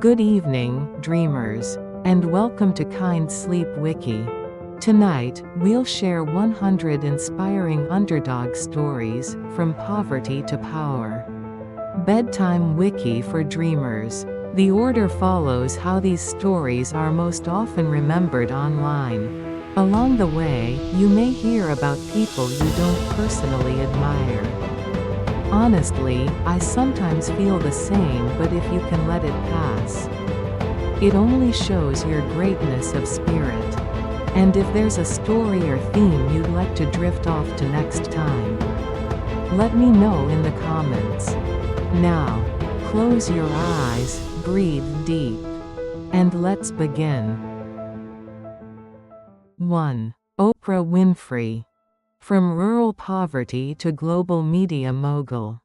Good evening, dreamers, and welcome to Kind Sleep Wiki. Tonight, we'll share 100 inspiring underdog stories, from poverty to power. Bedtime Wiki for dreamers. The order follows how these stories are most often remembered online. Along the way, you may hear about people you don't personally admire. Honestly, I sometimes feel the same, but if you can let it pass, it only shows your greatness of spirit. And if there's a story or theme you'd like to drift off to next time, let me know in the comments. Now, close your eyes, breathe deep, and let's begin. 1. Oprah Winfrey. From rural poverty to global media mogul.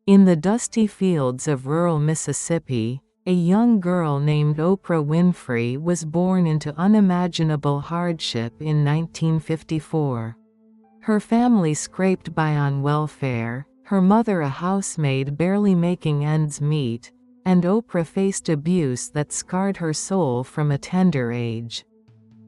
In the dusty fields of rural Mississippi, a young girl named Oprah Winfrey was born into unimaginable hardship in 1954. Her family scraped by on welfare, her mother a housemaid barely making ends meet, and Oprah faced abuse that scarred her soul from a tender age.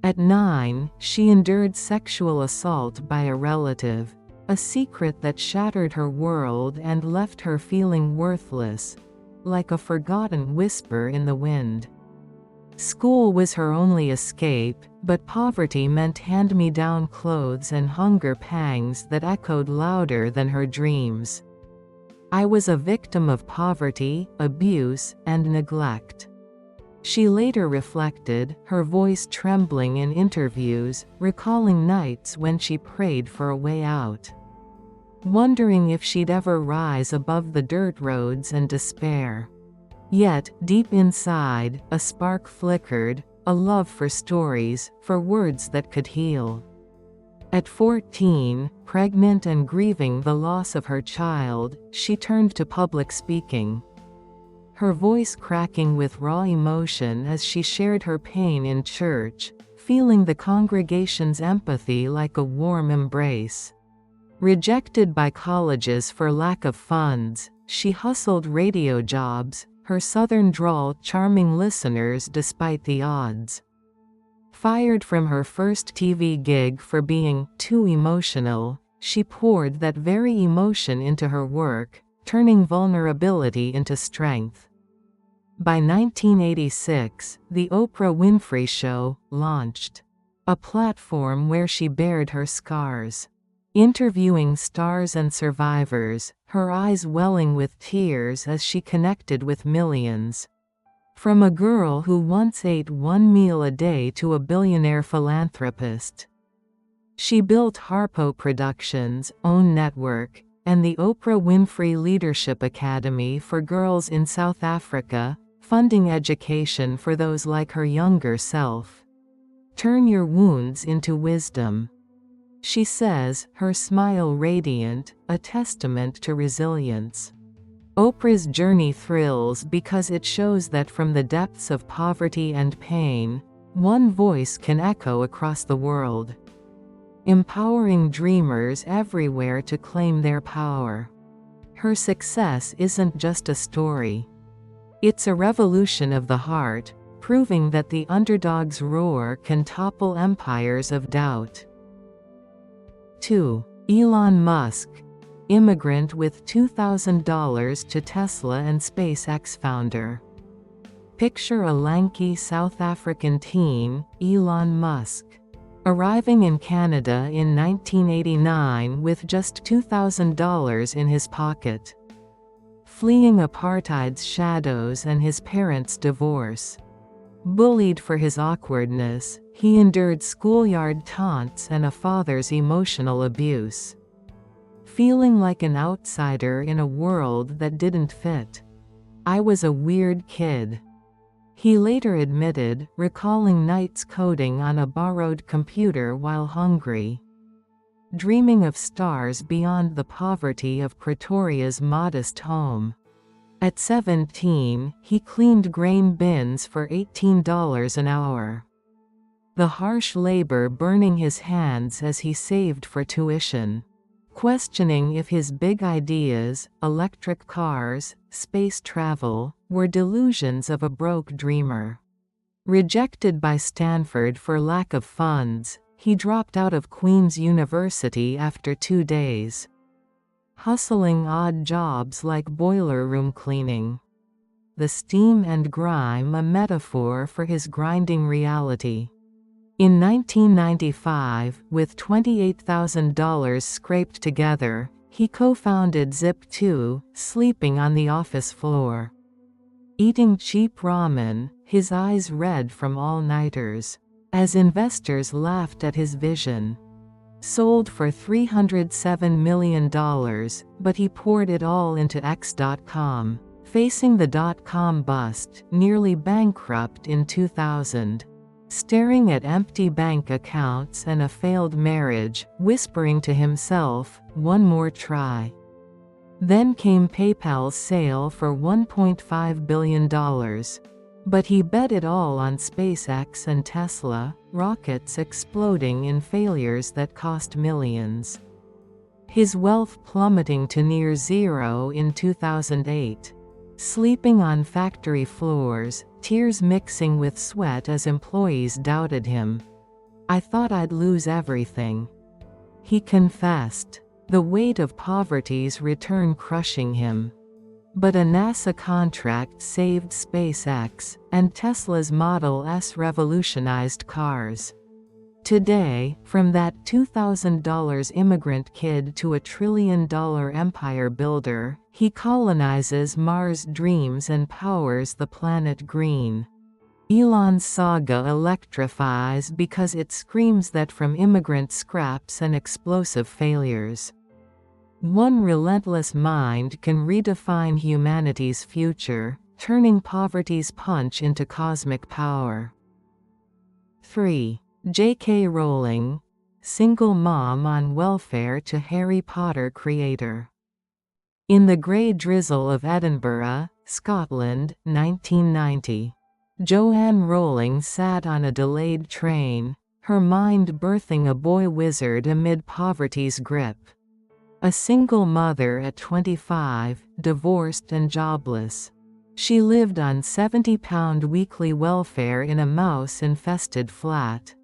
At 9, she endured sexual assault by a relative, a secret that shattered her world and left her feeling worthless, like a forgotten whisper in the wind. School was her only escape, but poverty meant hand-me-down clothes and hunger pangs that echoed louder than her dreams. "I was a victim of poverty, abuse, and neglect," she later reflected, her voice trembling in interviews, recalling nights when she prayed for a way out, wondering if she'd ever rise above the dirt roads and despair. Yet, deep inside, a spark flickered, a love for stories, for words that could heal. At 14, pregnant and grieving the loss of her child, she turned to public speaking, her voice cracking with raw emotion as she shared her pain in church, feeling the congregation's empathy like a warm embrace. Rejected by colleges for lack of funds, she hustled radio jobs, her southern drawl charming listeners despite the odds. Fired from her first TV gig for being too emotional, she poured that very emotion into her work, turning vulnerability into strength. By 1986, The Oprah Winfrey Show launched, a platform where she bared her scars, interviewing stars and survivors, her eyes welling with tears as she connected with millions. From a girl who once ate one meal a day to a billionaire philanthropist, she built Harpo Productions' own network, and the Oprah Winfrey Leadership Academy for girls in South Africa, funding education for those like her younger self. "Turn your wounds into wisdom," she says, her smile radiant, a testament to resilience. Oprah's journey thrills because it shows that from the depths of poverty and pain, one voice can echo across the world, empowering dreamers everywhere to claim their power. Her success isn't just a story. It's a revolution of the heart, proving that the underdog's roar can topple empires of doubt. 2. Elon Musk. Immigrant with $2,000 to Tesla and SpaceX founder. Picture a lanky South African teen, Elon Musk, arriving in Canada in 1989 with just $2,000 in his pocket. Fleeing apartheid's shadows and his parents' divorce. Bullied for his awkwardness, he endured schoolyard taunts and a father's emotional abuse. Feeling like an outsider in a world that didn't fit. "I was a weird kid," he later admitted, recalling nights coding on a borrowed computer while hungry, dreaming of stars beyond the poverty of Pretoria's modest home. At 17, he cleaned grain bins for $18 an hour, the harsh labor burning his hands as he saved for tuition. questioning if his big ideas, electric cars, space travel, were delusions of a broke dreamer. Rejected by Stanford for lack of funds, he dropped out of Queen's University after 2 days. Hustling odd jobs like boiler room cleaning. The steam and grime a metaphor for his grinding reality. In 1995, with $28,000 scraped together, he co-founded Zip2, sleeping on the office floor. Eating cheap ramen, his eyes red from all-nighters. As investors laughed at his vision. Sold for $307 million, but he poured it all into X.com, facing the dot-com bust, nearly bankrupt in 2000. Staring at empty bank accounts and a failed marriage, whispering to himself, "One more try." Then came PayPal's sale for $1.5 billion. But he bet it all on SpaceX and Tesla, rockets exploding in failures that cost millions. His wealth plummeting to near zero in 2008. Sleeping on factory floors, tears mixing with sweat as employees doubted him. "I thought I'd lose everything," he confessed, the weight of poverty's return crushing him. But a NASA contract saved SpaceX, and Tesla's Model S revolutionized cars. Today, from that $2,000 immigrant kid to a $1 trillion empire builder, he colonizes Mars' dreams and powers the planet green. Elon's saga electrifies because it screams that from immigrant scraps and explosive failures, one relentless mind can redefine humanity's future, turning poverty's punch into cosmic power. 3. J.K. Rowling, single mom on welfare to Harry Potter creator. In the grey drizzle of Edinburgh, Scotland, 1990. Joanne Rowling sat on a delayed train, her mind birthing a boy wizard amid poverty's grip. A single mother at 25, divorced and jobless. She lived on £70 weekly welfare in a mouse-infested flat.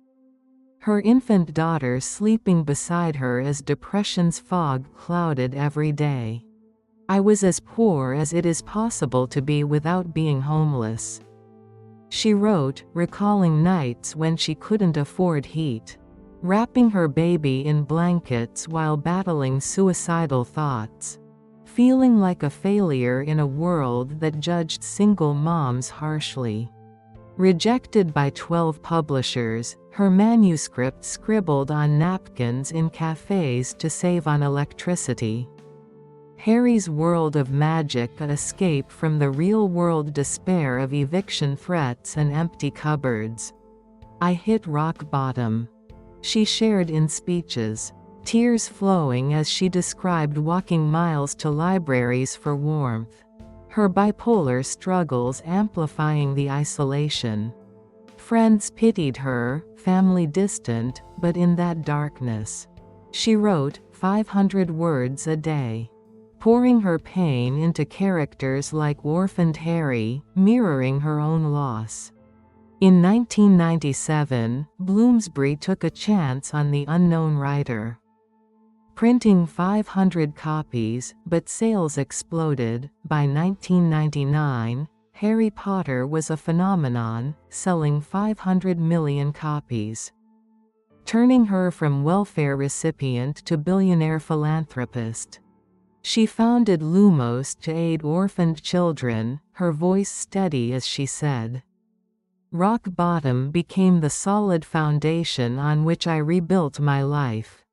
Her infant daughter sleeping beside her as depression's fog clouded every day. "I was as poor as it is possible to be without being homeless," she wrote, recalling nights when she couldn't afford heat. Wrapping her baby in blankets while battling suicidal thoughts. Feeling like a failure in a world that judged single moms harshly. Rejected by 12 publishers, her manuscript scribbled on napkins in cafes to save on electricity. Harry's world of magic, an escape from the real-world despair of eviction threats and empty cupboards. "I hit rock bottom," she shared in speeches, tears flowing as she described walking miles to libraries for warmth. Her bipolar struggles amplifying the isolation. Friends pitied her, family distant, but in that darkness. She wrote 500 words a day, pouring her pain into characters like orphaned Harry, mirroring her own loss. In 1997, Bloomsbury took a chance on the unknown writer. Printing 500 copies, but sales exploded. By 1999, Harry Potter was a phenomenon, selling 500 million copies. Turning her from welfare recipient to billionaire philanthropist. She founded Lumos to aid orphaned children, her voice steady as she said, "Rock bottom became the solid foundation on which I rebuilt my life."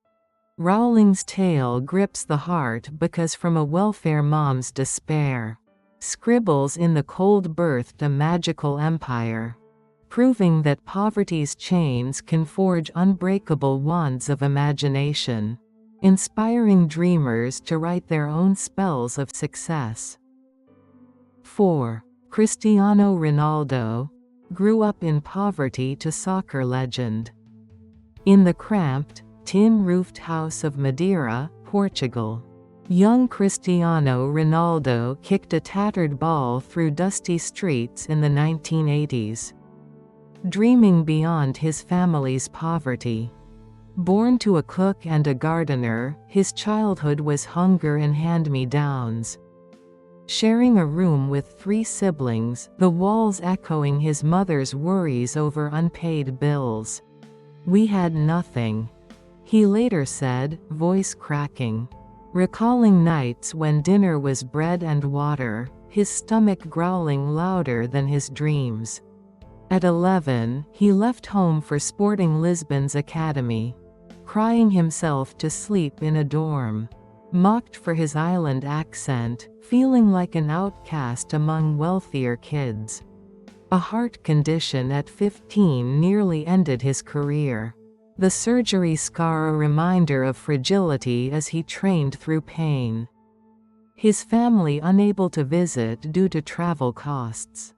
Rowling's tale grips the heart because from a welfare mom's despair, scribbles in the cold birthed a magical empire, proving that poverty's chains can forge unbreakable wands of imagination, inspiring dreamers to write their own spells of success. 4. Cristiano Ronaldo, grew up in poverty to soccer legend. In the cramped, tin-roofed house of Madeira, Portugal. Young Cristiano Ronaldo kicked a tattered ball through dusty streets in the 1980s, dreaming beyond his family's poverty. Born to a cook and a gardener, his childhood was hunger and hand-me-downs. Sharing a room with 3 siblings, the walls echoing his mother's worries over unpaid bills. "We had nothing," he later said, voice cracking. Recalling nights when dinner was bread and water, his stomach growling louder than his dreams. At 11, he left home for Sporting Lisbon's academy, crying himself to sleep in a dorm. Mocked for his island accent, feeling like an outcast among wealthier kids. A heart condition at 15 nearly ended his career. The surgery scar a reminder of fragility as he trained through pain. His family unable to visit due to travel costs.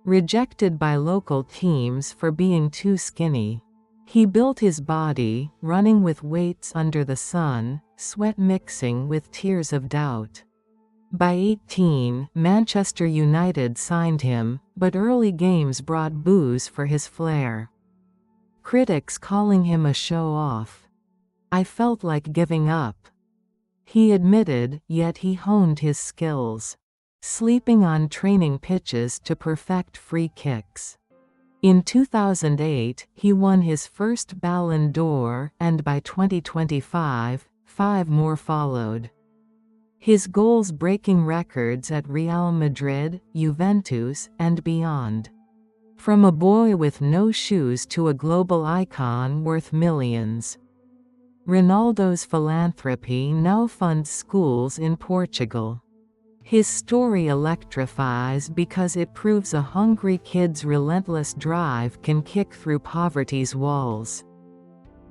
Rejected by local teams for being too skinny. He built his body, running with weights under the sun, sweat mixing with tears of doubt. By 18, Manchester United signed him, but early games brought boos for his flair. Critics calling him a show-off. "I felt like giving up," he admitted, yet he honed his skills, sleeping on training pitches to perfect free kicks. In 2008, he won his first Ballon d'Or, and by 2025, 5 more followed. His goals breaking records at Real Madrid, Juventus, and beyond. From a boy with no shoes to a global icon worth millions. Ronaldo's philanthropy now funds schools in Portugal. His story electrifies because it proves a hungry kid's relentless drive can kick through poverty's walls,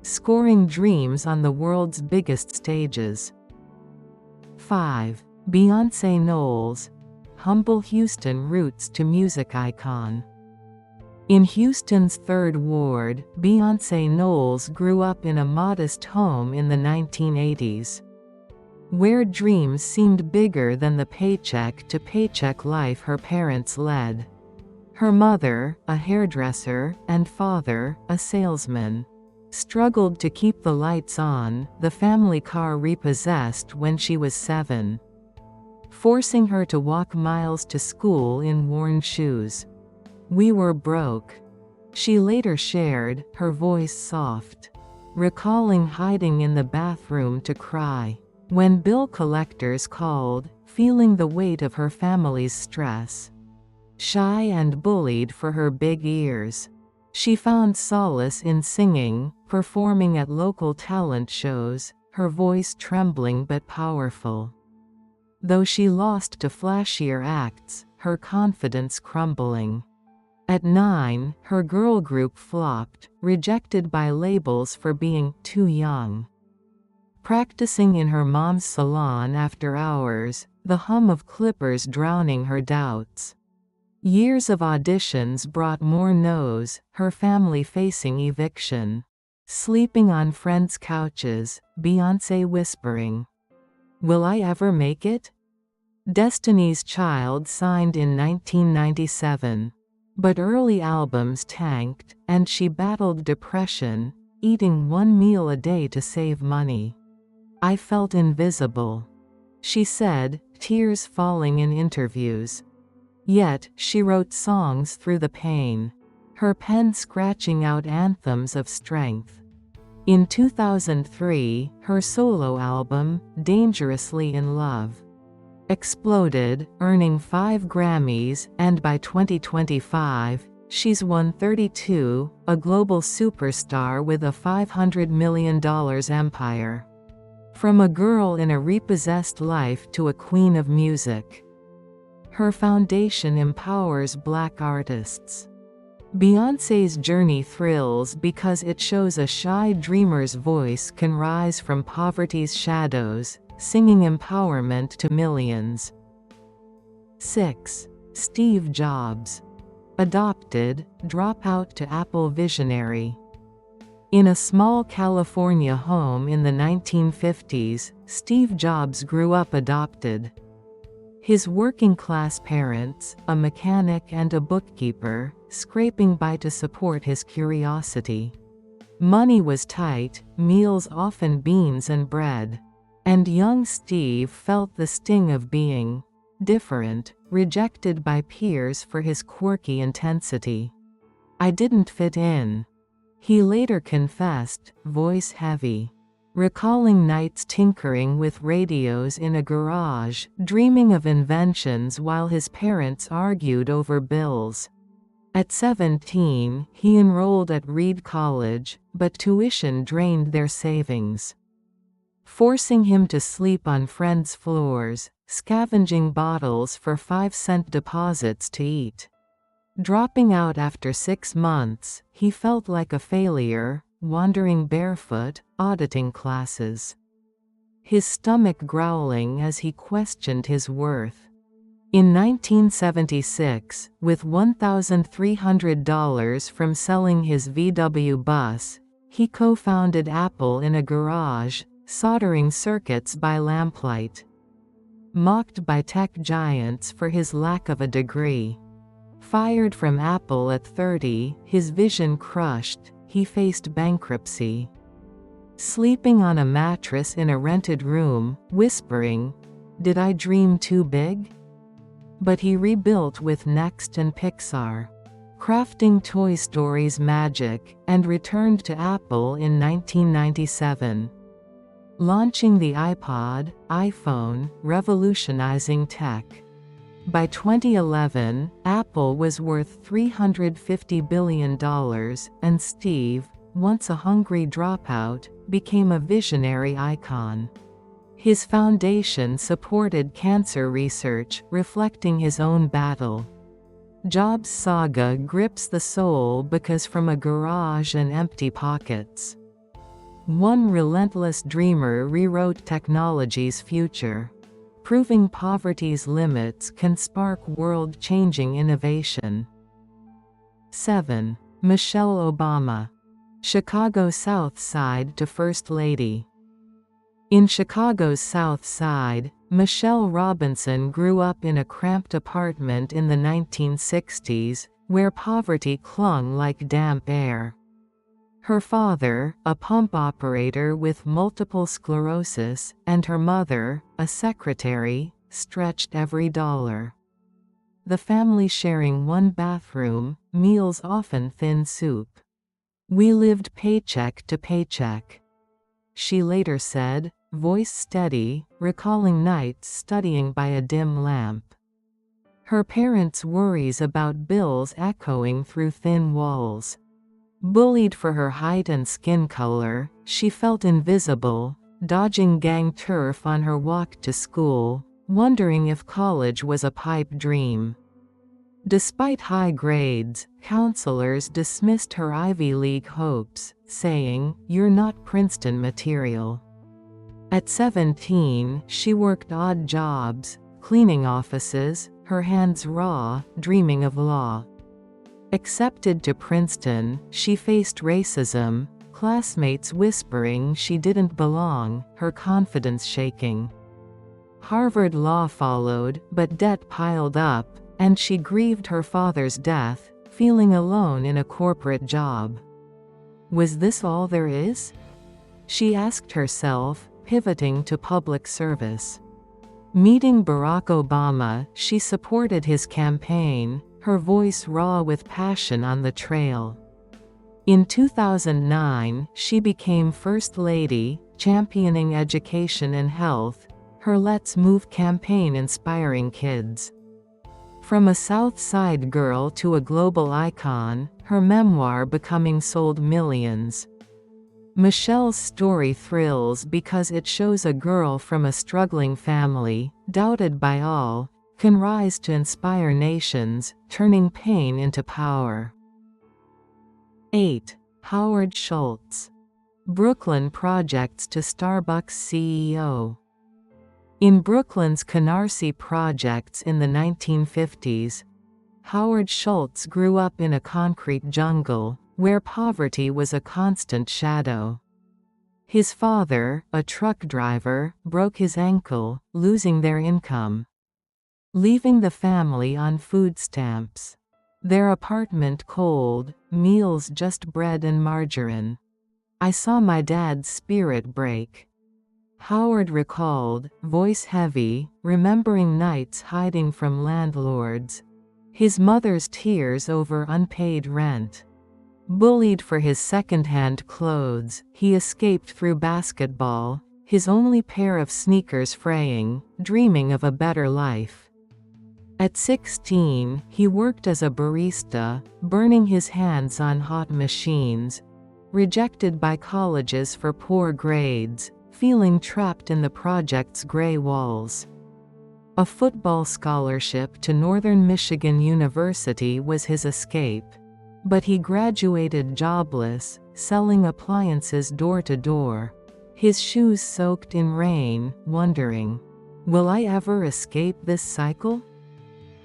scoring dreams on the world's biggest stages. 5. Beyoncé Knowles. Humble Houston roots to music icon. In Houston's 3rd Ward, Beyoncé Knowles grew up in a modest home in the 1980s, where dreams seemed bigger than the paycheck-to-paycheck life her parents led. Her mother, a hairdresser, and father, a salesman, struggled to keep the lights on, the family car repossessed when she was 7, forcing her to walk miles to school in worn shoes. "We were broke," she later shared, her voice soft, recalling hiding in the bathroom to cry when bill collectors called, feeling the weight of her family's stress. Shy and bullied for her big ears, she found solace in singing, performing at local talent shows, her voice trembling but powerful. Though she lost to flashier acts, her confidence crumbling. At 9, her girl group flopped, rejected by labels for being too young. Practicing in her mom's salon after hours, the hum of clippers drowning her doubts. Years of auditions brought more no's, her family facing eviction. Sleeping on friends' couches, Beyoncé whispering, "Will I ever make it?" Destiny's Child signed in 1997. But early albums tanked, and she battled depression, eating 1 meal a day to save money. "I felt invisible," she said, tears falling in interviews. Yet, she wrote songs through the pain, her pen scratching out anthems of strength. In 2003, her solo album, Dangerously in Love, exploded, earning 5 Grammys, and by 2025, she's won 32, a global superstar with a $500 million empire. From a girl in a repossessed life to a queen of music. Her foundation empowers Black artists. Beyoncé's journey thrills because it shows a shy dreamer's voice can rise from poverty's shadows, singing empowerment to millions. 6. Steve Jobs. Adopted, dropout to Apple visionary. In a small California home in the 1950s, Steve Jobs grew up adopted. His working-class parents, a mechanic and a bookkeeper, scraping by to support his curiosity. Money was tight, meals often beans and bread. And young Steve felt the sting of being different, rejected by peers for his quirky intensity. "I didn't fit in," he later confessed, voice heavy. Recalling nights tinkering with radios in a garage, dreaming of inventions while his parents argued over bills. At 17, he enrolled at Reed College, but tuition drained their savings, forcing him to sleep on friends' floors, scavenging bottles for 5-cent deposits to eat. Dropping out after 6 months, he felt like a failure, wandering barefoot, auditing classes, his stomach growling as he questioned his worth. In 1976, with $1,300 from selling his VW bus, he co-founded Apple in a garage, soldering circuits by lamplight. Mocked by tech giants for his lack of a degree. Fired from Apple at 30, his vision crushed, he faced bankruptcy. Sleeping on a mattress in a rented room, whispering, "Did I dream too big?" But he rebuilt with Next and Pixar, crafting Toy Story's magic, and returned to Apple in 1997. Launching the iPod, iPhone, revolutionizing tech. By 2011, Apple was worth $350 billion, and Steve, once a hungry dropout, became a visionary icon. His foundation supported cancer research, reflecting his own battle. Jobs' saga grips the soul because from a garage and empty pockets, one relentless dreamer rewrote technology's future, proving poverty's limits can spark world-changing innovation. 7. Michelle Obama. Chicago South Side to First Lady. In Chicago's South Side, Michelle Robinson grew up in a cramped apartment in the 1960s, where poverty clung like damp air. Her father, a pump operator with multiple sclerosis, and her mother, a secretary, stretched every dollar. The family sharing one bathroom, meals often thin soup. "We lived paycheck to paycheck," she later said, voice steady, recalling nights studying by a dim lamp. Her parents' worries about bills echoing through thin walls. Bullied for her height and skin color, she felt invisible, dodging gang turf on her walk to school, wondering if college was a pipe dream. Despite high grades, counselors dismissed her Ivy League hopes, saying, "You're not Princeton material." At 17, she worked odd jobs, cleaning offices, her hands raw, dreaming of law. Accepted to Princeton, she faced racism, classmates whispering she didn't belong, her confidence shaking. Harvard Law followed, but debt piled up, and she grieved her father's death, feeling alone in a corporate job. Was this all there is? She asked herself, pivoting to public service. Meeting Barack Obama, she supported his campaign, her voice raw with passion on the trail. In 2009, she became First Lady, championing education and health, her Let's Move campaign inspiring kids. From a South Side girl to a global icon, her memoir becoming sold millions. Michelle's story thrills because it shows a girl from a struggling family, doubted by all, can rise to inspire nations, turning pain into power. 8. Howard Schultz. Brooklyn projects to Starbucks CEO. In Brooklyn's Canarsie projects in the 1950s, Howard Schultz grew up in a concrete jungle, where poverty was a constant shadow. His father, a truck driver, broke his ankle, losing their income, leaving the family on food stamps. Their apartment cold, meals just bread and margarine. I saw my dad's spirit break. Howard recalled, voice heavy, remembering nights hiding from landlords. His mother's tears over unpaid rent. Bullied for his second-hand clothes, he escaped through basketball, his only pair of sneakers fraying, dreaming of a better life. At 16, he worked as a barista, burning his hands on hot machines. Rejected by colleges for poor grades, feeling trapped in the project's gray walls. A football scholarship to Northern Michigan University was his escape. But he graduated jobless, selling appliances door to door. His shoes soaked in rain, wondering, will I ever escape this cycle?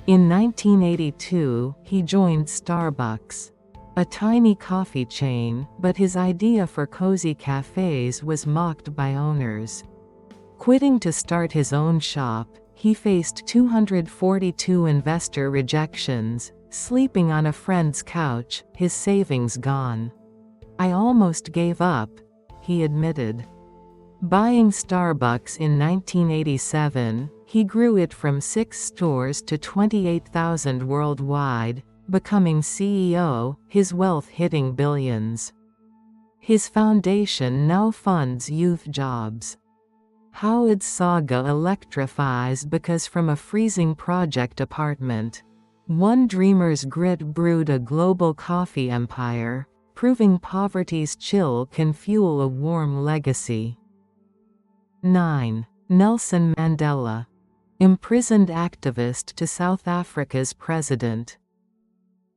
In 1982, he joined Starbucks, a tiny coffee chain, but his idea for cozy cafes was mocked by owners. Quitting to start his own shop, he faced 242 investor rejections, sleeping on a friend's couch, his savings gone. I almost gave up, he admitted. Buying Starbucks in 1987, he grew it from 6 stores to 28,000 worldwide, becoming CEO, his wealth hitting billions. His foundation now funds youth jobs. Howard's saga electrifies because from a freezing project apartment, one dreamer's grit brewed a global coffee empire, proving poverty's chill can fuel a warm legacy. 9. Nelson Mandela. Imprisoned activist to South Africa's president.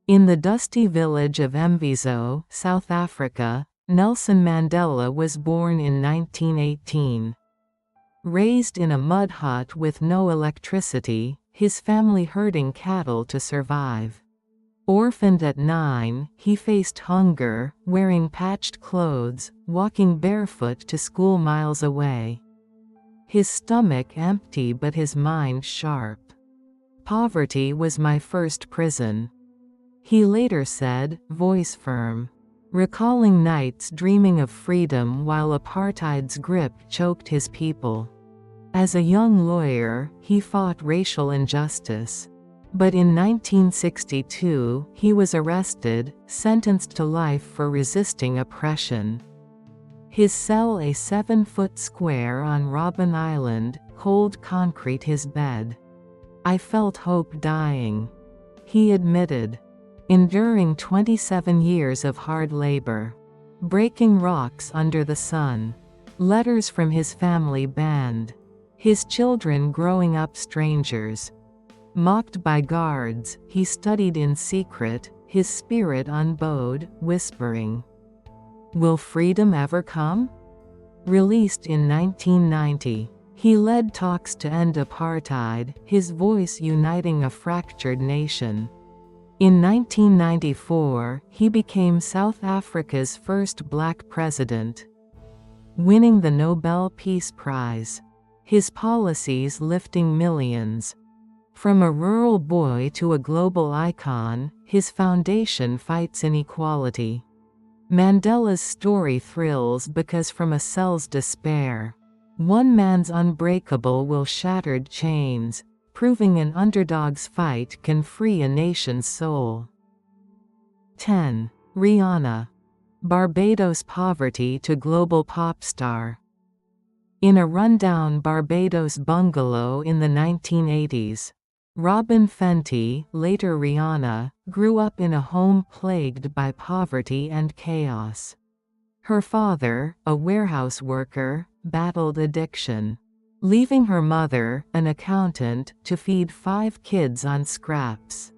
In the dusty village of Mvezo, South Africa, Nelson Mandela was born in 1918. Raised in a mud hut with no electricity, his family herding cattle to survive. Orphaned at 9, he faced hunger, wearing patched clothes, walking barefoot to school miles away. His stomach empty but his mind sharp. Poverty was my first prison, he later said, voice firm, recalling nights dreaming of freedom while apartheid's grip choked his people. As a young lawyer, he fought racial injustice. But in 1962, he was arrested, sentenced to life for resisting oppression. His cell a 7-foot square on Robben Island, cold concrete his bed. I felt hope dying, he admitted. Enduring 27 years of hard labor. Breaking rocks under the sun. Letters from his family banned. His children growing up strangers. Mocked by guards, he studied in secret, his spirit unbowed, whispering, "Will freedom ever come?" Released in 1990, he led talks to end apartheid, his voice uniting a fractured nation. In 1994, he became South Africa's first black president, winning the Nobel Peace Prize. His policies lifting millions. From a rural boy to a global icon, his foundation fights inequality. Mandela's story thrills because from a cell's despair, one man's unbreakable will shattered chains, proving an underdog's fight can free a nation's soul. 10. Rihanna. Barbados poverty to global pop star. In a rundown Barbados bungalow in the 1980s, Robin Fenty, later Rihanna, grew up in a home plagued by poverty and chaos. Her father, a warehouse worker, battled addiction, leaving her mother, an accountant, to feed 5 kids on scraps.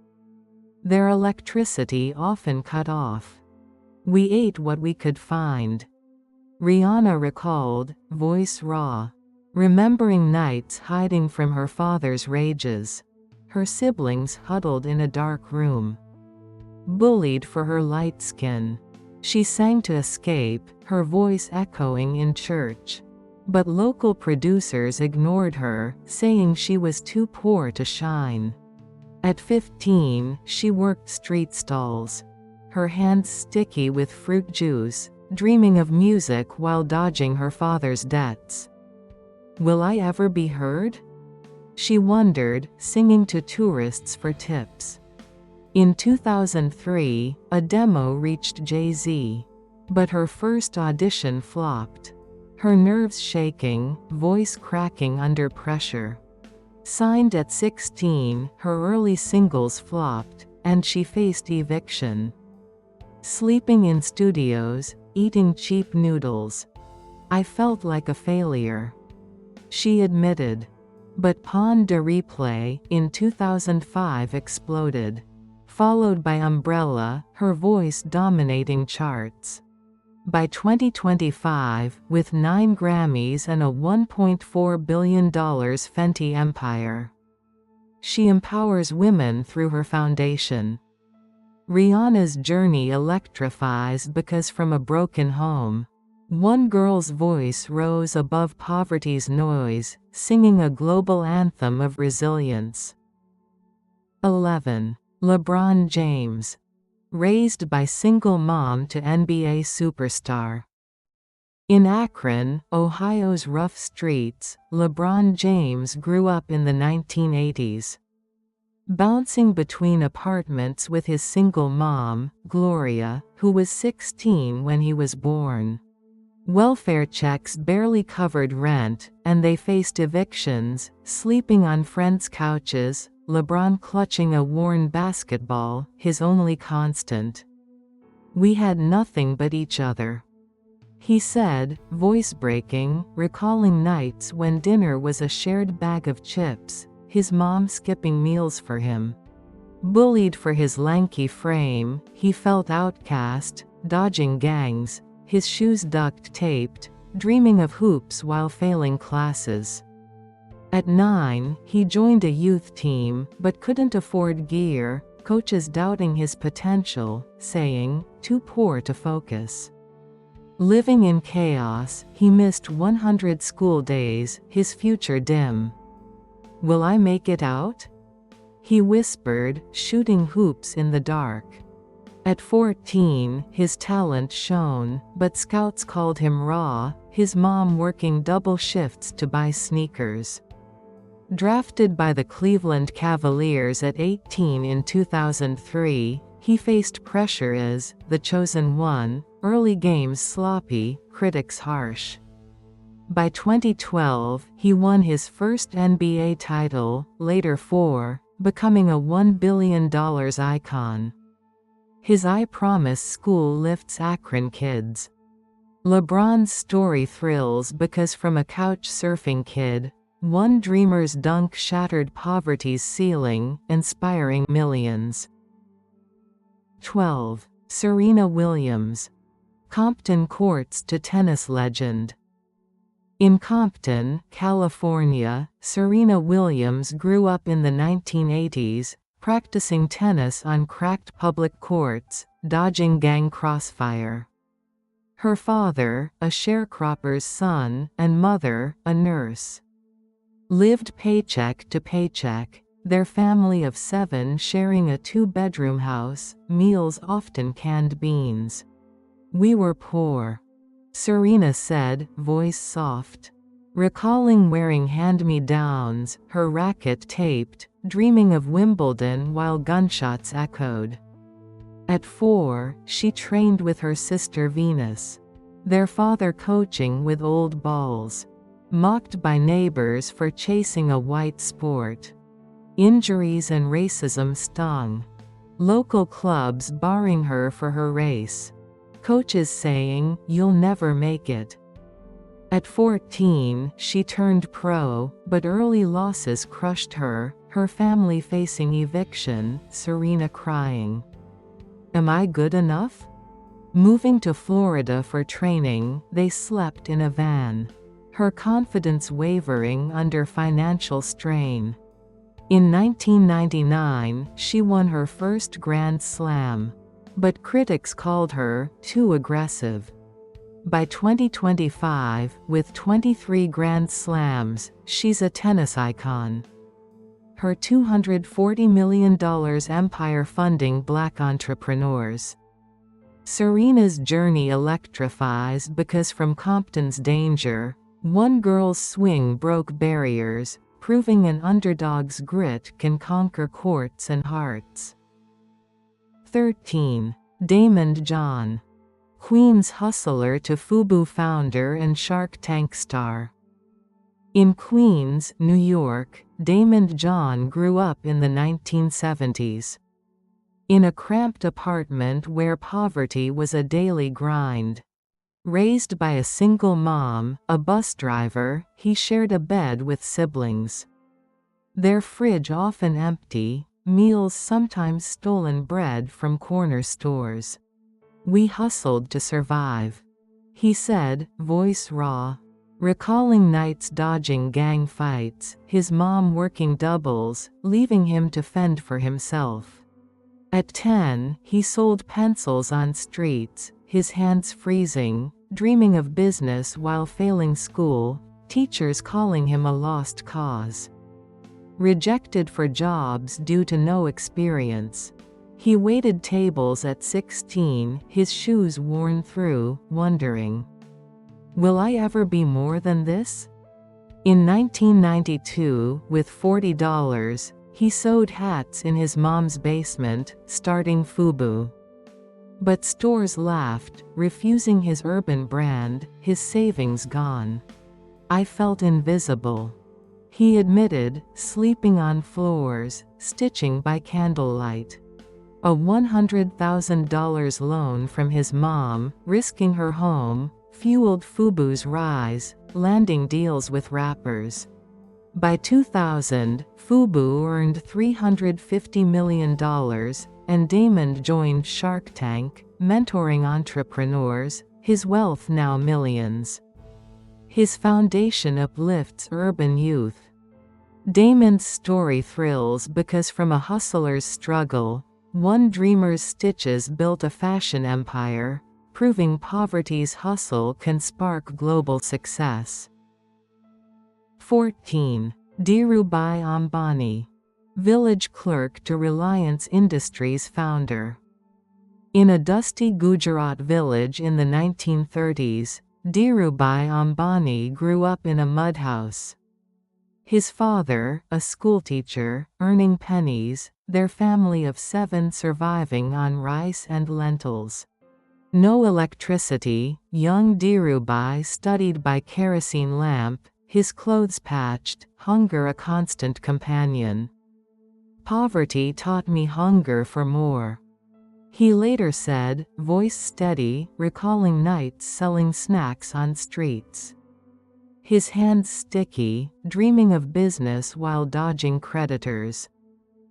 Their electricity often cut off. "We ate what we could find," Rihanna recalled, voice raw, remembering nights hiding from her father's rages. Her siblings huddled in a dark room. Bullied for her light skin, She sang to escape, her voice echoing in church. But local producers ignored her, saying she was too poor to shine. At 15, she worked street stalls. Her hands sticky with fruit juice, dreaming of music while dodging her father's debts. Will I ever be heard? She wondered, singing to tourists for tips. In 2003, a demo reached Jay-Z. But her first audition flopped. Her nerves shaking, voice cracking under pressure. Signed at 16, her early singles flopped, and she faced eviction. Sleeping in studios, eating cheap noodles. I felt like a failure, she admitted. But Pon de Replay, in 2005 exploded. Followed by Umbrella, her voice dominating charts. By 2025, with 9 Grammys and a $1.4 billion Fenty empire, she empowers women through her foundation. Rihanna's journey electrifies because from a broken home, one girl's voice rose above poverty's noise, singing a global anthem of resilience. 11. LeBron James. Raised by single mom to NBA superstar. In Akron, Ohio's rough streets, LeBron James grew up in the 1980s. Bouncing between apartments with his single mom, Gloria, who was 16 when he was born. Welfare checks barely covered rent, and they faced evictions, sleeping on friends' couches, LeBron clutching a worn basketball, his only constant. We had nothing but each other, he said, voice breaking, recalling nights when dinner was a shared bag of chips, his mom skipping meals for him. Bullied for his lanky frame, he felt outcast, dodging gangs, his shoes duct taped, dreaming of hoops while failing classes. At 9, he joined a youth team, but couldn't afford gear, coaches doubting his potential, saying, too poor to focus. Living in chaos, he missed 100 school days, his future dim. Will I make it out? He whispered, shooting hoops in the dark. At 14, his talent shone, but scouts called him raw, his mom working double shifts to buy sneakers. Drafted by the Cleveland Cavaliers at 18 in 2003, he faced pressure as the chosen one, early games sloppy, critics harsh. By 2012, he won his first NBA title, later 4, becoming a $1 billion icon. His I Promise school lifts Akron kids. LeBron's story thrills because from a couch surfing kid, one dreamer's dunk shattered poverty's ceiling, inspiring millions. 12. Serena Williams. Compton courts to tennis legend. In Compton, California, Serena Williams grew up in the 1980s, practicing tennis on cracked public courts, dodging gang crossfire. Her father, a sharecropper's son, and mother, a nurse, lived paycheck to paycheck, their family of 7 sharing a 2-bedroom house, meals often canned beans. We were poor, Serena said, voice soft. Recalling wearing hand-me-downs, her racket taped, dreaming of Wimbledon while gunshots echoed. At 4, she trained with her sister Venus, their father coaching with old balls. Mocked by neighbors for chasing a white sport. Injuries and racism stung. Local clubs barring her for her race. Coaches saying, "You'll never make it." At 14, she turned pro, but early losses crushed her, her family facing eviction, Serena crying. Am I good enough? Moving to Florida for training, they slept in a van. Her confidence wavering under financial strain. In 1999, she won her first Grand Slam. but critics called her too aggressive. By 2025, with 23 Grand Slams, she's a tennis icon. Her $240 million empire funding Black entrepreneurs. Serena's journey electrifies because from Compton's danger, one girl's swing broke barriers, proving an underdog's grit can conquer courts and hearts. 13. Daymond John. Queens hustler to FUBU founder and Shark Tank star. In Queens, New York, Daymond John grew up in the 1970s. In a cramped apartment where poverty was a daily grind. Raised by a single mom, a bus driver, he shared a bed with siblings. Their fridge often empty, meals sometimes stolen bread from corner stores. "We hustled to survive," he said, voice raw. Recalling nights dodging gang fights, his mom working doubles, leaving him to fend for himself. At 10, he sold pencils on streets, his hands freezing, dreaming of business while failing school, teachers calling him a lost cause. Rejected for jobs due to no experience. He waited tables at 16, his shoes worn through, wondering, "Will I ever be more than this?" In 1992, with $40, he sewed hats in his mom's basement, starting FUBU. But stores laughed, refusing his urban brand, his savings gone. "I felt invisible," he admitted, sleeping on floors, stitching by candlelight. A $100,000 loan from his mom, risking her home, fueled FUBU's rise, landing deals with rappers. By 2000, FUBU earned $350 million, and Daymond joined Shark Tank, mentoring entrepreneurs, his wealth now millions. His foundation uplifts urban youth. Daymond's story thrills because from a hustler's struggle, one dreamer's stitches built a fashion empire, proving poverty's hustle can spark global success. 14. Dhirubhai Ambani. Village clerk to Reliance Industries founder. In a dusty Gujarat village in the 1930s, Dhirubhai Ambani grew up in a mud house. His father, a schoolteacher, earning pennies, their family of 7 surviving on rice and lentils. No electricity, young Dhirubhai studied by kerosene lamp, his clothes patched, hunger a constant companion. "Poverty taught me hunger for more," he later said, voice steady, recalling nights selling snacks on streets. His hands sticky, dreaming of business while dodging creditors.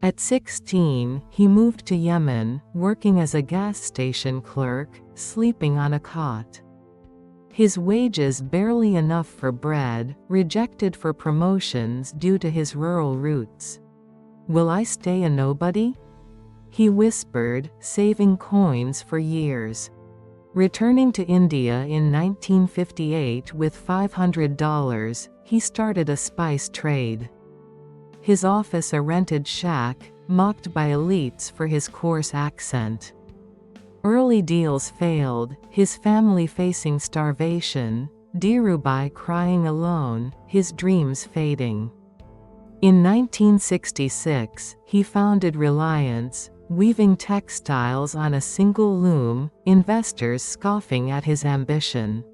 At 16, he moved to Yemen, working as a gas station clerk, sleeping on a cot. His wages barely enough for bread, rejected for promotions due to his rural roots. "Will I stay a nobody?" he whispered, saving coins for years. Returning to India in 1958 with $500, he started a spice trade. His office a rented shack, mocked by elites for his coarse accent. Early deals failed, his family facing starvation, Dhirubhai crying alone, his dreams fading. In 1966, he founded Reliance, weaving textiles on a single loom, investors scoffing at his ambition.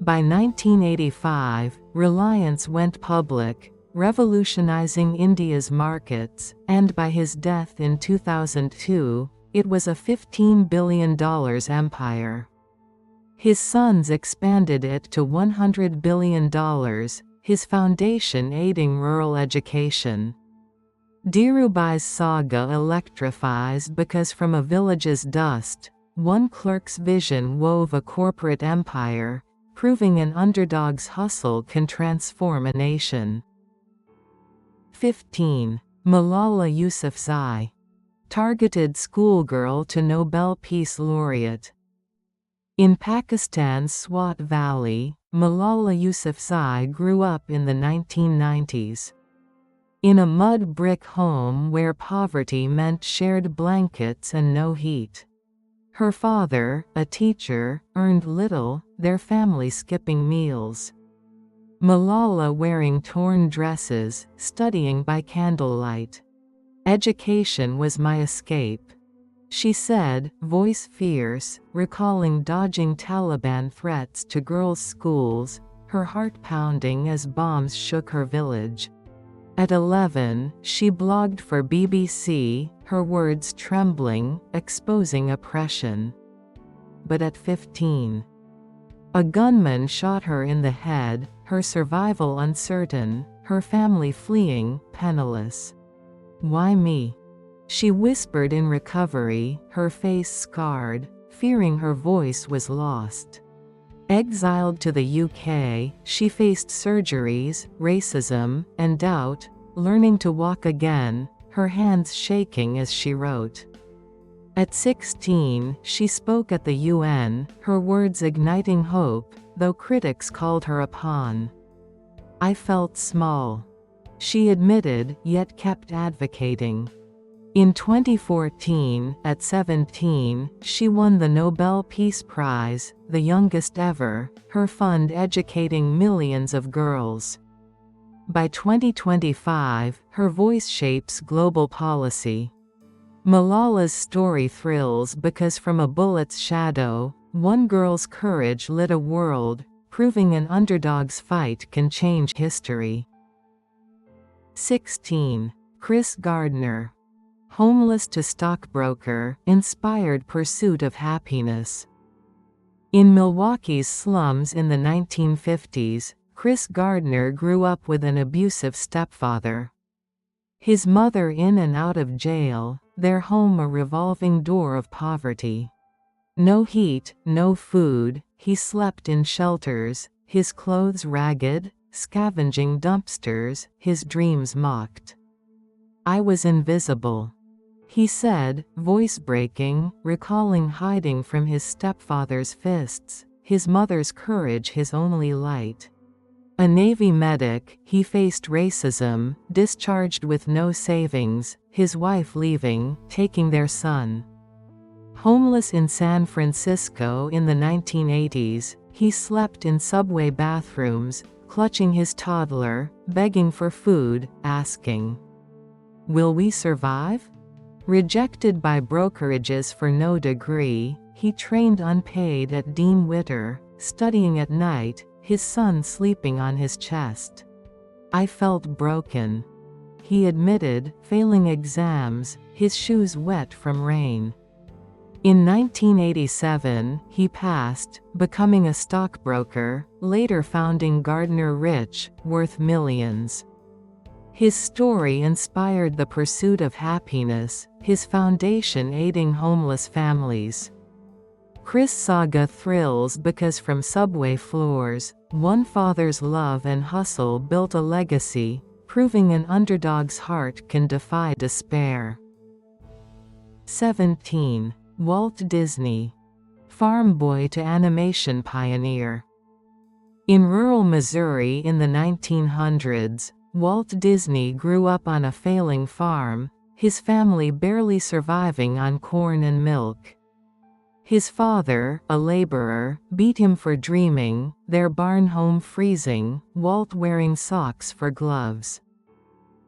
By 1985, Reliance went public, revolutionizing India's markets, and by his death in 2002, it was a $15 billion empire. His sons expanded it to $100 billion, his foundation aiding rural education. Dhirubhai's saga electrifies because from a village's dust, one clerk's vision wove a corporate empire, proving an underdog's hustle can transform a nation. 15. Malala Yousafzai. targeted schoolgirl to Nobel Peace Laureate. In Pakistan's Swat Valley, Malala Yousafzai grew up in the 1990s. In a mud brick home where poverty meant shared blankets and no heat. Her father, a teacher, earned little, their family skipping meals. Malala wearing torn dresses, studying by candlelight. Education was my escape. She said, voice fierce, recalling dodging Taliban threats to girls' schools, her heart pounding as bombs shook her village. At 11, she blogged for BBC, her words trembling, exposing oppression. But at 15, a gunman shot her in the head, her survival uncertain, her family fleeing, penniless. Why me? She whispered in recovery, her face scarred, fearing her voice was lost. Exiled to the UK, she faced surgeries, racism, and doubt, learning to walk again, her hands shaking as she wrote. At 16, she spoke at the UN, her words igniting hope, though critics called her a pawn. I felt small. She admitted, yet kept advocating. In 2014, at 17, she won the Nobel Peace Prize, the youngest ever, her fund educating millions of girls. By 2025, her voice shapes global policy. Malala's story thrills because from a bullet's shadow, one girl's courage lit a world, proving an underdog's fight can change history. 16. Gardner. Homeless to stockbroker, inspired pursuit of happiness. In Milwaukee's slums in the 1950s, Gardner grew up with an abusive stepfather. His mother in and out of jail, their home a revolving door of poverty. No heat, no food, he slept in shelters, his clothes ragged, scavenging dumpsters, his dreams mocked. I was invisible, he said, voice breaking, recalling hiding from his stepfather's fists, his mother's courage his only light. A Navy medic, he faced racism, discharged with no savings, his wife leaving, taking their son. Homeless in San Francisco in the 1980s, he slept in subway bathrooms, clutching his toddler, begging for food, asking, "Will we survive?" Rejected by brokerages for no degree, he trained unpaid at Dean Witter, studying at night, his son sleeping on his chest. I felt broken, he admitted, failing exams, his shoes wet from rain. In 1987, he passed, becoming a stockbroker, later founding Gardner Rich, worth millions. His story inspired the pursuit of happiness, his foundation aiding homeless families. Saga thrills because from subway floors, one father's love and hustle built a legacy, proving an underdog's heart can defy despair. 17. Walt Disney. Farm boy to animation pioneer. In rural Missouri in the 1900s, Walt Disney grew up on a failing farm, his family barely surviving on corn and milk. His father, a laborer, beat him for dreaming, their barn home freezing, Walt wearing socks for gloves.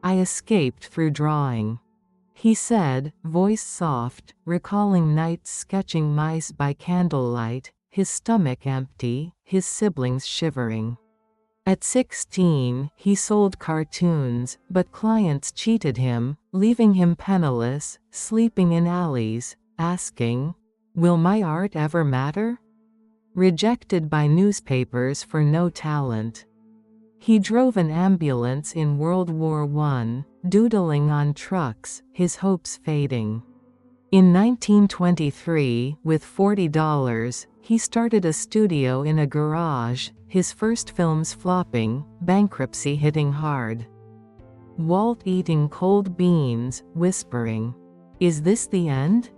I escaped through drawing, he said, voice soft, recalling nights sketching mice by candlelight, his stomach empty, his siblings shivering. At 16, he sold cartoons, but clients cheated him, leaving him penniless, sleeping in alleys, asking, "Will my art ever matter?" Rejected by newspapers for no talent. He drove an ambulance in World War I, doodling on trucks, his hopes fading. In 1923, with $40, he started a studio in a garage, his first films flopping, bankruptcy hitting hard. Walt eating cold beans, whispering, Is this the end?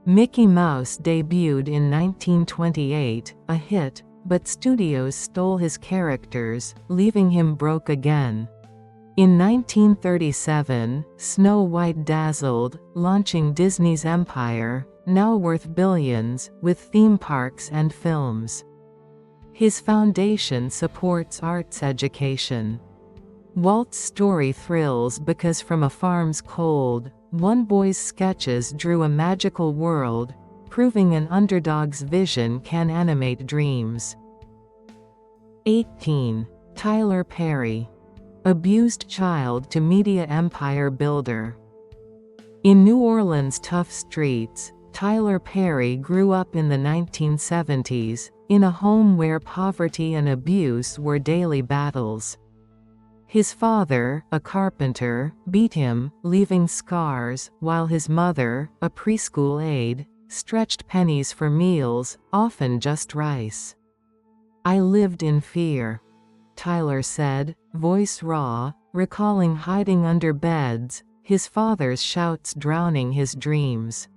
Mickey Mouse debuted in 1928, a hit, but studios stole his characters, leaving him broke again. In 1937, Snow White dazzled, launching Disney's empire, now worth billions, with theme parks and films. His foundation supports arts education. Walt's story thrills because from a farm's cold, one boy's sketches drew a magical world, proving an underdog's vision can animate dreams. 18. Tyler Perry. Abused child to media empire builder. In New Orleans' tough streets, Tyler Perry grew up in the 1970s, in a home where poverty and abuse were daily battles. His father, a carpenter, beat him, leaving scars, while his mother, a preschool aide, stretched pennies for meals, often just rice. "I lived in fear," Tyler said, voice raw, recalling hiding under beds, his father's shouts drowning his dreams.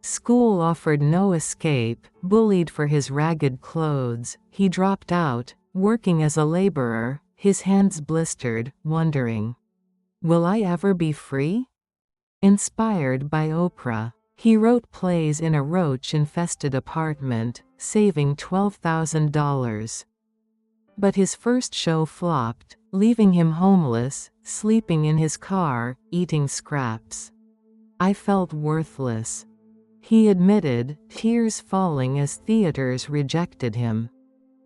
School offered no escape, bullied for his ragged clothes, he dropped out, working as a laborer, his hands blistered, wondering, "Will I ever be free?" Inspired by Oprah, he wrote plays in a roach-infested apartment, saving $12,000. But his first show flopped, leaving him homeless, sleeping in his car, eating scraps. "I felt worthless," he admitted, tears falling as theaters rejected him.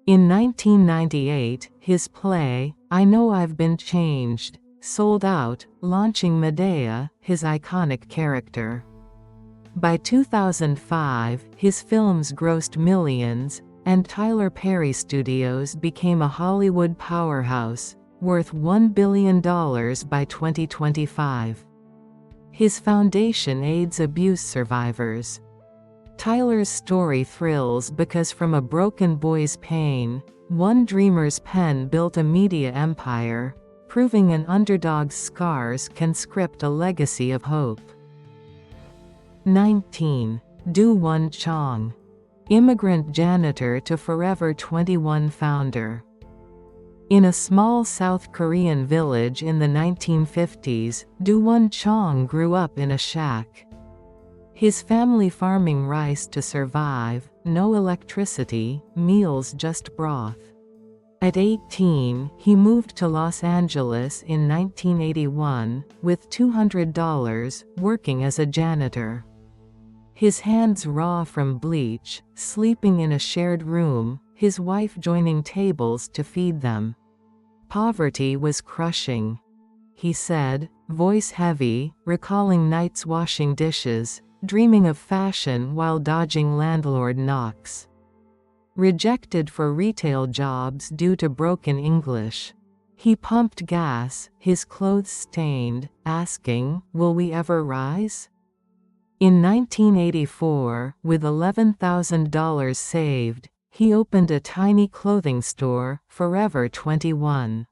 In 1998, his play, I Know I've Been Changed, sold out, launching Medea, his iconic character. By 2005, his films grossed millions, and Tyler Perry Studios became a Hollywood powerhouse, worth $1 billion by 2025. His foundation aids abuse survivors. Tyler's story thrills because from a broken boy's pain, one dreamer's pen built a media empire, proving an underdog's scars can script a legacy of hope. 19. Won Chang. Immigrant janitor to Forever 21 founder. In a small South Korean village in the 1950s, Won Chang grew up in a shack. His family farming rice to survive, no electricity, meals just broth. At 18, he moved to Los Angeles in 1981, with $200, working as a janitor. His hands raw from bleach, sleeping in a shared room, his wife joining tables to feed them. Poverty was crushing, he said, voice heavy, recalling nights washing dishes, dreaming of fashion while dodging landlord knocks. Rejected for retail jobs due to broken English. He pumped gas, his clothes stained, asking, "Will we ever rise?" In 1984, with $11,000 saved, he opened a tiny clothing store, Forever 21.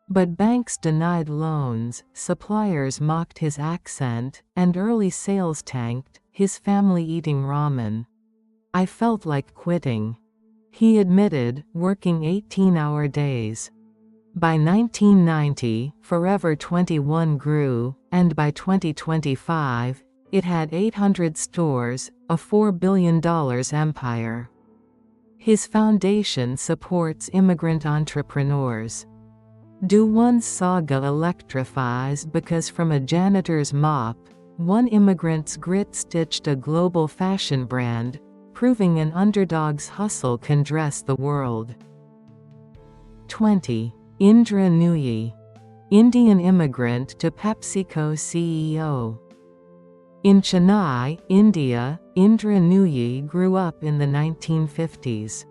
But banks denied loans, suppliers mocked his accent, and early sales tanked, his family eating ramen. "I felt like quitting," he admitted, working 18-hour days. By 1990, Forever 21 grew, and by 2025, it had 800 stores, a $4 billion empire. His foundation supports immigrant entrepreneurs. Won's saga electrifies because from a janitor's mop, one immigrant's grit stitched a global fashion brand, proving an underdog's hustle can dress the world. 20. Indra Nooyi. Indian immigrant to PepsiCo CEO. In Chennai, India, Indra Nooyi grew up in the 1950s.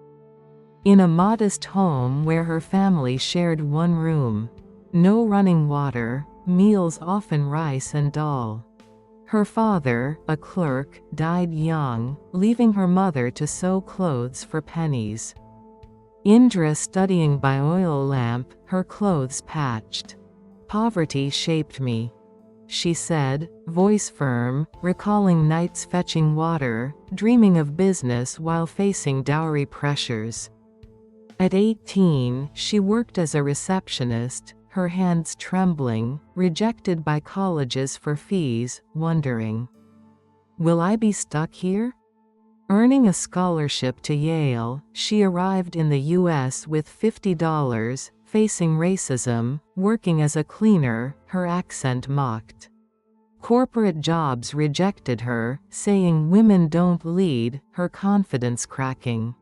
In a modest home where her family shared one room. No running water, meals often rice and dal. Her father, a clerk, died young, leaving her mother to sew clothes for pennies. Indra studying by oil lamp, her clothes patched. "Poverty shaped me," she said, voice firm, recalling nights fetching water, dreaming of business while facing dowry pressures. At 18, she worked as a receptionist, her hands trembling, rejected by colleges for fees, wondering, "Will I be stuck here?" Earning a scholarship to Yale, she arrived in the U.S. with $50, facing racism, working as a cleaner, her accent mocked. Corporate jobs rejected her, saying women don't lead, her confidence cracking.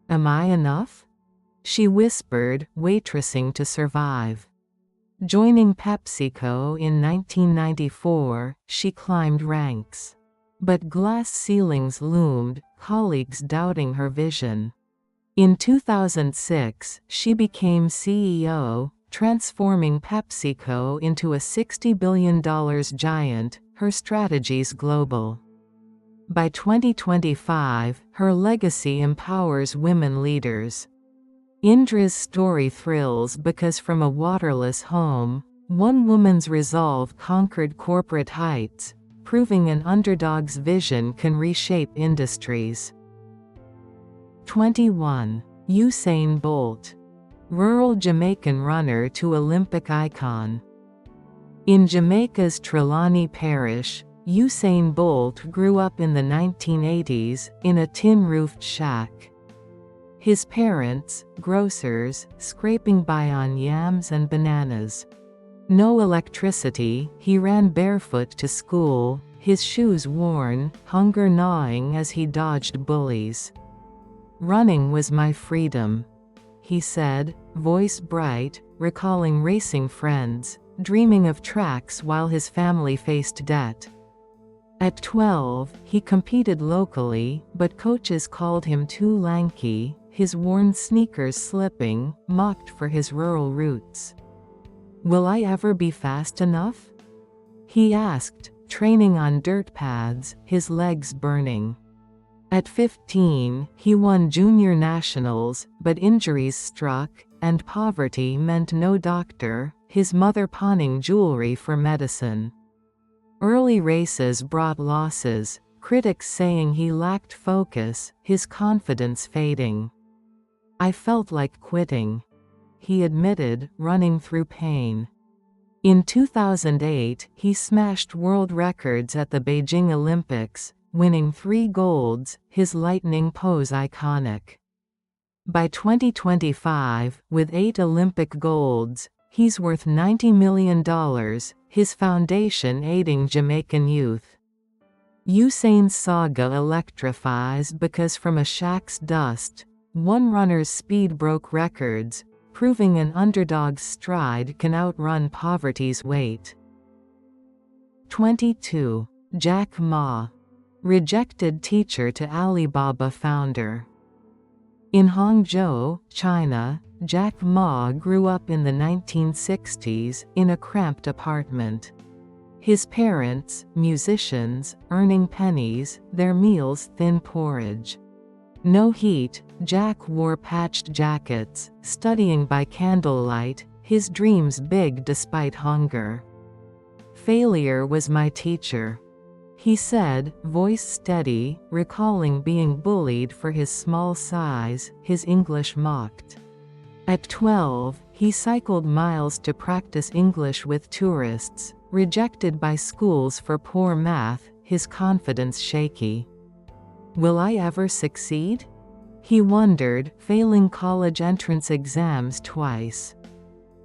"Am I enough?" she whispered, waitressing to survive. Joining PepsiCo in 1994, she climbed ranks. But glass ceilings loomed, colleagues doubting her vision. In 2006, she became CEO, transforming PepsiCo into a $60 billion giant, her strategies global. By 2025, her legacy empowers women leaders. Indra's story thrills because from a waterless home, one woman's resolve conquered corporate heights, proving an underdog's vision can reshape industries. 21. Usain Bolt. Rural Jamaican runner to Olympic icon. In Jamaica's Trelawney Parish, Usain Bolt grew up in the 1980s, in a tin-roofed shack. His parents, grocers, scraping by on yams and bananas. No electricity, he ran barefoot to school, his shoes worn, hunger gnawing as he dodged bullies. "Running was my freedom," he said, voice bright, recalling racing friends, dreaming of tracks while his family faced debt. At 12, he competed locally, but coaches called him too lanky, his worn sneakers slipping, mocked for his rural roots. "Will I ever be fast enough?" he asked, training on dirt paths, his legs burning. At 15, he won junior nationals, but injuries struck, and poverty meant no doctor, his mother pawning jewelry for medicine. Early races brought losses, critics saying he lacked focus, his confidence fading. "I felt like quitting," he admitted, running through pain. In 2008, he smashed world records at the Beijing Olympics, winning 3 golds, his lightning pose iconic. By 2025, with 8 Olympic golds, he's worth $90 million, his foundation aiding Jamaican youth. Usain's saga electrifies because from a shack's dust, one runner's speed broke records, proving an underdog's stride can outrun poverty's weight. 22. Jack Ma. Rejected teacher to Alibaba founder. In Hangzhou, China, Jack Ma grew up in the 1960s, in a cramped apartment. His parents, musicians, earning pennies, their meals thin porridge. No heat, Jack wore patched jackets, studying by candlelight, his dreams big despite hunger. "Failure was my teacher," he said, voice steady, recalling being bullied for his small size, his English mocked. At 12, he cycled miles to practice English with tourists, rejected by schools for poor math, his confidence shaky. "Will I ever succeed?" he wondered, failing college entrance exams twice.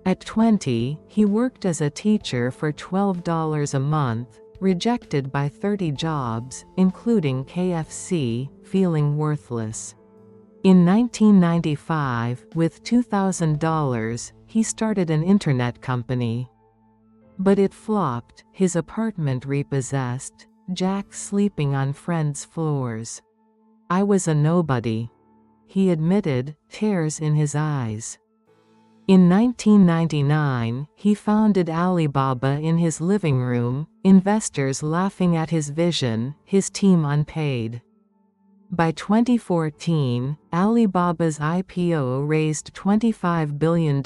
At 20, he worked as a teacher for $12 a month, rejected by 30 jobs, including KFC, feeling worthless. In 1995, with $2,000, he started an internet company. But it flopped, his apartment repossessed, Jack sleeping on friends' floors. "I was a nobody," he admitted, tears in his eyes. In 1999, he founded Alibaba in his living room, investors laughing at his vision, his team unpaid. By 2014, Alibaba's IPO raised $25 billion,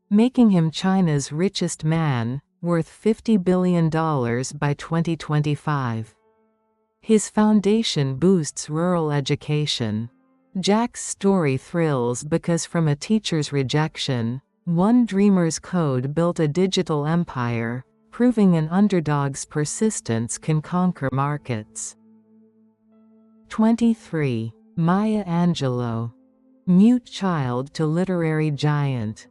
making him China's richest man, worth $50 billion by 2025. His foundation boosts rural education. Jack's story thrills because from a teacher's rejection, one dreamer's code built a digital empire, proving an underdog's persistence can conquer markets. 23. Maya Angelou. Mute child to literary giant.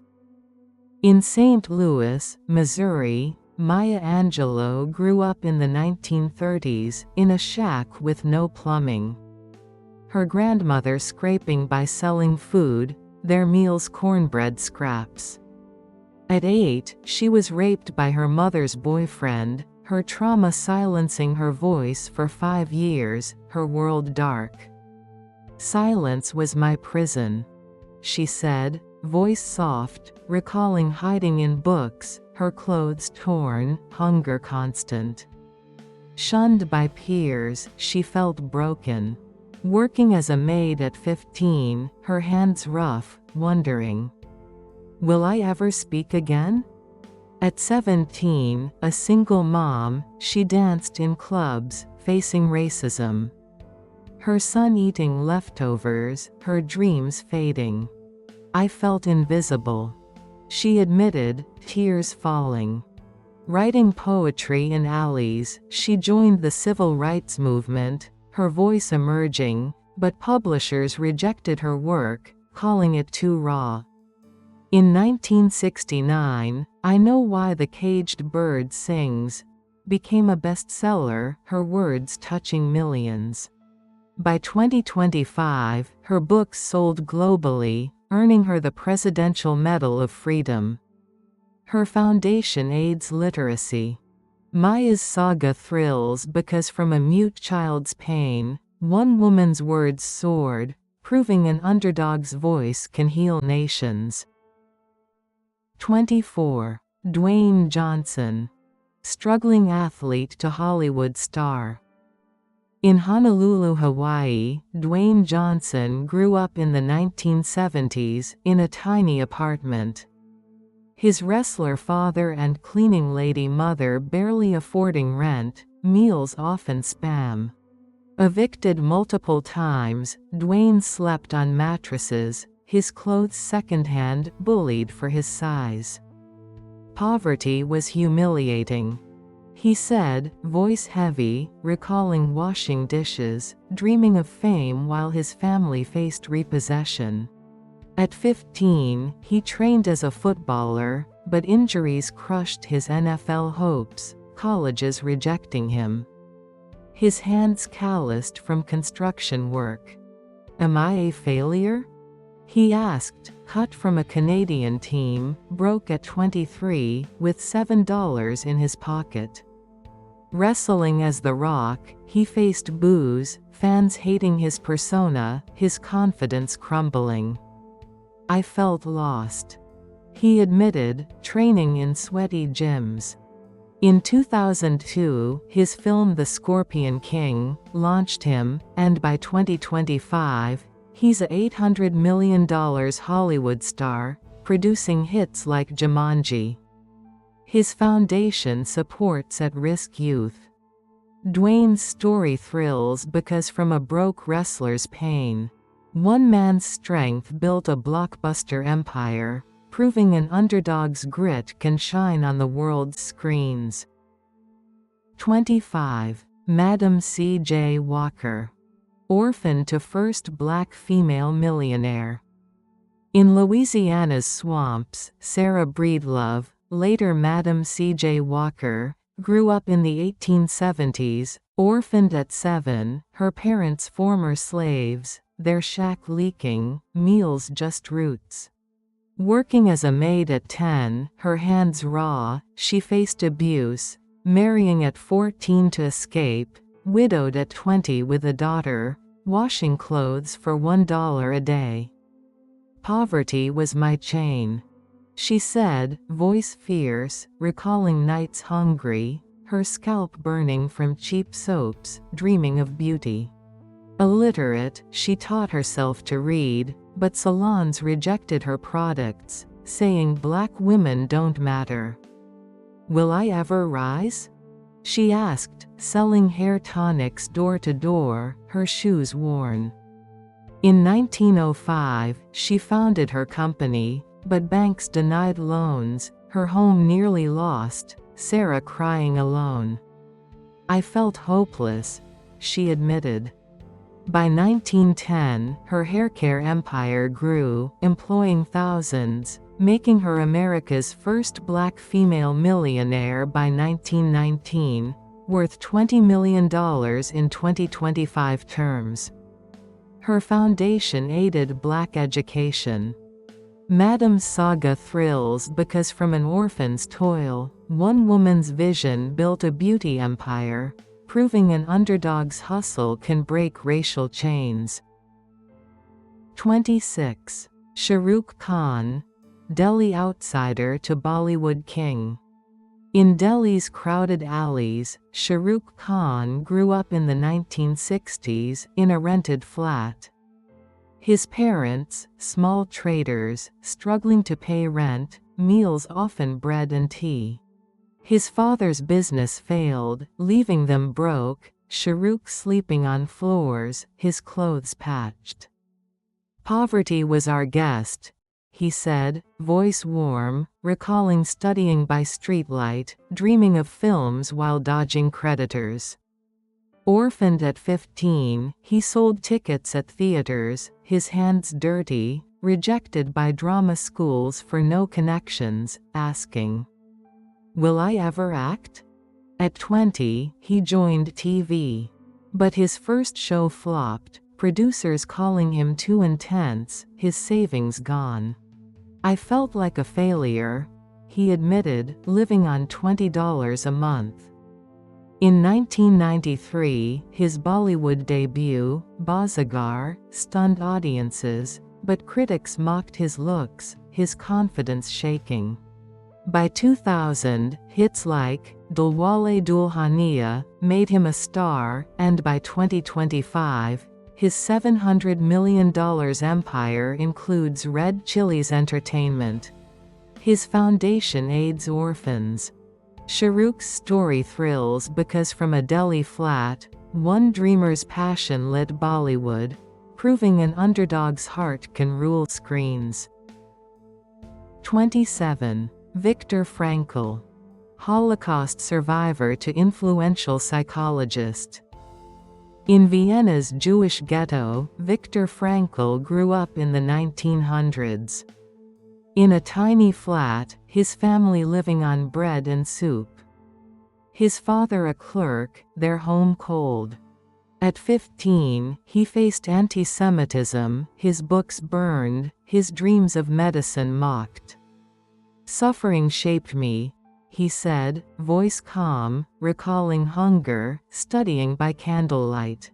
In St. Louis, Missouri, Maya Angelou grew up in the 1930s, in a shack with no plumbing. Her grandmother scraping by selling food, their meals cornbread scraps. At 8, she was raped by her mother's boyfriend, her trauma silencing her voice for 5 years, her world dark. "Silence was my prison," she said, voice soft, recalling hiding in books, her clothes torn, hunger constant. Shunned by peers, she felt broken. Working as a maid at 15, her hands rough, wondering, "Will I ever speak again?" At 17, a single mom, she danced in clubs, facing racism. Her son eating leftovers, her dreams fading. "I felt invisible," she admitted, tears falling. Writing poetry in alleys, she joined the civil rights movement, her voice emerging, but publishers rejected her work, calling it too raw. In 1969, "I Know Why the Caged Bird Sings" became a bestseller, her words touching millions. By 2025, her books sold globally, earning her the Presidential Medal of Freedom. Her foundation aids literacy. Maya's saga thrills because from a mute child's pain, one woman's words soared, proving an underdog's voice can heal nations. 24. Dwayne Johnson. Struggling athlete to Hollywood star. In Honolulu, Hawaii, Dwayne Johnson grew up in the 1970s, in a tiny apartment. His wrestler father and cleaning lady mother barely affording rent, meals often spam. Evicted multiple times, Dwayne slept on mattresses, his clothes secondhand, bullied for his size. Poverty was humiliating, he said, voice heavy, recalling washing dishes, dreaming of fame while his family faced repossession. At 15, he trained as a footballer, but injuries crushed his NFL hopes, colleges rejecting him. His hands calloused from construction work. "Am I a failure?" he asked, cut from a Canadian team, broke at 23, with $7 in his pocket. Wrestling as The Rock, he faced boos, fans hating his persona, his confidence crumbling. "I felt lost," he admitted, training in sweaty gyms. In 2002, his film The Scorpion King launched him, and by 2025, he's a $800 million Hollywood star, producing hits like Jumanji. His foundation supports at-risk youth. Dwayne's story thrills because from a broke wrestler's pain, one man's strength built a blockbuster empire, proving an underdog's grit can shine on the world's screens. 25. Madam C.J. Walker. Orphan to first black female millionaire. In Louisiana's swamps, Sarah Breedlove, later Madam C.J. Walker, grew up in the 1870s, orphaned at 7, her parents former slaves, their shack leaking, meals just roots. Working as a maid at 10, her hands raw, she faced abuse, marrying at 14 to escape, widowed at 20 with a daughter, washing clothes for $1 a day. "Poverty was my chain," she said, voice fierce, recalling nights hungry, her scalp burning from cheap soaps, dreaming of beauty. Illiterate, she taught herself to read, but salons rejected her products, saying black women don't matter. "Will I ever rise?" she asked, selling hair tonics door to door, her shoes worn. In 1905, she founded her company, but banks denied loans, her home nearly lost, Sarah crying alone. "I felt hopeless," she admitted. By 1910, her haircare empire grew, employing thousands, making her America's first black female millionaire by 1919, worth $20 million in 2025 terms. Her foundation aided black education. Madam's saga thrills because from an orphan's toil, one woman's vision built a beauty empire, proving an underdog's hustle can break racial chains. 26. Shahrukh Khan, Delhi outsider to Bollywood king. In Delhi's crowded alleys, Shahrukh Khan grew up in the 1960s, in a rented flat. His parents, small traders, struggling to pay rent, meals often bread and tea. His father's business failed, leaving them broke, Shahrukh sleeping on floors, his clothes patched. "Poverty was our guest," he said, voice warm, recalling studying by streetlight, dreaming of films while dodging creditors. Orphaned at 15, he sold tickets at theaters, his hands dirty, rejected by drama schools for no connections, asking, "Will I ever act?" At 20, he joined TV. But his first show flopped, producers calling him too intense, his savings gone. "I felt like a failure," he admitted, living on $20 a month. In 1993, his Bollywood debut, Bazigar, stunned audiences, but critics mocked his looks, his confidence shaking. By 2000, hits like Dulwale Dulhaniya made him a star, and by 2025, his $700 million empire includes Red Chillies Entertainment. His foundation aids orphans. Shahrukh's story thrills because from a Delhi flat, one dreamer's passion lit Bollywood, proving an underdog's heart can rule screens. 27. Viktor Frankl. Holocaust survivor to influential psychologist. In Vienna's Jewish ghetto, Viktor Frankl grew up in the 1900s. In a tiny flat, his family living on bread and soup. His father a clerk, their home cold. At 15, he faced anti-Semitism, his books burned, his dreams of medicine mocked. "Suffering shaped me," he said, voice calm, recalling hunger, studying by candlelight.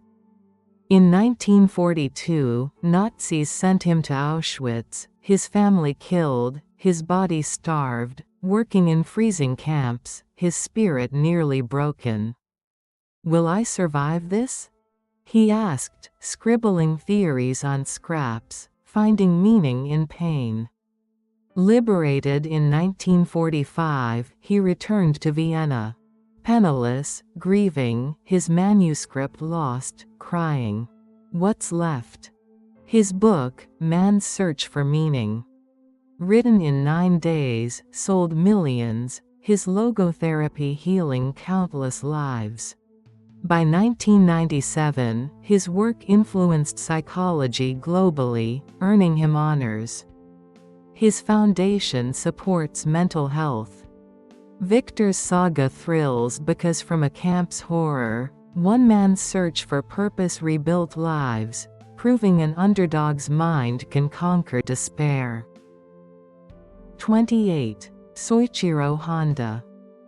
In 1942, Nazis sent him to Auschwitz, his family killed, his body starved, working in freezing camps, his spirit nearly broken. "Will I survive this?" he asked, scribbling theories on scraps, finding meaning in pain. Liberated in 1945, he returned to Vienna. Penniless, grieving, his manuscript lost, crying, "What's left?" His book, Man's Search for Meaning. Written in 9 days, sold millions, his logotherapy healing countless lives. By 1997, his work influenced psychology globally, earning him honors. His foundation supports mental health. Viktor's saga thrills because from a camp's horror, one man's search for purpose rebuilt lives, proving an underdog's mind can conquer despair. 28. Soichiro Honda.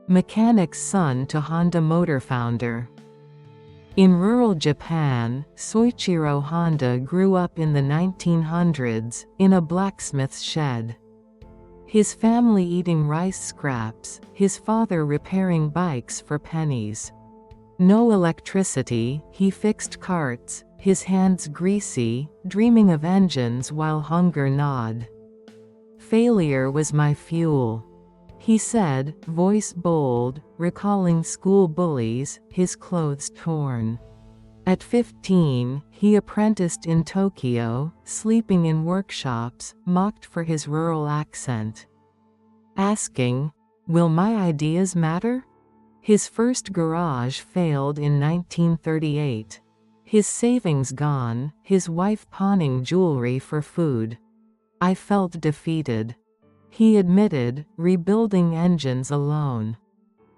Mechanic's son to Honda Motor founder. In rural Japan, Soichiro Honda grew up in the 1900s, in a blacksmith's shed. His family eating rice scraps, his father repairing bikes for pennies. No electricity, he fixed carts, his hands greasy, dreaming of engines while hunger gnawed. "Failure was my fuel," he said, voice bold, recalling school bullies, his clothes torn. At 15, he apprenticed in Tokyo, sleeping in workshops, mocked for his rural accent. Asking, "Will my ideas matter?" His first garage failed in 1938. His savings gone, his wife pawning jewelry for food. "I felt defeated." He admitted, rebuilding engines alone.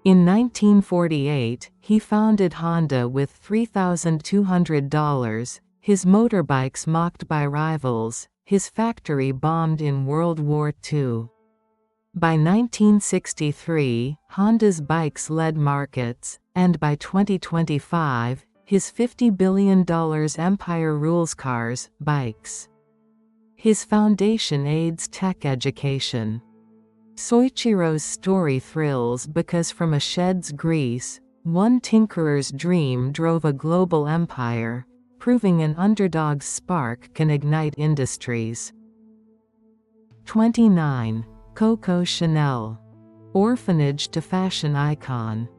In 1948, he founded Honda with $3,200, his motorbikes mocked by rivals, his factory bombed in World War II. By 1963, Honda's bikes led markets, and by 2025, his $50 billion empire rules cars, bikes. His foundation aids tech education. Soichiro's story thrills because from a shed's grease, one tinkerer's dream drove a global empire, proving an underdog's spark can ignite industries. 29. Coco Chanel. Orphanage to fashion icon.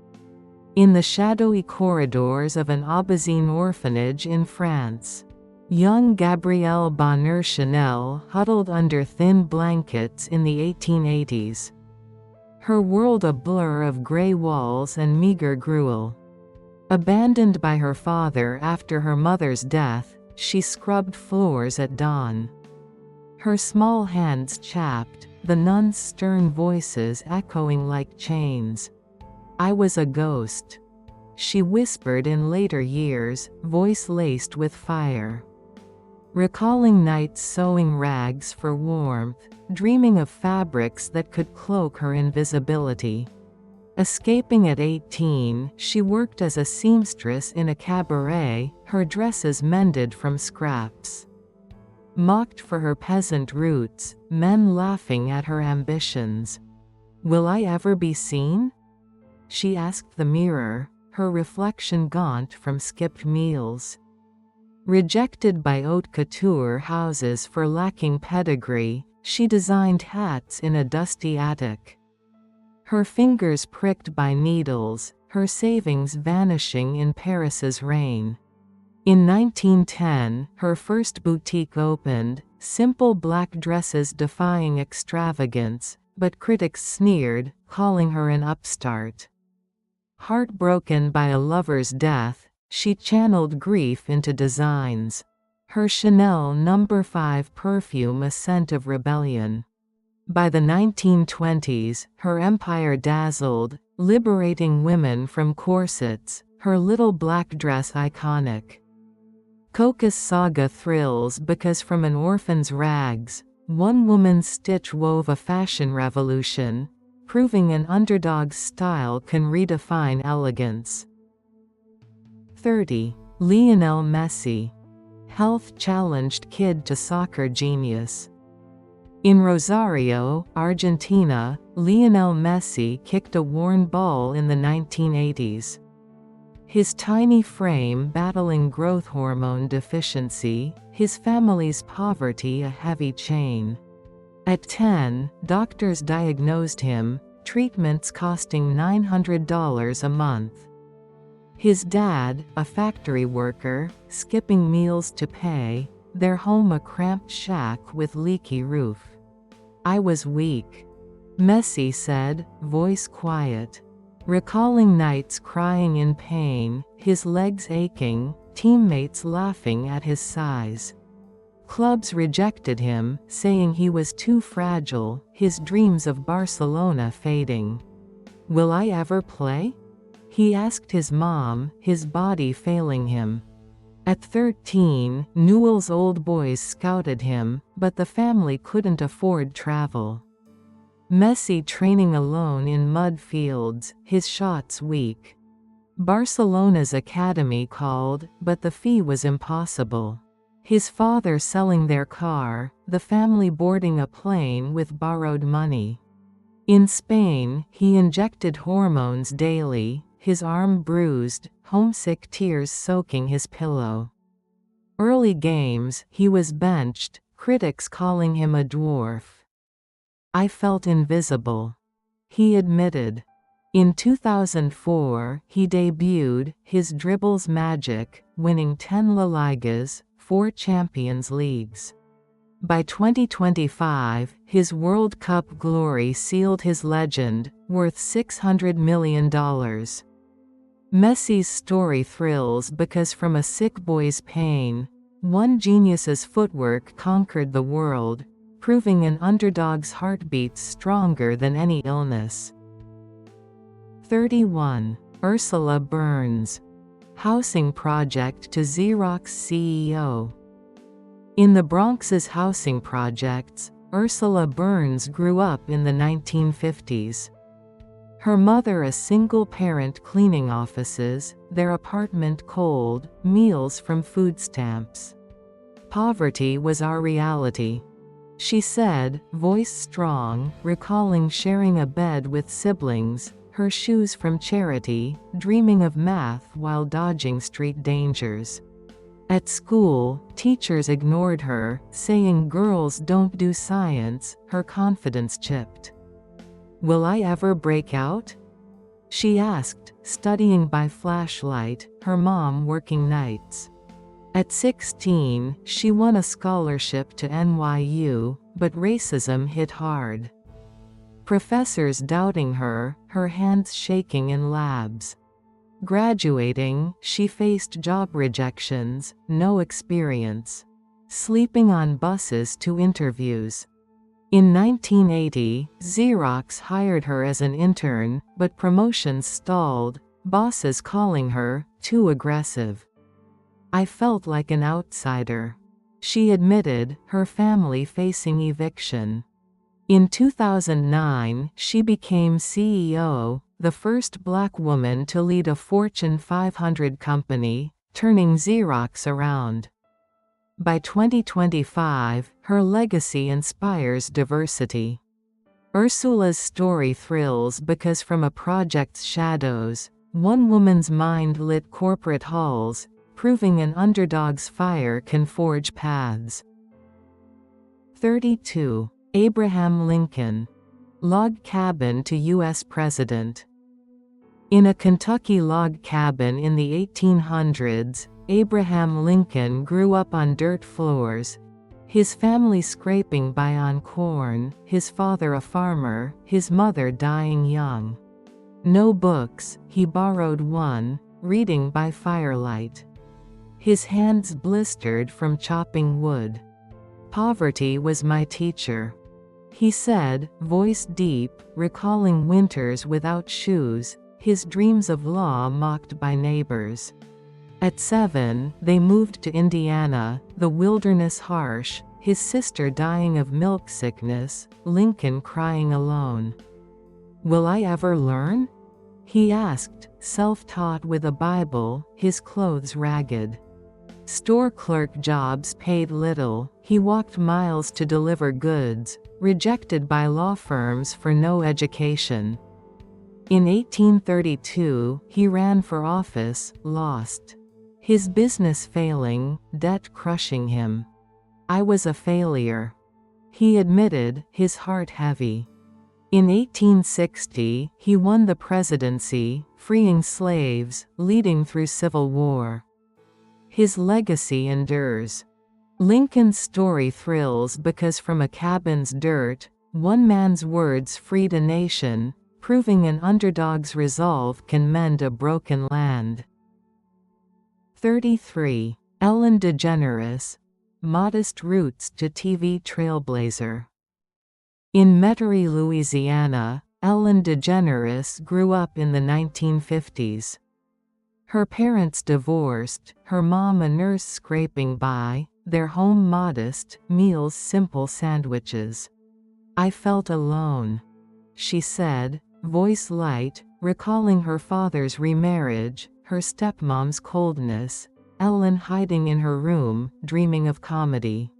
In the shadowy corridors of an Aubazine orphanage in France, young Gabrielle Bonheur Chanel huddled under thin blankets in the 1880s. Her world a blur of gray walls and meager gruel. Abandoned by her father after her mother's death, she scrubbed floors at dawn. Her small hands chapped, the nuns' stern voices echoing like chains. "I was a ghost," she whispered in later years, voice laced with fire. Recalling nights sewing rags for warmth, dreaming of fabrics that could cloak her invisibility. Escaping at 18, she worked as a seamstress in a cabaret, her dresses mended from scraps. Mocked for her peasant roots, men laughing at her ambitions. "Will I ever be seen?" she asked the mirror, her reflection gaunt from skipped meals. Rejected by haute couture houses for lacking pedigree, she designed hats in a dusty attic. Her fingers pricked by needles, her savings vanishing in Paris's rain. In 1910, her first boutique opened, simple black dresses defying extravagance, but critics sneered, calling her an upstart. Heartbroken by a lover's death, she channeled grief into designs. Her Chanel No. 5 perfume a scent of rebellion. By the 1920s, her empire dazzled, liberating women from corsets, her little black dress iconic. Coco's saga thrills because from an orphan's rags, one woman's stitch wove a fashion revolution, proving an underdog's style can redefine elegance. 30. Lionel Messi. Health-challenged kid to soccer genius. In Rosario, Argentina, Lionel Messi kicked a worn ball in the 1980s. His tiny frame battling growth hormone deficiency, his family's poverty a heavy chain. At 10, doctors diagnosed him, treatments costing $900 a month. His dad, a factory worker, skipping meals to pay, their home a cramped shack with leaky roof. "I was weak," Messi said, voice quiet. Recalling nights crying in pain, his legs aching, teammates laughing at his size. Clubs rejected him, saying he was too fragile, his dreams of Barcelona fading. "Will I ever play?" he asked his mom, his body failing him. At 13, Newell's Old Boys scouted him, but the family couldn't afford travel. Messi training alone in mud fields, his shots weak. Barcelona's academy called, but the fee was impossible. His father selling their car, the family boarding a plane with borrowed money. In Spain, he injected hormones daily, his arm bruised, homesick tears soaking his pillow. Early games, he was benched, critics calling him a dwarf. "I felt invisible," he admitted. In 2004, he debuted his Dribbles magic, winning 10 La Ligas, 4 Champions Leagues. By 2025, his World Cup glory sealed his legend, worth $600 million. Messi's story thrills because from a sick boy's pain, one genius's footwork conquered the world, proving an underdog's heartbeats stronger than any illness. 31. Ursula Burns. Housing project to Xerox CEO. In the Bronx's housing projects, Ursula Burns grew up in the 1950s. Her mother a single-parent cleaning offices, their apartment cold, meals from food stamps. Poverty was our reality, she said, voice strong, recalling sharing a bed with siblings, her shoes from charity, dreaming of math while dodging street dangers. At school, teachers ignored her, saying girls don't do science, her confidence chipped. Will I ever break out? She asked, studying by flashlight, her mom working nights. At 16, she won a scholarship to NYU, but racism hit hard. Professors doubting her, her hands shaking in labs. Graduating, she faced job rejections, no experience. Sleeping on buses to interviews. In 1980, Xerox hired her as an intern, but promotions stalled, bosses calling her too aggressive. I felt like an outsider, she admitted, her family facing eviction. In 2009, she became CEO, the first black woman to lead a Fortune 500 company, turning Xerox around. By 2025, her legacy inspires diversity. Ursula's story thrills because from a project's shadows, one woman's mind lit corporate halls, proving an underdog's fire can forge paths. 32. Abraham Lincoln. Log cabin to U.S. President. In a Kentucky log cabin in the 1800s, Abraham Lincoln grew up on dirt floors, his family scraping by on corn, his father a farmer, his mother dying young. No books, he borrowed one, reading by firelight. His hands blistered from chopping wood. Poverty was my teacher, he said, voice deep, recalling winters without shoes, his dreams of law mocked by neighbors. At 7, they moved to Indiana, the wilderness harsh, his sister dying of milk sickness, Lincoln crying alone. Will I ever learn? He asked, self-taught with a Bible, his clothes ragged. Store clerk jobs paid little, he walked miles to deliver goods, rejected by law firms for no education. In 1832, he ran for office, lost. His business failing, debt crushing him. I was a failure, he admitted, his heart heavy. In 1860, he won the presidency, freeing slaves, leading through Civil War. His legacy endures. Lincoln's story thrills because from a cabin's dirt, one man's words freed a nation, proving an underdog's resolve can mend a broken land. 33. Ellen DeGeneres. Modest roots to TV trailblazer. In Metairie, Louisiana, Ellen DeGeneres grew up in the 1950s. Her parents divorced, her mom a nurse scraping by, their home modest, meals simple sandwiches. I felt alone, she said, voice light, recalling her father's remarriage, her stepmom's coldness, Ellen hiding in her room, dreaming of comedy.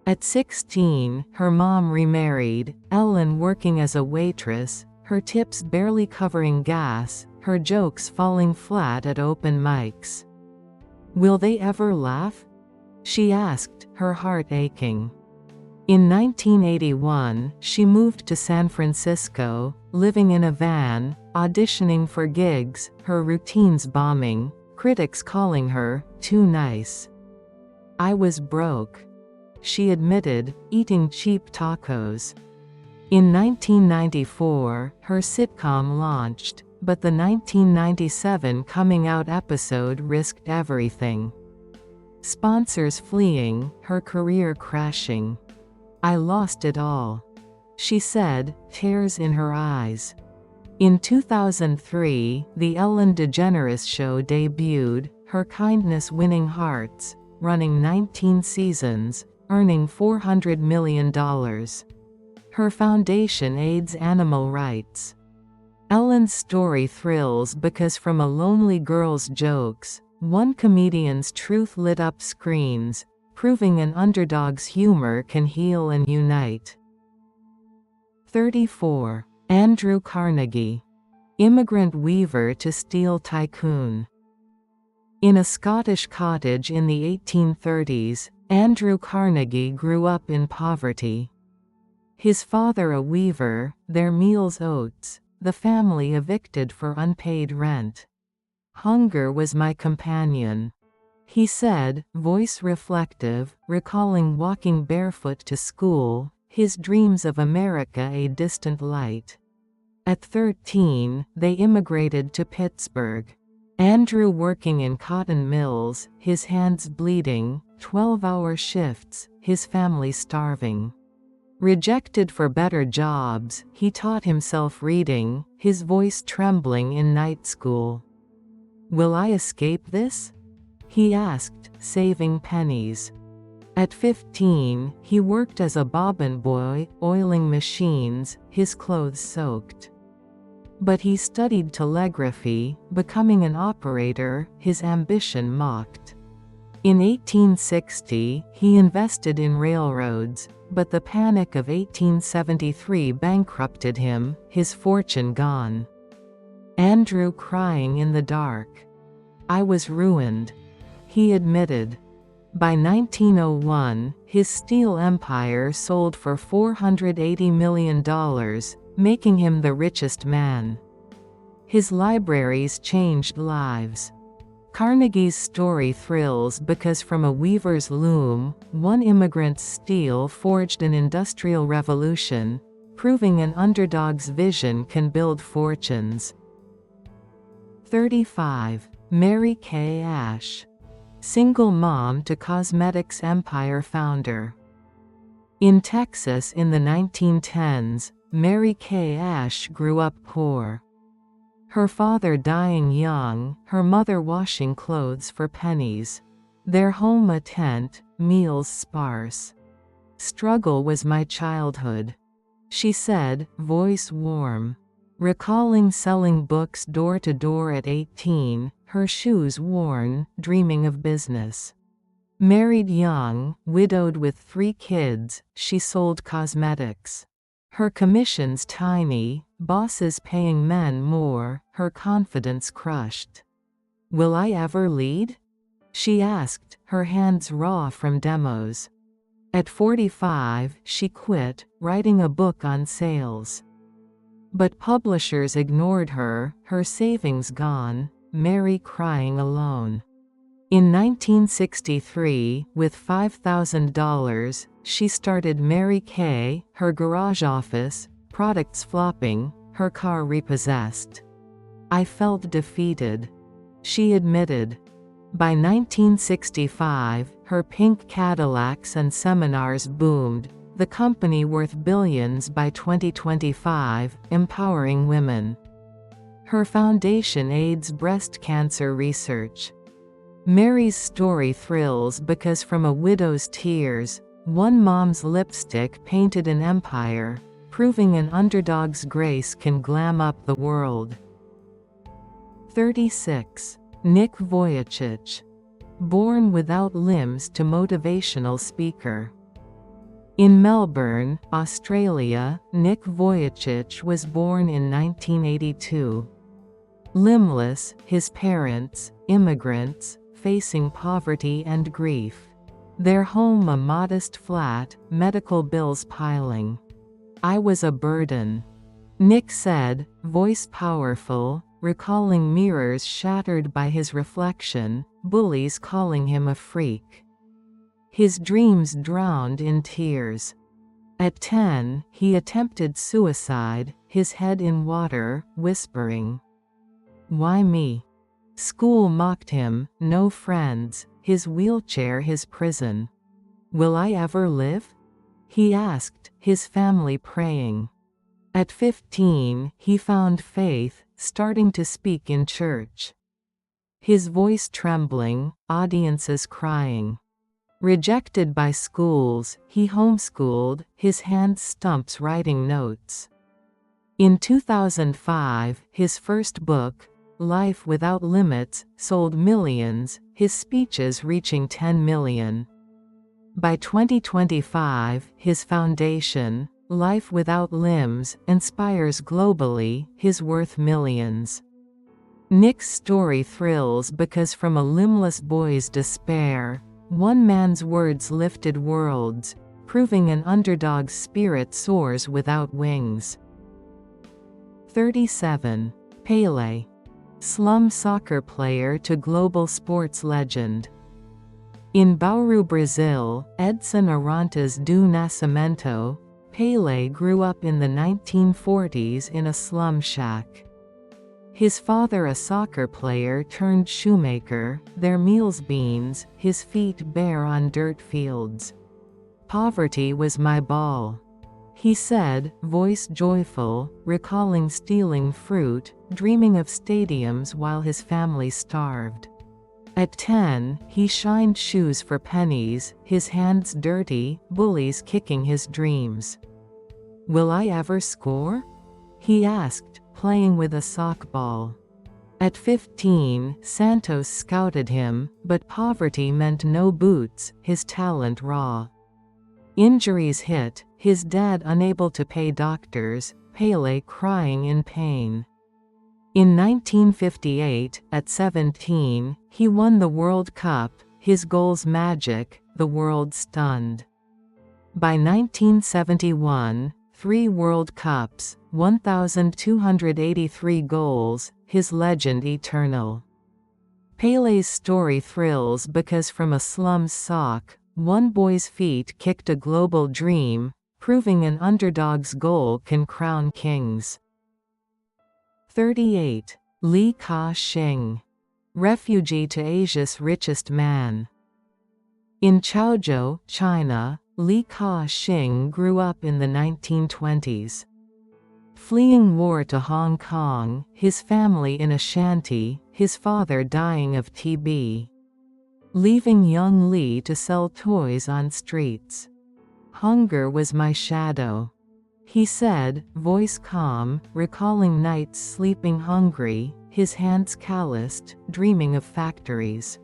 At 16, her mom remarried, Ellen working as a waitress, her tips barely covering gas, her jokes falling flat at open mics. Will they ever laugh? She asked, her heart aching. In 1981, she moved to San Francisco, living in a van, auditioning for gigs, her routines bombing, critics calling her too nice. "I was broke," she admitted, eating cheap tacos. In 1994, her sitcom launched, but the 1997 coming out episode risked everything. Sponsors fleeing, her career crashing. "I lost it all," she said, tears in her eyes. In 2003, The Ellen DeGeneres Show debuted, her kindness winning hearts, running 19 seasons, earning $400 million. Her foundation aids animal rights. Ellen's story thrills because from a lonely girl's jokes, one comedian's truth lit up screens, proving an underdog's humor can heal and unite. 34. Andrew Carnegie. Immigrant weaver to steel tycoon. In a Scottish cottage in the 1830s, Andrew Carnegie grew up in poverty. His father a weaver, their meals oats, the family evicted for unpaid rent. "Hunger was my companion," he said, voice reflective, recalling walking barefoot to school, his dreams of America a distant light. At 13, they immigrated to Pittsburgh. Andrew working in cotton mills, his hands bleeding, 12-hour shifts, his family starving. Rejected for better jobs, he taught himself reading, his voice trembling in night school. "Will I escape this?" he asked, saving pennies. At 15, he worked as a bobbin boy, oiling machines, his clothes soaked. But he studied telegraphy, becoming an operator, his ambition mocked. In 1860, he invested in railroads, but the Panic of 1873 bankrupted him, his fortune gone. Andrew crying in the dark. "I was ruined," he admitted. By 1901, his steel empire sold for $480 million, making him the richest man. His libraries changed lives. Carnegie's story thrills because from a weaver's loom, one immigrant's steel forged an industrial revolution, proving an underdog's vision can build fortunes. 35. Mary Kay Ash. Single mom to cosmetics empire founder. In Texas in the 1910s, Mary Kay Ash grew up poor. Her father dying young, her mother washing clothes for pennies. Their home a tent, meals sparse. "Struggle was my childhood," she said, voice warm. Recalling selling books door to door at 18, her shoes worn, dreaming of business. Married young, widowed with 3 kids, she sold cosmetics. Her commissions tiny, bosses paying men more, her confidence crushed. "Will I ever lead?" she asked, her hands raw from demos. At 45, she quit, writing a book on sales. But publishers ignored her, her savings gone, Mary crying alone. In 1963, with $5,000, she started Mary Kay, her garage office, products flopping, her car repossessed. "I felt defeated," she admitted. By 1965, her pink Cadillacs and seminars boomed, the company worth billions by 2025, empowering women. Her foundation aids breast cancer research. Mary's story thrills because from a widow's tears, one mom's lipstick painted an empire, proving an underdog's grace can glam up the world. 36. Nick Vujicic. Born without limbs to motivational speaker. In Melbourne, Australia, Nick Vujicic was born in 1982. Limbless, his parents, immigrants, facing poverty and grief. Their home a modest flat, medical bills piling. I was a burden. Nick said, voice powerful, recalling mirrors shattered by his reflection, bullies calling him a freak. His dreams drowned in tears. At 10, he attempted suicide, his head in water, whispering, "Why me?" School mocked him, no friends, his wheelchair his prison. "Will I ever live?" he asked, his family praying. At 15, he found faith, starting to speak in church. His voice trembling, audiences crying. Rejected by schools, he homeschooled, his hand stumps writing notes. In 2005, his first book, Life Without Limits, sold millions, his speeches reaching 10 million. By 2025, his foundation, Life Without Limbs, inspires globally, his worth millions. Nick's story thrills because from a limbless boy's despair, one man's words lifted worlds, proving an underdog's spirit soars without wings. 37. Pelé. Slum soccer player to global sports legend. In Bauru, Brazil, Edson Arantes do Nascimento, Pelé grew up in the 1940s in a slum shack. His father a soccer player turned shoemaker, their meals beans, his feet bare on dirt fields. "Poverty was my ball," he said, voice joyful, recalling stealing fruit, dreaming of stadiums while his family starved. At 10, he shined shoes for pennies, his hands dirty, bullies kicking his dreams. "Will I ever score?" he asked, playing with a sock ball. At 15, Santos scouted him, but poverty meant no boots, his talent raw. Injuries hit, his dad unable to pay doctors, Pelé crying in pain. In 1958, at 17, he won the World Cup, his goals magic, the world stunned. By 1971, 3 World Cups, 1,283 goals, his legend eternal. Pelé's story thrills because from a slum sock, one boy's feet kicked a global dream, proving an underdog's goal can crown kings. 38. Li Ka-shing. Refugee to Asia's richest man. In Chaozhou, China, Li Ka-shing grew up in the 1920s. Fleeing war to Hong Kong, his family in a shanty, his father dying of TB. Leaving young Li to sell toys on streets. "Hunger was my shadow," he said, voice calm, recalling nights sleeping hungry, his hands calloused, dreaming of factories.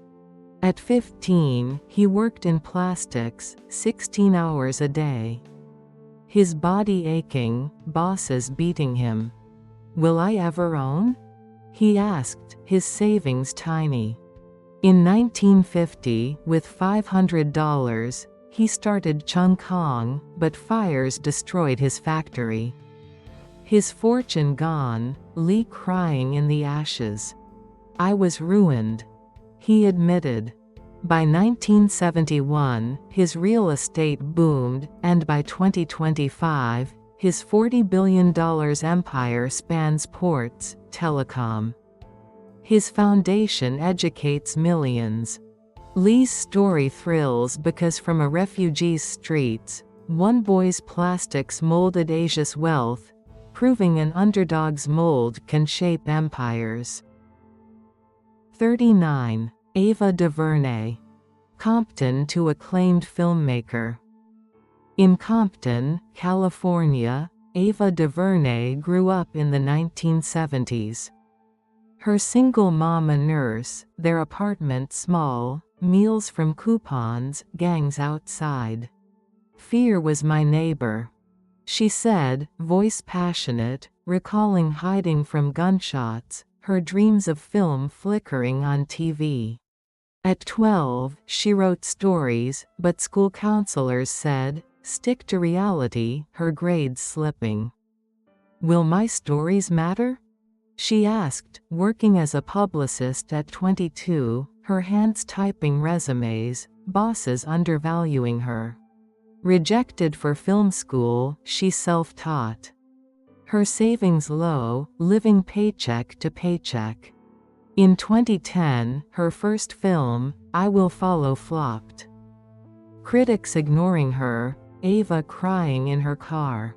At 15, he worked in plastics, 16 hours a day. His body aching, bosses beating him. "Will I ever own?" he asked, his savings tiny. In 1950, with $500, he started Chung Kong, but fires destroyed his factory. His fortune gone, Li crying in the ashes. "I was ruined," he admitted. By 1971, his real estate boomed, and by 2025, his $40 billion empire spans ports, telecom. His foundation educates millions. Li's story thrills because from a refugee's streets, one boy's plastics molded Asia's wealth, proving an underdog's mold can shape empires. 39. Ava DuVernay. Compton to acclaimed filmmaker. In Compton, California, Ava DuVernay grew up in the 1970s. Her single mom a nurse, their apartment small, meals from coupons, gangs outside. "Fear was my neighbor," she said, voice passionate, recalling hiding from gunshots, her dreams of film flickering on TV. At 12, she wrote stories, but school counselors said, "Stick to reality," her grades slipping. "Will my stories matter?" she asked, working as a publicist at 22, her hands typing resumes, bosses undervaluing her. Rejected for film school, she self-taught. Her savings low, living paycheck to paycheck. In 2010, her first film, I Will Follow, flopped. Critics ignoring her, Ava crying in her car.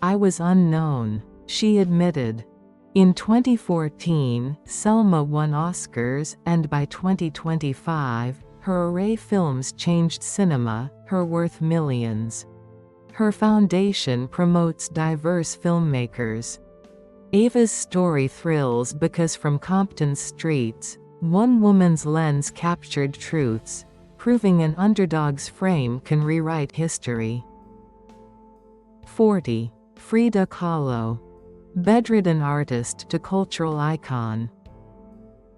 "I was unknown," she admitted. In 2014, Selma won Oscars, and by 2025, her array films changed cinema, her worth millions. Her foundation promotes diverse filmmakers. Ava's story thrills because from Compton's streets, one woman's lens captured truths, proving an underdog's frame can rewrite history. 40. Frida Kahlo. Bedridden artist to cultural icon.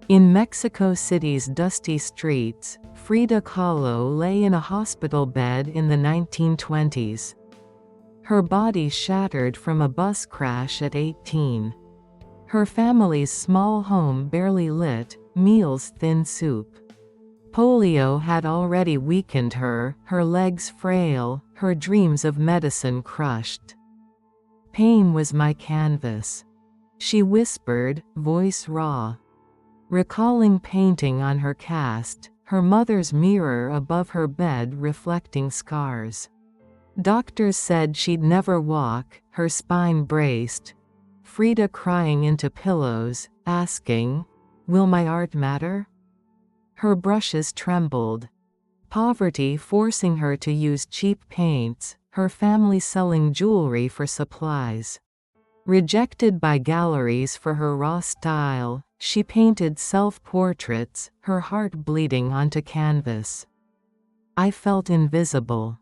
In Mexico City's dusty streets, Frida Kahlo lay in a hospital bed in the 1920s. Her body shattered from a bus crash at 18. Her family's small home barely lit, meals thin soup. Polio had already weakened her legs frail, her dreams of medicine crushed. "Pain was my canvas," she whispered, voice raw. Recalling painting on her cast, her mother's mirror above her bed reflecting scars. Doctors said she'd never walk, her spine braced. Frida crying into pillows, asking, "Will my art matter?" Her brushes trembled. Poverty forcing her to use cheap paints, her family selling jewelry for supplies. Rejected by galleries for her raw style, she painted self-portraits, her heart bleeding onto canvas. "I felt invisible,"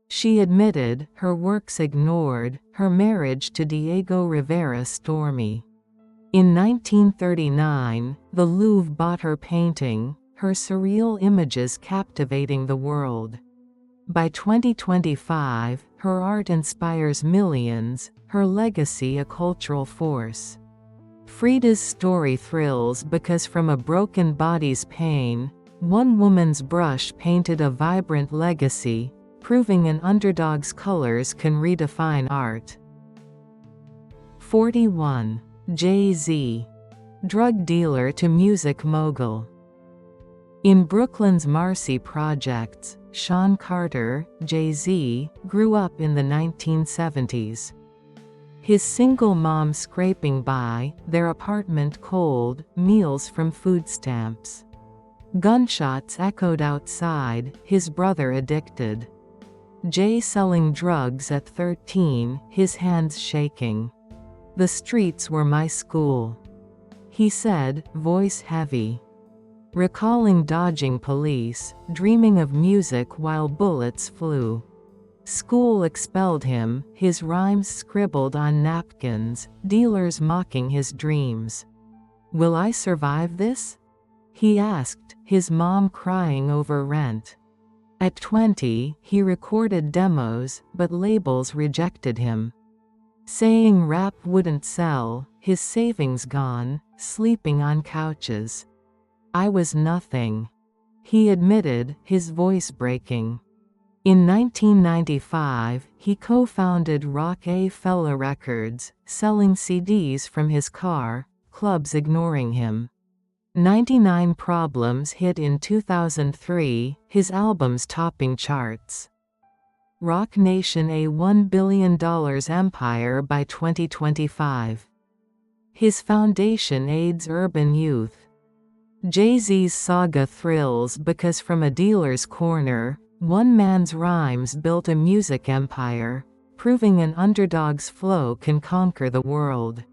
she admitted, her works ignored, her marriage to Diego Rivera stormy. In 1939, the Louvre bought her painting, her surreal images captivating the world. By 2025, her art inspires millions, her legacy a cultural force. Frida's story thrills because from a broken body's pain, one woman's brush painted a vibrant legacy, proving an underdog's colors can redefine art. 41. Jay-Z. Drug dealer to music mogul. In Brooklyn's Marcy Projects, Sean Carter, Jay-Z, grew up in the 1970s. His single mom scraping by, their apartment cold, meals from food stamps. Gunshots echoed outside, his brother addicted. Jay selling drugs at 13, his hands shaking. "The streets were my school," he said, voice heavy. Recalling dodging police, dreaming of music while bullets flew. School expelled him, his rhymes scribbled on napkins, dealers mocking his dreams. "Will I survive this?" he asked, his mom crying over rent. At 20, he recorded demos, but labels rejected him. Saying rap wouldn't sell, his savings gone, sleeping on couches. "I was nothing," he admitted, his voice breaking. In 1995, he co-founded Roc-A-Fella Records, selling CDs from his car, clubs ignoring him. 99 Problems hit in 2003, his albums topping charts. Roc Nation a $1 billion empire by 2025. His foundation aids urban youth. Jay-Z's saga thrills because from a dealer's corner, one man's rhymes built a music empire, proving an underdog's flow can conquer the world.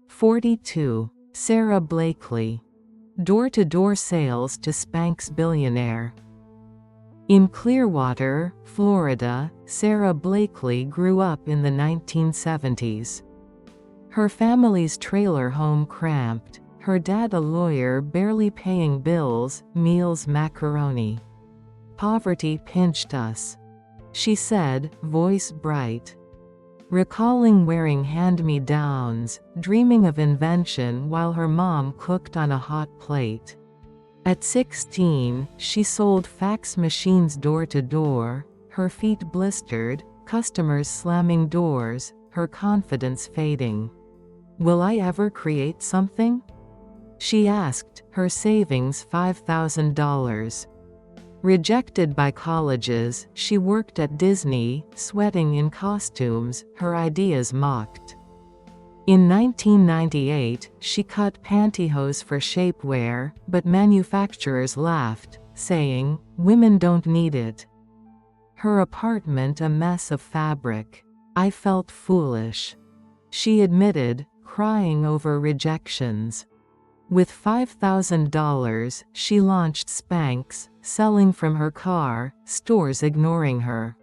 42. Sarah Blakely. Door-to-door sales to Spanx billionaire. In Clearwater, Florida, Sarah Blakely grew up in the 1970s. Her family's trailer home cramped, her dad a lawyer barely paying bills, meals macaroni. Poverty pinched us, she said, voice bright. Recalling wearing hand-me-downs, dreaming of invention while her mom cooked on a hot plate. At 16, she sold fax machines door to door, her feet blistered, customers slamming doors, her confidence fading. Will I ever create something? She asked, her savings $5,000. Rejected by colleges, she worked at Disney, sweating in costumes, her ideas mocked. In 1998, she cut pantyhose for shapewear, but manufacturers laughed, saying, "Women don't need it." Her apartment a mess of fabric. I felt foolish, she admitted, crying over rejections. With $5,000, she launched Spanx, selling from her car, stores ignoring her.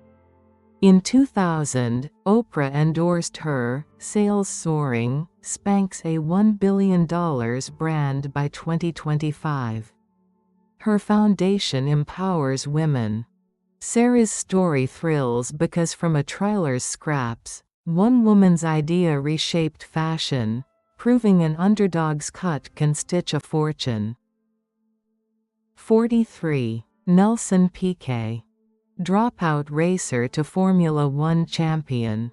In 2000, Oprah endorsed her, sales soaring, Spanx a $1 billion brand by 2025. Her foundation empowers women. Sarah's story thrills because from a trailer's scraps, one woman's idea reshaped fashion, proving an underdog's cut can stitch a fortune. 43. Nelson Piquet. Dropout racer to Formula One champion.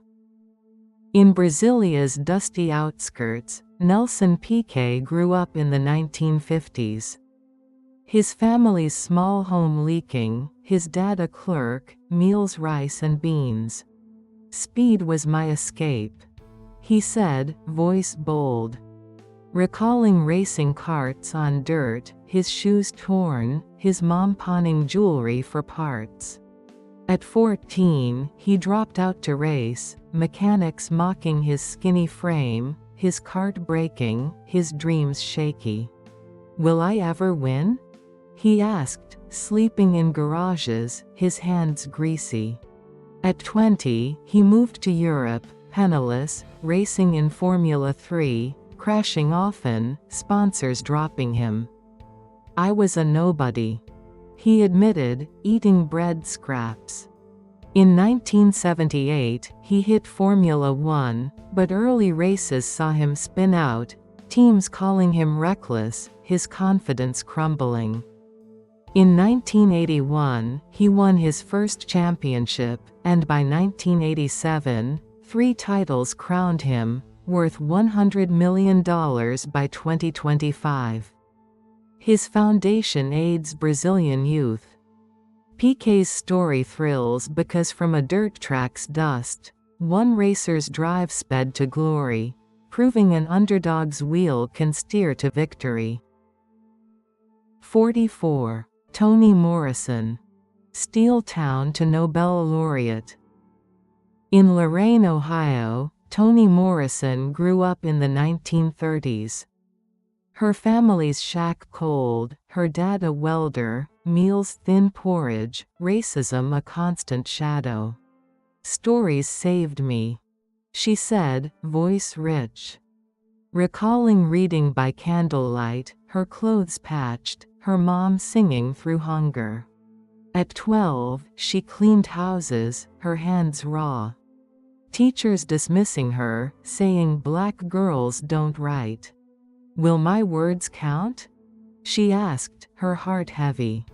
In Brasilia's dusty outskirts, Nelson Piquet grew up in the 1950s. His family's small home leaking, his dad a clerk, meals rice and beans. "Speed was my escape," he said, voice bold. Recalling racing karts on dirt, his shoes torn, his mom pawning jewelry for parts. At 14, he dropped out to race, mechanics mocking his skinny frame, his kart breaking, his dreams shaky. "Will I ever win?" he asked, sleeping in garages, his hands greasy. At 20, he moved to Europe, penniless, racing in Formula 3, crashing often, sponsors dropping him. "I was a nobody," he admitted, eating bread scraps. In 1978, he hit Formula One, but early races saw him spin out, teams calling him reckless, his confidence crumbling. In 1981, he won his first championship, and by 1987, 3 titles crowned him, worth $100 million by 2025. His foundation aids Brazilian youth. Piquet's story thrills because from a dirt track's dust, one racer's drive sped to glory, proving an underdog's wheel can steer to victory. 44. Toni Morrison. Steel Town to Nobel laureate. In Lorain, Ohio, Toni Morrison grew up in the 1930s. Her family's shack cold, her dad a welder, meals thin porridge, racism a constant shadow. "Stories saved me," she said, voice rich. Recalling reading by candlelight, her clothes patched, her mom singing through hunger. At 12, she cleaned houses, her hands raw. Teachers dismissing her, saying black girls don't write. "Will my words count?" she asked, her heart heavy.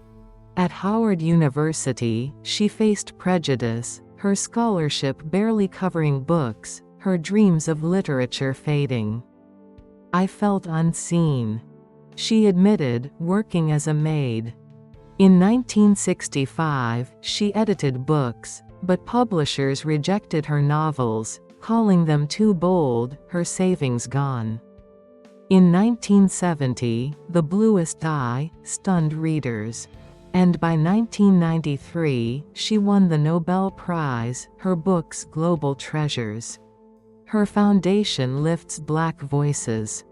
At Howard University, she faced prejudice, her scholarship barely covering books, her dreams of literature fading. "I felt unseen," she admitted, working as a maid. In 1965, she edited books, but publishers rejected her novels, calling them too bold, her savings gone. In 1970, The Bluest Eye stunned readers. And by 1993, she won the Nobel Prize, her book's global treasures. Her foundation lifts black voices.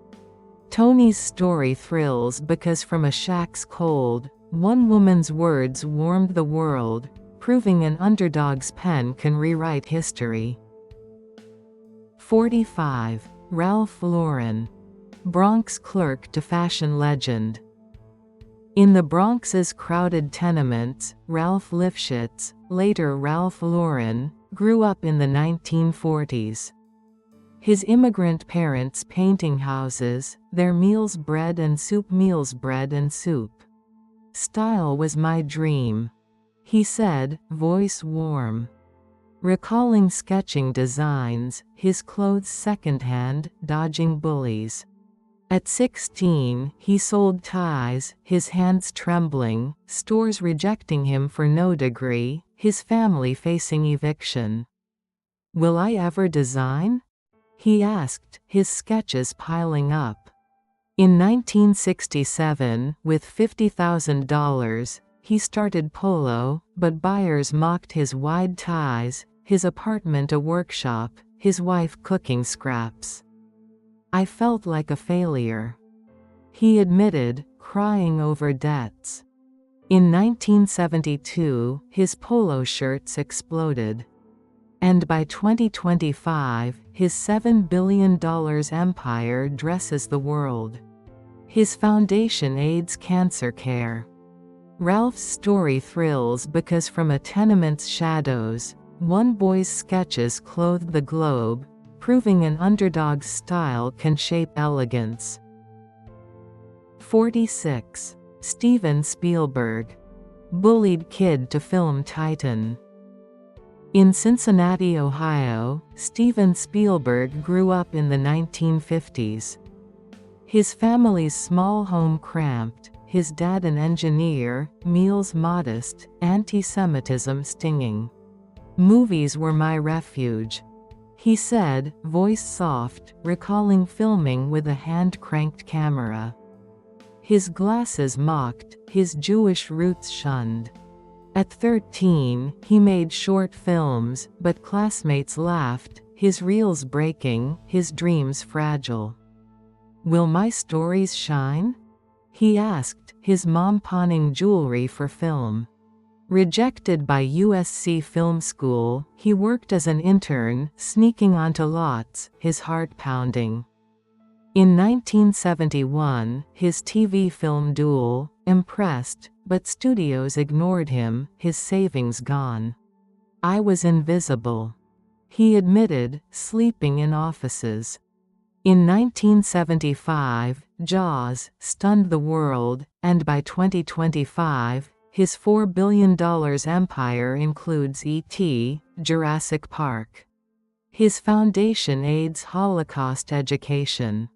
Toni's story thrills because from a shack's cold, one woman's words warmed the world, proving an underdog's pen can rewrite history. 45. Ralph Lauren. Bronx clerk to fashion legend. In the Bronx's crowded tenements, Ralph Lifshitz, later Ralph Lauren, grew up in the 1940s. His immigrant parents painting houses, their meals bread and soup, meals bread and soup. Style was my dream, he said, voice warm. Recalling sketching designs, his clothes secondhand, dodging bullies. At 16, he sold ties, his hands trembling, stores rejecting him for no degree, his family facing eviction. Will I ever design? He asked, his sketches piling up. In 1967, with $50,000, he started Polo, but buyers mocked his wide ties, his apartment a workshop, his wife cooking scraps. I felt like a failure, he admitted, crying over debts. In 1972, his polo shirts exploded. And by 2025, his $7 billion empire dresses the world. His foundation aids cancer care. Ralph's story thrills because from a tenement's shadows, one boy's sketches clothed the globe, proving an underdog's style can shape elegance. 46. Steven Spielberg. Bullied kid to film titan. In Cincinnati, Ohio, Steven Spielberg grew up in the 1950s. His family's small home cramped, his dad an engineer, meals modest, anti-Semitism stinging. Movies were my refuge, he said, voice soft, recalling filming with a hand-cranked camera. His glasses mocked, his Jewish roots shunned. At 13, he made short films, but classmates laughed, his reels breaking, his dreams fragile. Will my stories shine? He asked, his mom pawning jewelry for film. Rejected by USC Film School, he worked as an intern, sneaking onto lots, his heart pounding. In 1971, his TV film Duel, impressed, but studios ignored him, his savings gone. I was invisible, he admitted, sleeping in offices. In 1975, Jaws stunned the world, and by 2025, his $4 billion empire includes E.T., Jurassic Park. His foundation aids Holocaust education.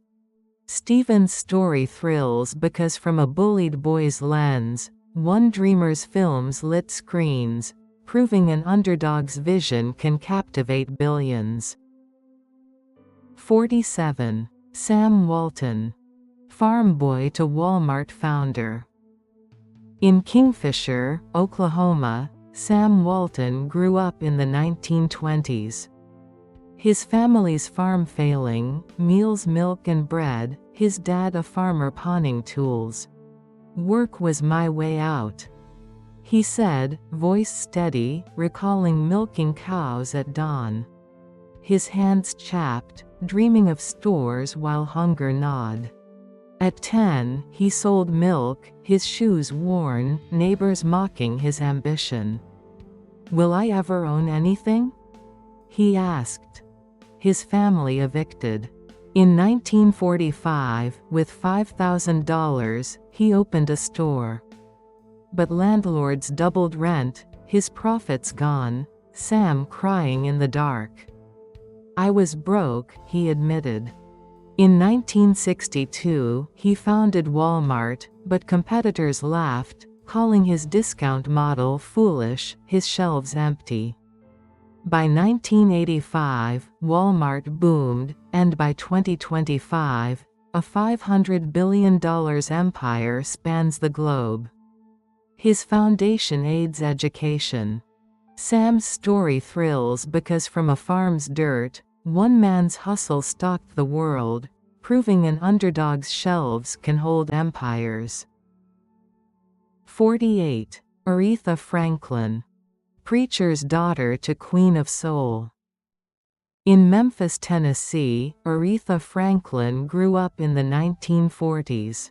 Steven's story thrills because from a bullied boy's lens, one dreamer's films lit screens, proving an underdog's vision can captivate billions. 47. Sam Walton. Farm boy to Walmart founder. In Kingfisher, Oklahoma, Sam Walton grew up in the 1920s. His family's farm failing, meals milk and bread, his dad a farmer pawning tools. Work was my way out, he said, voice steady, recalling milking cows at dawn. His hands chapped, dreaming of stores while hunger gnawed. At 10, he sold milk, his shoes worn, neighbors mocking his ambition. Will I ever own anything? He asked. His family evicted. In 1945, with $5,000, he opened a store. But landlords doubled rent, his profits gone, Sam crying in the dark. I was broke, he admitted. In 1962, he founded Walmart, but competitors laughed, calling his discount model foolish, his shelves empty. By 1985, Walmart boomed, and by 2025, a $500 billion empire spans the globe. His foundation aids education. Sam's story thrills because from a farm's dirt, one man's hustle stocked the world, proving an underdog's shelves can hold empires. 48. Aretha Franklin. Preacher's daughter to Queen of Soul. In Memphis, Tennessee, Aretha Franklin grew up in the 1940s.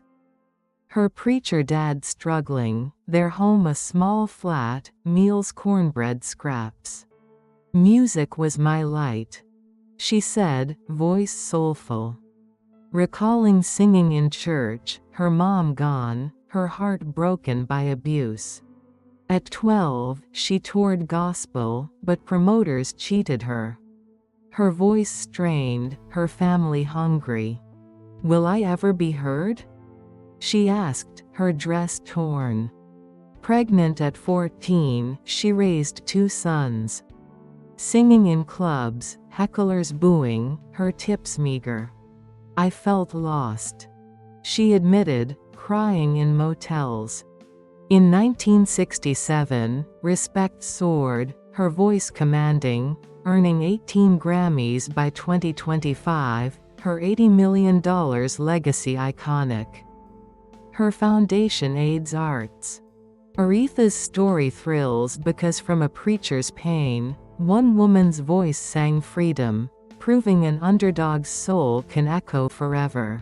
Her preacher dad struggling, their home a small flat, meals cornbread scraps. Music was my light, she said, voice soulful. Recalling singing in church, her mom gone, her heart broken by abuse. At 12, she toured gospel, but promoters cheated her. Her voice strained, her family hungry. Will I ever be heard? She asked, her dress torn. Pregnant at 14, she raised 2 sons. Singing in clubs, hecklers booing, her tips meager. I felt lost, she admitted, crying in motels. In 1967, respect soared, her voice commanding, earning 18 Grammys by 2025, her $80 million legacy iconic. Her foundation aids arts. Aretha's story thrills because from a preacher's pain, one woman's voice sang freedom, proving an underdog's soul can echo forever.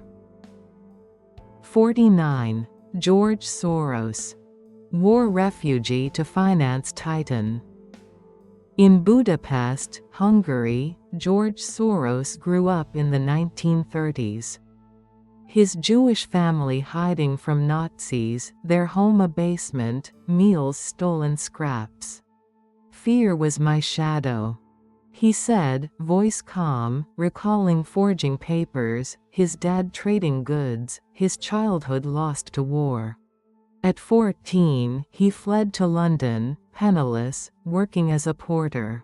49. George Soros. War refugee to finance titan. In Budapest, Hungary, George Soros grew up in the 1930s. His Jewish family hiding from Nazis, their home a basement, meals stolen scraps. Fear was my shadow, he said, voice calm, recalling forging papers, his dad trading goods, his childhood lost to war. At 14, he fled to London, penniless, working as a porter.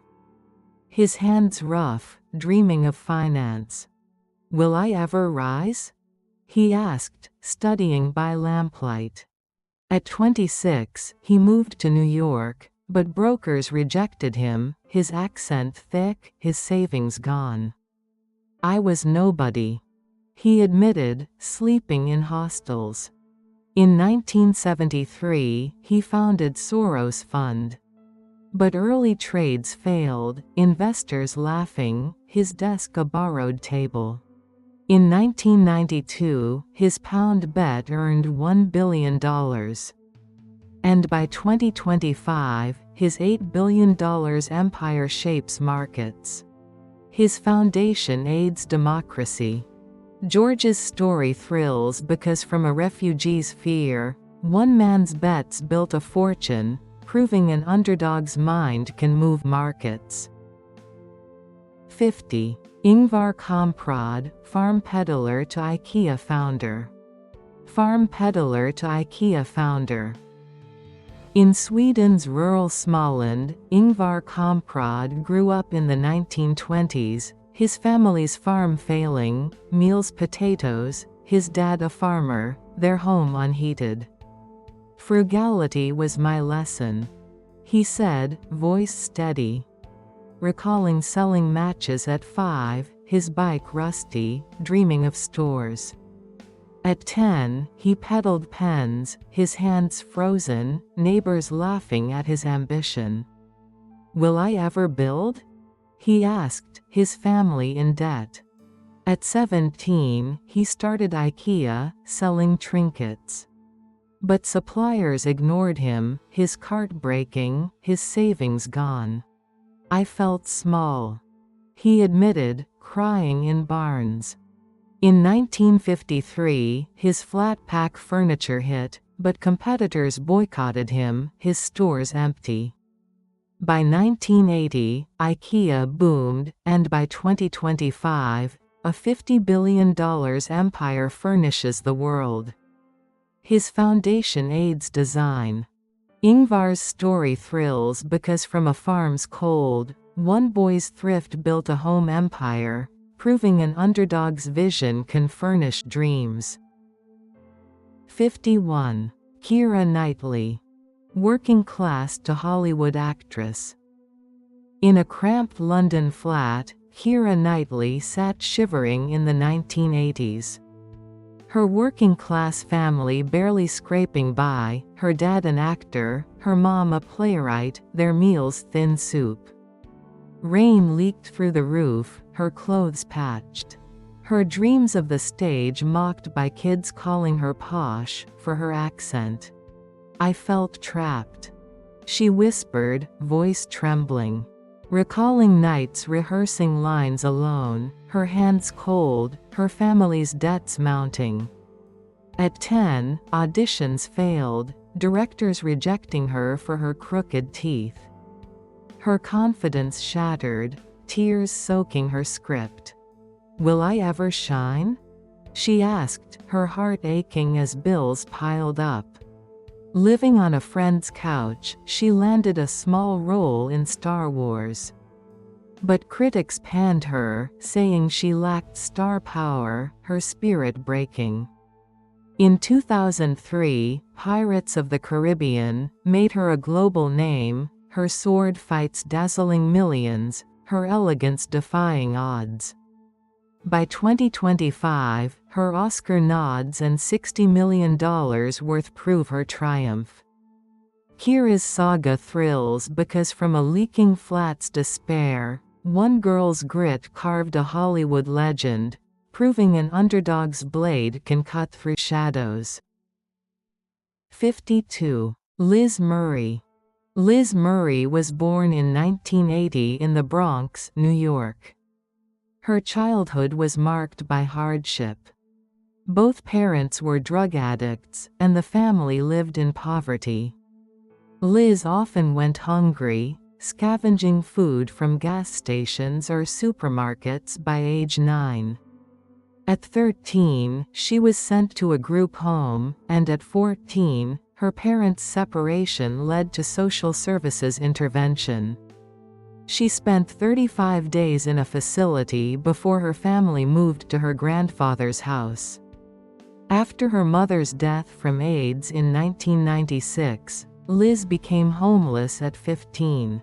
His hands rough, dreaming of finance. Will I ever rise? He asked, studying by lamplight. At 26, he moved to New York, but brokers rejected him, his accent thick, his savings gone. I was nobody, he admitted, sleeping in hostels. In 1973, he founded Soros Fund. But early trades failed, investors laughing, his desk a borrowed table. In 1992, his pound bet earned $1 billion. And by 2025, his $8 billion empire shapes markets. His foundation aids democracy. George's story thrills because from a refugee's fear, one man's bets built a fortune, proving an underdog's mind can move markets. 50. Ingvar Kamprad, farm peddler to IKEA founder. Farm peddler to IKEA founder. In Sweden's rural Småland, Ingvar Kamprad grew up in the 1920s, his family's farm failing, meals potatoes, his dad a farmer, their home unheated. Frugality was my lesson, he said, voice steady. Recalling selling matches at 5, his bike rusty, dreaming of stores. At 10, he peddled pens, his hands frozen, neighbors laughing at his ambition. Will I ever build? He asked, his family in debt. At 17, he started IKEA, selling trinkets. But suppliers ignored him, his cart breaking, his savings gone. I felt small, he admitted, crying in barns. In 1953, his flat-pack furniture hit, but competitors boycotted him, his stores empty. By 1980, IKEA boomed, and by 2025, a $50 billion empire furnishes the world. His foundation aids design. Ingvar's story thrills because from a farm's cold, one boy's thrift built a home empire, proving an underdog's vision can furnish dreams. 51. Keira Knightley. Working class to Hollywood actress. In a cramped London flat, Keira Knightley sat shivering in the 1980s. Her working-class family barely scraping by, her dad an actor, her mom a playwright, their meals thin soup. Rain leaked through the roof, her clothes patched. Her dreams of the stage mocked by kids calling her posh for her accent. I felt trapped. She whispered, voice trembling. Recalling nights rehearsing lines alone, her hands cold, her family's debts mounting. At 10, auditions failed, directors rejecting her for her crooked teeth. Her confidence shattered, tears soaking her script. "Will I ever shine?" she asked, her heart aching as bills piled up. Living on a friend's couch, she landed a small role in Star Wars. But critics panned her, saying she lacked star power, her spirit breaking. In 2003, Pirates of the Caribbean made her a global name, her sword fights dazzling millions, her elegance defying odds. By 2025, her Oscar nods and $60 million worth prove her triumph. Kira's saga thrills because from a leaking flat's despair, one girl's grit carved a Hollywood legend, proving an underdog's blade can cut through shadows. 52. Liz Murray. Liz Murray was born in 1980 in the Bronx, New York. Her childhood was marked by hardship. Both parents were drug addicts, and the family lived in poverty. Liz often went hungry, scavenging food from gas stations or supermarkets by age 9. At 13, she was sent to a group home, and at 14, her parents' separation led to social services intervention. She spent 35 days in a facility before her family moved to her grandfather's house. After her mother's death from AIDS in 1996, Liz became homeless at 15.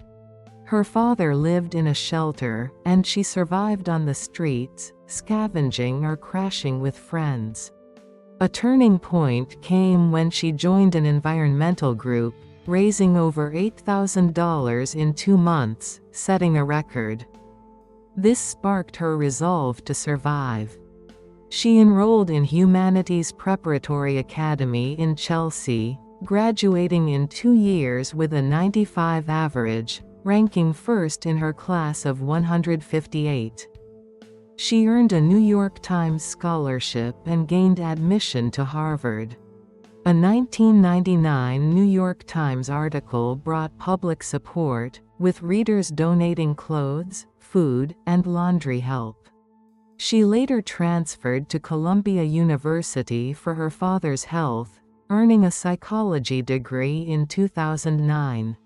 Her father lived in a shelter, and she survived on the streets, scavenging or crashing with friends. A turning point came when she joined an environmental group, raising over $8,000 in 2 months, setting a record. This sparked her resolve to survive. She enrolled in Humanities Preparatory Academy in Chelsea, graduating in 2 years with a 95 average, ranking first in her class of 158. She earned a New York Times scholarship and gained admission to Harvard. A 1999 New York Times article brought public support, with readers donating clothes, food, and laundry help. She later transferred to Columbia University for her father's health, earning a psychology degree in 2009.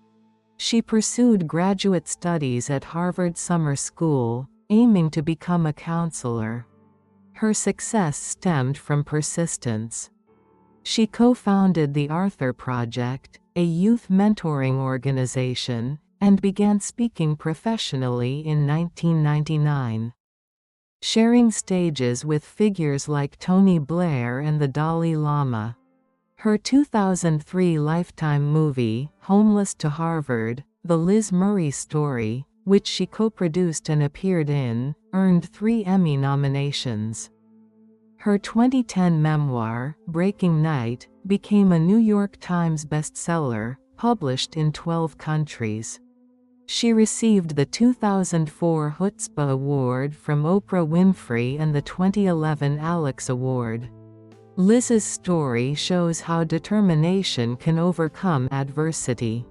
She pursued graduate studies at Harvard Summer School, aiming to become a counselor. Her success stemmed from persistence. She co-founded the Arthur Project, a youth mentoring organization, and began speaking professionally in 1999. Sharing stages with figures like Tony Blair and the Dalai Lama. Her 2003 Lifetime movie, Homeless to Harvard: The Liz Murray Story, which she co-produced and appeared in, earned 3 Emmy nominations. Her 2010 memoir, Breaking Night, became a New York Times bestseller, published in 12 countries. She received the 2004 Chutzpah Award from Oprah Winfrey and the 2011 Alex Award. Liz's story shows how determination can overcome adversity.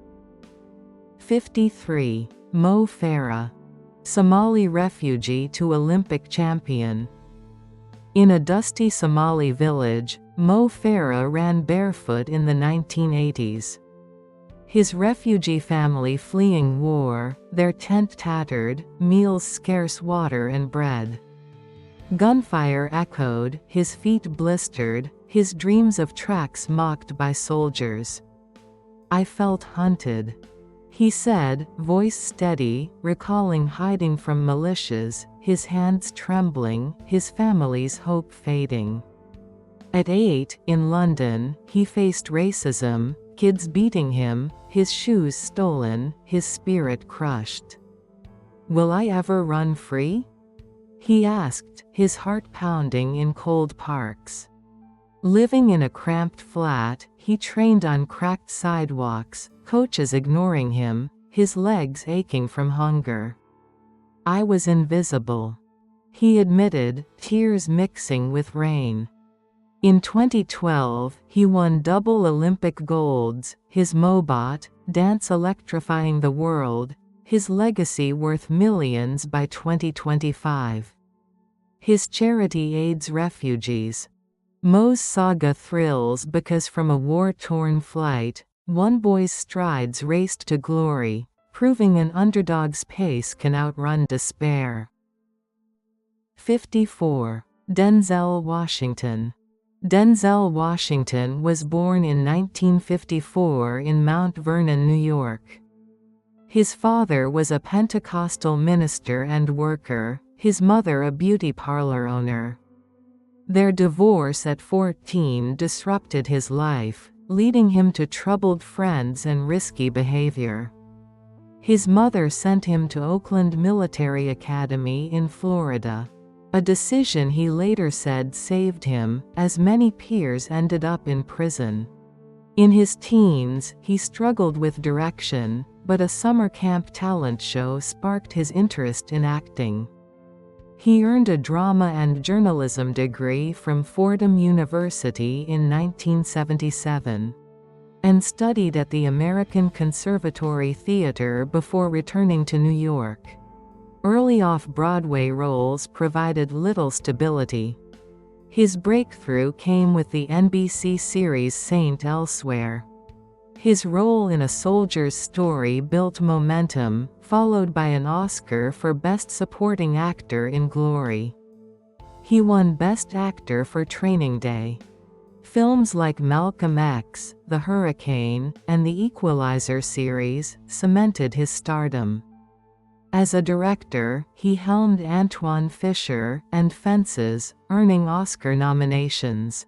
53. Mo Farah. Somali refugee to Olympic champion. In a dusty Somali village, Mo Farah ran barefoot in the 1980s. His refugee family fleeing war, their tent tattered, meals scarce, water and bread. Gunfire echoed, his feet blistered, his dreams of tracks mocked by soldiers. "I felt hunted," he said, voice steady, recalling hiding from militias, his hands trembling, his family's hope fading. At 8, in London, he faced racism, kids beating him, his shoes stolen, his spirit crushed. Will I ever run free? He asked, his heart pounding in cold parks. Living in a cramped flat, he trained on cracked sidewalks, coaches ignoring him, his legs aching from hunger. I was invisible, he admitted, tears mixing with rain. In 2012, he won double Olympic golds, his Mobot, dance electrifying the world, his legacy worth millions by 2025. His charity aids refugees. Mo's saga thrills because from a war-torn flight, one boy's strides raced to glory, proving an underdog's pace can outrun despair. 54. Denzel Washington. Denzel Washington was born in 1954 in Mount Vernon, New York. His father was a Pentecostal minister and worker, his mother a beauty parlor owner. Their divorce at 14 disrupted his life, leading him to troubled friends and risky behavior. His mother sent him to Oakland Military Academy in Florida, a decision he later said saved him, as many peers ended up in prison. In his teens, he struggled with direction, but a summer camp talent show sparked his interest in acting. He earned a drama and journalism degree from Fordham University in 1977, and studied at the American Conservatory Theater before returning to New York. Early off-Broadway roles provided little stability. His breakthrough came with the NBC series Saint Elsewhere. His role in A Soldier's Story built momentum, followed by an Oscar for Best Supporting Actor in Glory. He won Best Actor for Training Day. Films like Malcolm X, The Hurricane, and The Equalizer series cemented his stardom. As a director, he helmed Antoine Fisher and Fences, earning Oscar nominations.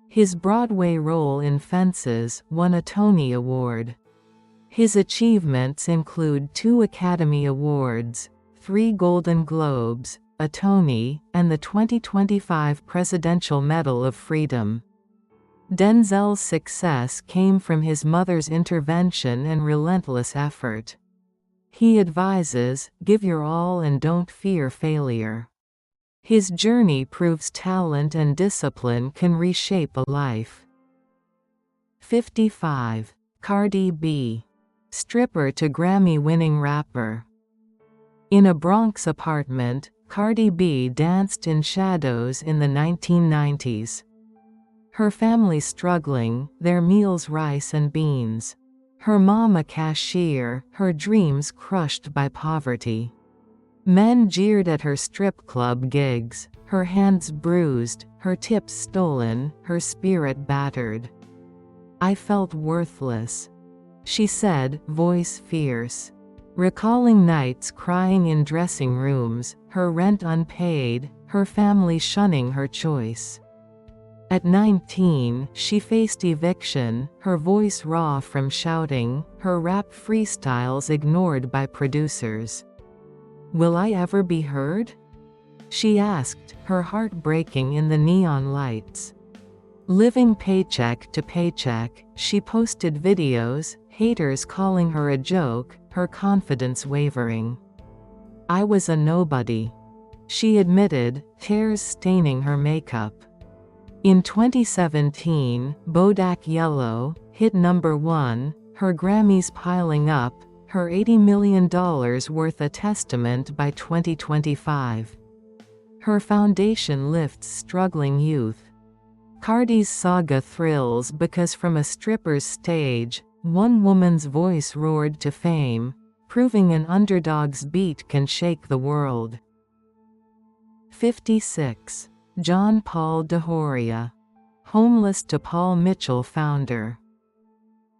His Broadway role in Fences won a Tony Award. His achievements include 2 Academy Awards, 3 Golden Globes, a Tony, and the 2025 Presidential Medal of Freedom. Denzel's success came from his mother's intervention and relentless effort. He advises, give your all and don't fear failure. His journey proves talent and discipline can reshape a life. 55. Cardi B. Stripper to Grammy-winning rapper. In a Bronx apartment, Cardi B danced in shadows in the 1990s. Her family struggling, their meals rice and beans. Her mom a cashier, her dreams crushed by poverty. Men jeered at her strip club gigs, her hands bruised, her tips stolen, her spirit battered. I felt worthless, she said, voice fierce. Recalling nights crying in dressing rooms, her rent unpaid, her family shunning her choice. At 19, she faced eviction, her voice raw from shouting, her rap freestyles ignored by producers. Will I ever be heard? She asked, her heart breaking in the neon lights. Living paycheck to paycheck, she posted videos, haters calling her a joke, her confidence wavering. I was a nobody, she admitted, tears staining her makeup. In 2017, Bodak Yellow hit #1, her Grammys piling up, her $80 million worth a testament by 2025. Her foundation lifts struggling youth. Cardi's saga thrills because from a stripper's stage, one woman's voice roared to fame, proving an underdog's beat can shake the world. 56. John Paul DeJoria. Homeless to Paul Mitchell founder.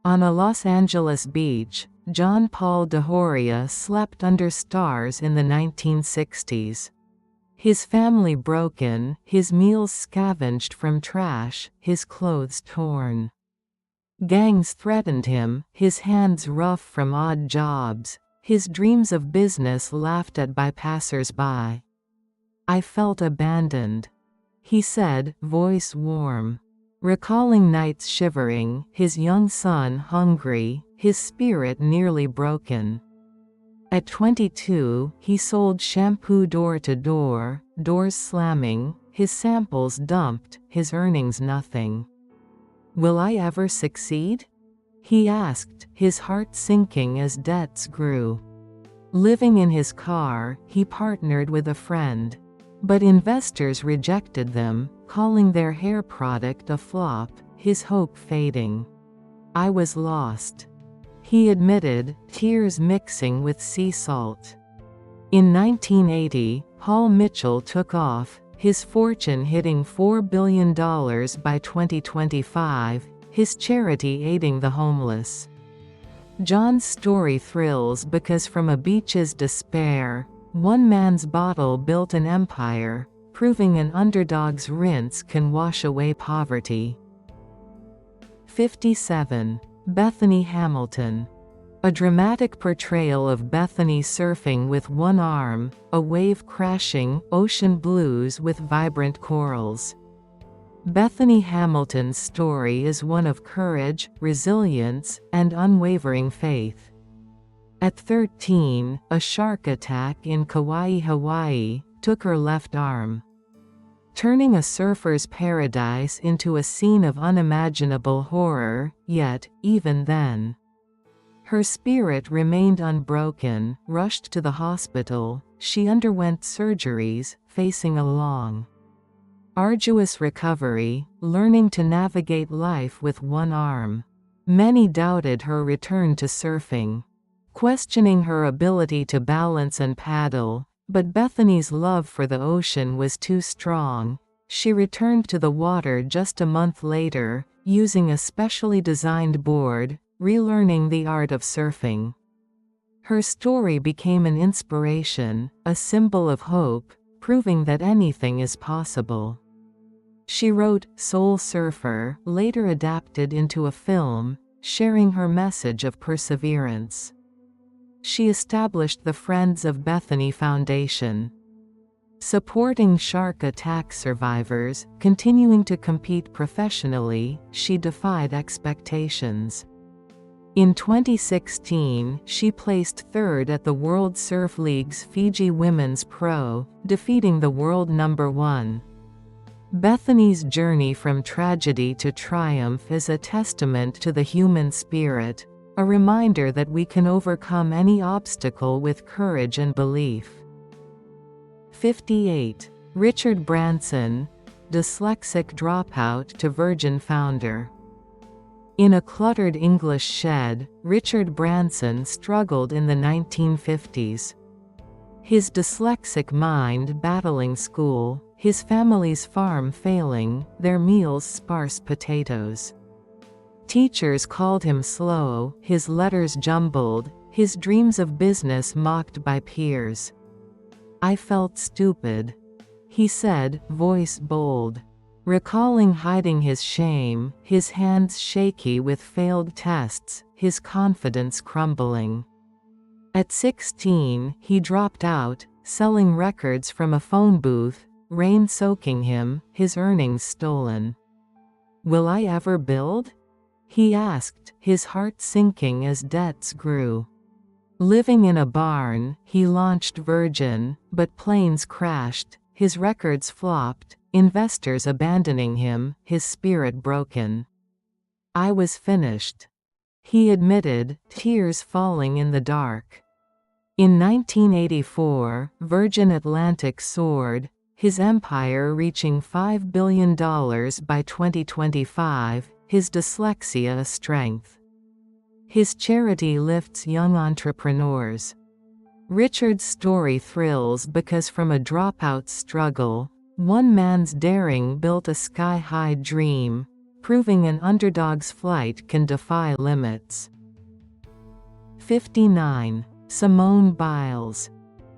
On a Los Angeles beach, John Paul DeJoria slept under stars in the 1960s. His family broken, his meals scavenged from trash, his clothes torn. Gangs threatened him, his hands rough from odd jobs, his dreams of business laughed at by passers-by. "I felt abandoned," he said, voice warm. Recalling nights shivering, his young son hungry, his spirit nearly broken. At 22, he sold shampoo door to door, doors slamming, his samples dumped, his earnings nothing. "Will I ever succeed?" he asked, his heart sinking as debts grew. Living in his car, he partnered with a friend. But investors rejected them, calling their hair product a flop, his hope fading. "I was lost," he admitted, tears mixing with sea salt. In 1980, Paul Mitchell took off, his fortune hitting $4 billion by 2025, his charity aiding the homeless. John's story thrills because from a beach's despair, one man's bottle built an empire, proving an underdog's rinse can wash away poverty. 57. Bethany Hamilton. A dramatic portrayal of Bethany surfing with one arm, a wave crashing, ocean blues with vibrant corals. Bethany Hamilton's story is one of courage, resilience, and unwavering faith. At 13, a shark attack in Kauai, Hawaii, took her left arm, turning a surfer's paradise into a scene of unimaginable horror, yet, even then, her spirit remained unbroken. Rushed to the hospital, she underwent surgeries, facing a long, arduous recovery, learning to navigate life with one arm. Many doubted her return to surfing, questioning her ability to balance and paddle, but Bethany's love for the ocean was too strong. She returned to the water just a month later, using a specially designed board, relearning the art of surfing. Her story became an inspiration, a symbol of hope, proving that anything is possible. She wrote Soul Surfer, later adapted into a film, sharing her message of perseverance. She established the Friends of Bethany Foundation, supporting shark attack survivors. Continuing to compete professionally, she defied expectations. In 2016, she placed third at the World Surf League's Fiji Women's Pro, defeating the world number 1. Bethany's journey from tragedy to triumph is a testament to the human spirit, a reminder that we can overcome any obstacle with courage and belief. 58. Richard Branson, dyslexic dropout to Virgin founder. In a cluttered English shed, Richard Branson struggled in the 1950s. His dyslexic mind battling school, his family's farm failing, their meals sparse potatoes. Teachers called him slow, his letters jumbled, his dreams of business mocked by peers. "I felt stupid," he said, voice bold. Recalling hiding his shame, his hands shaky with failed tests, his confidence crumbling. At 16, he dropped out, selling records from a phone booth, rain soaking him, his earnings stolen. "Will I ever build?" he asked, his heart sinking as debts grew. Living in a barn, he launched Virgin, but planes crashed, his records flopped, investors abandoning him, his spirit broken. "I was finished," he admitted, tears falling in the dark. In 1984, Virgin Atlantic soared, his empire reaching $5 billion by 2025, his dyslexia a strength. His charity lifts young entrepreneurs. Richard's story thrills because from a dropout struggle, one man's daring built a sky-high dream, proving an underdog's flight can defy limits. 59. Simone Biles,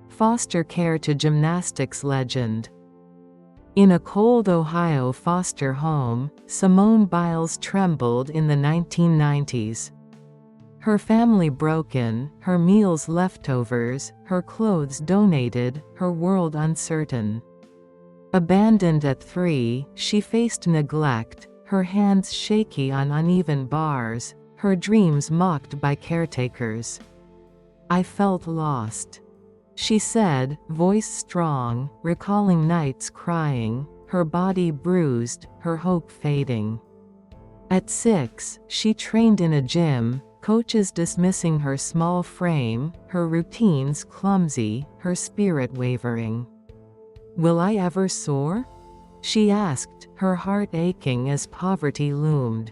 foster care to gymnastics legend. In a cold Ohio foster home, Simone Biles trembled in the 1990s. Her family broken, her meals leftovers, her clothes donated, her world uncertain. Abandoned at 3, she faced neglect, her hands shaky on uneven bars, her dreams mocked by caretakers. I felt lost. She said, voice strong, recalling nights crying, her body bruised, her hope fading. At 6, she trained in a gym, coaches dismissing her small frame, her routines clumsy, her spirit wavering. Will I ever soar? She asked, her heart aching as poverty loomed.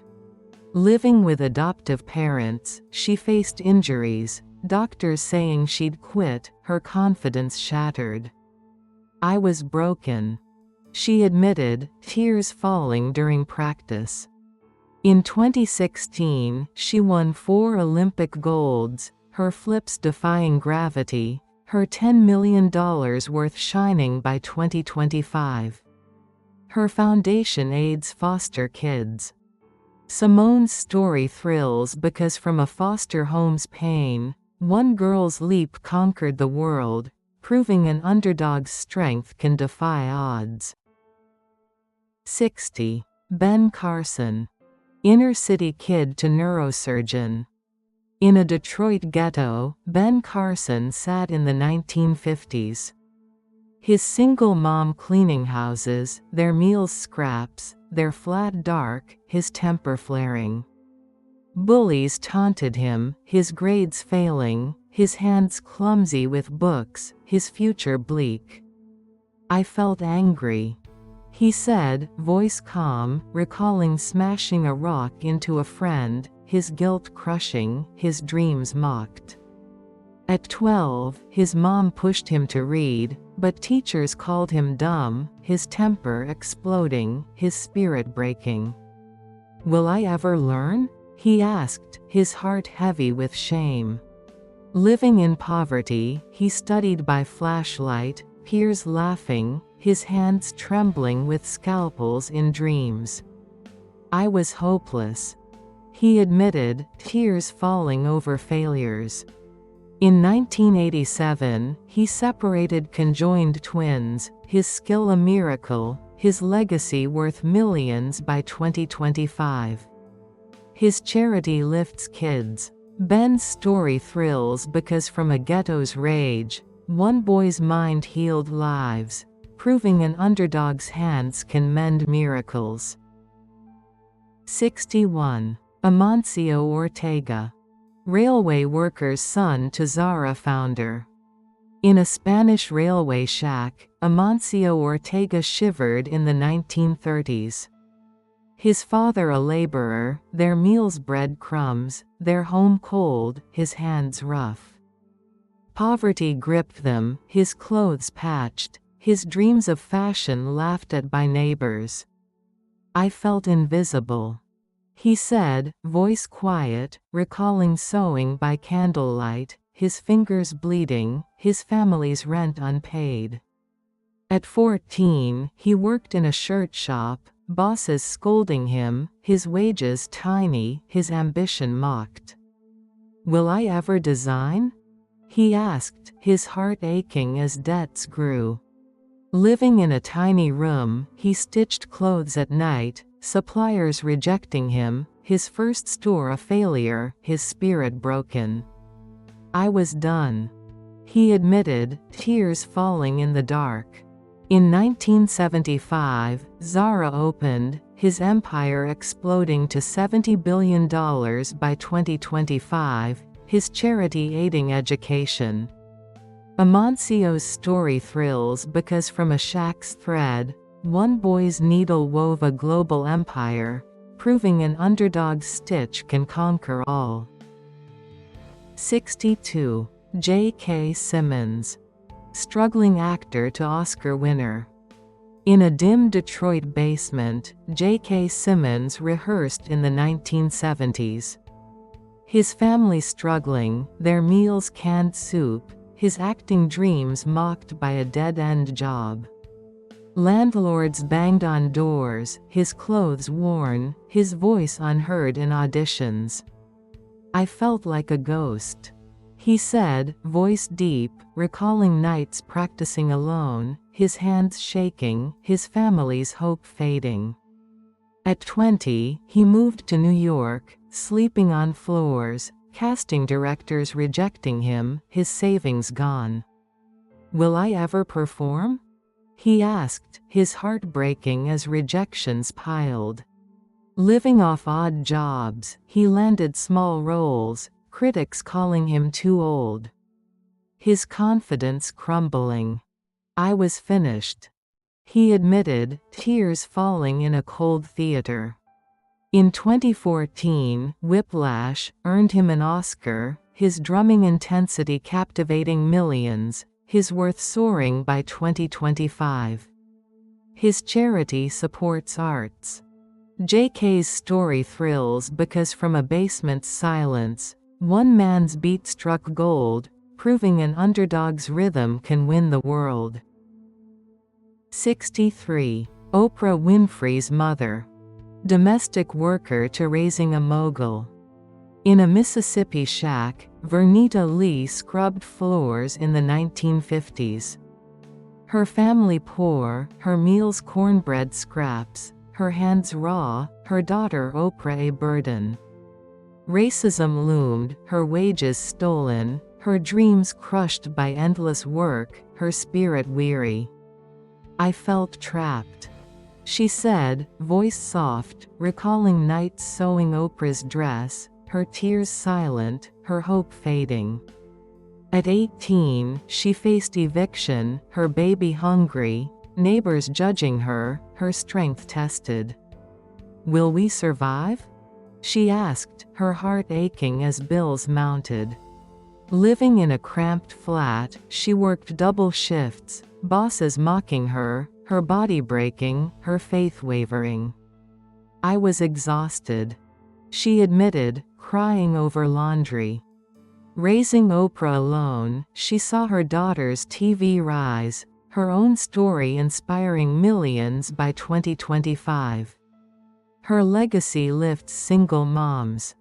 Living with adoptive parents, she faced injuries, doctors saying she'd quit, her confidence shattered. I was broken. She admitted, tears falling during practice. In 2016, she won 4 Olympic golds, her flips defying gravity, her $10 million worth shining by 2025. Her foundation aids foster kids. Simone's story thrills because from a foster home's pain, one girl's leap conquered the world, proving an underdog's strength can defy odds. 60. Ben Carson. Inner-city kid to neurosurgeon. In a Detroit ghetto, Ben Carson sat in the 1950s. His single mom cleaning houses, their meals scraps, their flat dark, his temper flaring. Bullies taunted him, his grades failing, his hands clumsy with books, his future bleak. I felt angry. He said, voice calm, recalling smashing a rock into a friend, his guilt crushing, his dreams mocked. At 12, his mom pushed him to read, but teachers called him dumb, his temper exploding, his spirit breaking. Will I ever learn? He asked, his heart heavy with shame. Living in poverty, he studied by flashlight, peers laughing, his hands trembling with scalpels in dreams. I was hopeless. He admitted, tears falling over failures. In 1987, he separated conjoined twins, his skill a miracle, his legacy worth millions by 2025. His charity lifts kids. Ben's story thrills because from a ghetto's rage, one boy's mind healed lives, proving an underdog's hands can mend miracles. 61. Amancio Ortega. Railway worker's son to Zara founder. In a Spanish railway shack, Amancio Ortega shivered in the 1930s. His father a laborer, their meals bread crumbs, their home cold, his hands rough. Poverty gripped them, his clothes patched, his dreams of fashion laughed at by neighbors. I felt invisible. He said, voice quiet, recalling sewing by candlelight, his fingers bleeding, his family's rent unpaid. At 14, he worked in a shirt shop, bosses scolding him, his wages tiny, his ambition mocked. Will I ever design? He asked, his heart aching as debts grew. Living in a tiny room, he stitched clothes at night, suppliers rejecting him, his first store a failure, his spirit broken. I was done. He admitted, tears falling in the dark. In 1975, Zara opened, his empire exploding to $70 billion by 2025, his charity aiding education. Amancio's story thrills because from a shack's thread, one boy's needle wove a global empire, proving an underdog's stitch can conquer all. 62. J.K. Simmons. Struggling actor to Oscar winner. In a dim Detroit basement, J.K. Simmons rehearsed in the 1970s. His family struggling, their meals canned soup, his acting dreams mocked by a dead-end job. Landlords banged on doors, his clothes worn, his voice unheard in auditions. I felt like a ghost," he said, voice deep, recalling nights practicing alone, his hands shaking, his family's hope fading. At 20, he moved to New York, sleeping on floors, casting directors rejecting him, his savings gone. "Will I ever perform?" he asked, his heart breaking as rejections piled. Living off odd jobs, he landed small roles, critics calling him too old. His confidence crumbling. "I was finished," he admitted, tears falling in a cold theater. In 2014, Whiplash earned him an Oscar, his drumming intensity captivating millions, his worth soaring by 2025. His charity supports arts. JK's story thrills because from a basement's silence, one man's beat struck gold, proving an underdog's rhythm can win the world. 63. Oprah Winfrey's mother. Domestic worker to raising a mogul. In a Mississippi shack, Vernita Lee scrubbed floors in the 1950s. Her family poor, her meals cornbread scraps, her hands raw, her daughter Oprah a burden. Racism loomed, her wages stolen, her dreams crushed by endless work, her spirit weary. "I felt trapped," she said, voice soft, recalling nights sewing Oprah's dress, her tears silent, her hope fading. At 18, she faced eviction, her baby hungry, neighbors judging her, her strength tested. "Will we survive?" she asked, her heart aching as bills mounted. Living in a cramped flat, she worked double shifts, bosses mocking her, her body breaking, her faith wavering. "I was exhausted," she admitted, crying over laundry. Raising Oprah alone, she saw her daughter's TV rise, her own story inspiring millions by 2025. Her legacy lifts single moms.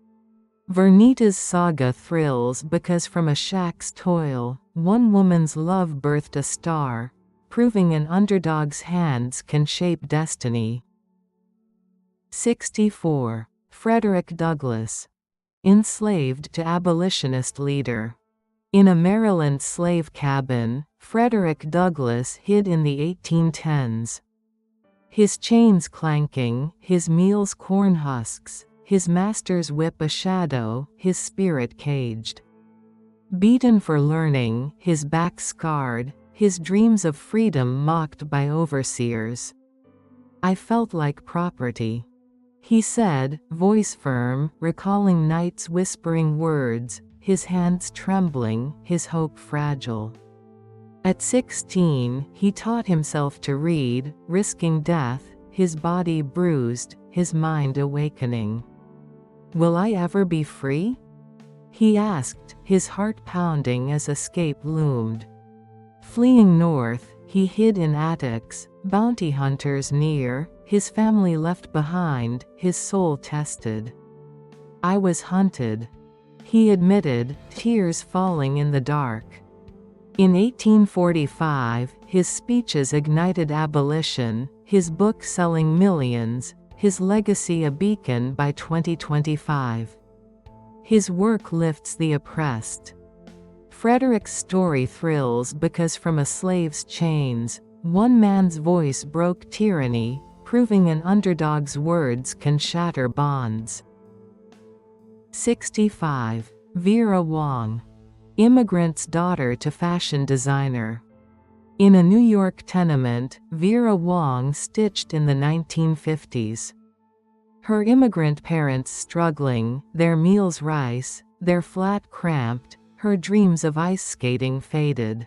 Vernita's saga thrills because from a shack's toil, one woman's love birthed a star, proving an underdog's hands can shape destiny. 64. Frederick Douglass. Enslaved to abolitionist leader. In a Maryland slave cabin, Frederick Douglass hid in the 1810s. His chains clanking, his meals corn husks, his master's whip a shadow, his spirit caged. Beaten for learning, his back scarred, his dreams of freedom mocked by overseers. "I felt like property," he said, voice firm, recalling nights whispering words, his hands trembling, his hope fragile. At 16, he taught himself to read, risking death, his body bruised, his mind awakening. "Will I ever be free?" he asked, his heart pounding as escape loomed. Fleeing north, he hid in attics, bounty hunters near, his family left behind, his soul tested. "I was hunted," he admitted, tears falling in the dark. In 1845, his speeches ignited abolition, his book selling millions, his legacy a beacon by 2025. His work lifts the oppressed. Frederick's story thrills because from a slave's chains, one man's voice broke tyranny, proving an underdog's words can shatter bonds. 65. Vera Wang. Immigrant's daughter to fashion designer. In a New York tenement, Vera Wang stitched in the 1950s. Her immigrant parents struggling, their meals rice, their flat cramped, her dreams of ice skating faded.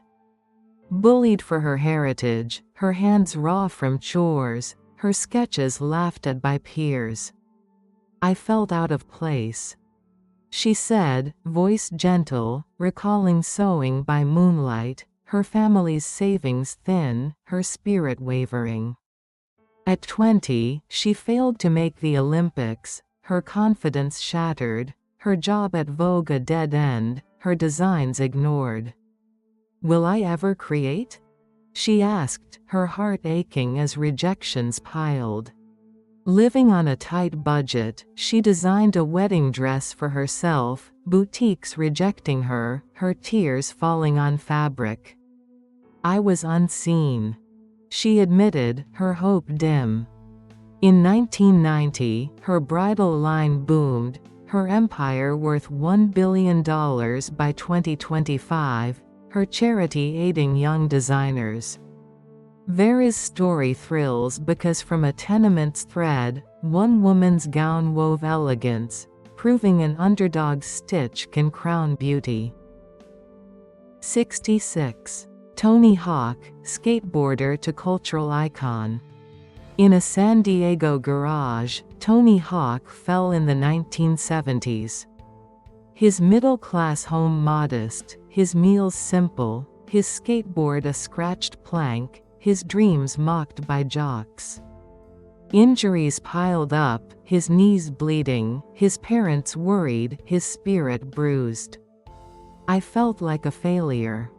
Bullied for her heritage, her hands raw from chores, her sketches laughed at by peers. "I felt out of place," she said, voice gentle, recalling sewing by moonlight, her family's savings thin, her spirit wavering. At 20, she failed to make the Olympics, her confidence shattered, her job at Vogue a dead end, her designs ignored. "Will I ever create?" she asked, her heart aching as rejections piled. Living on a tight budget, she designed a wedding dress for herself, boutiques rejecting her, her tears falling on fabric. "I was unseen," she admitted, her hope dim. In 1990, her bridal line boomed, her empire worth $1 billion by 2025, her charity aiding young designers. Vera's story thrills because from a tenement's thread, one woman's gown wove elegance, proving an underdog's stitch can crown beauty. 66. Tony Hawk, skateboarder to cultural icon. In a San Diego garage, Tony Hawk fell in the 1970s. His middle-class home modest, his meals simple, his skateboard a scratched plank, his dreams mocked by jocks. Injuries piled up, his knees bleeding, his parents worried, his spirit bruised. "I felt like a failure,"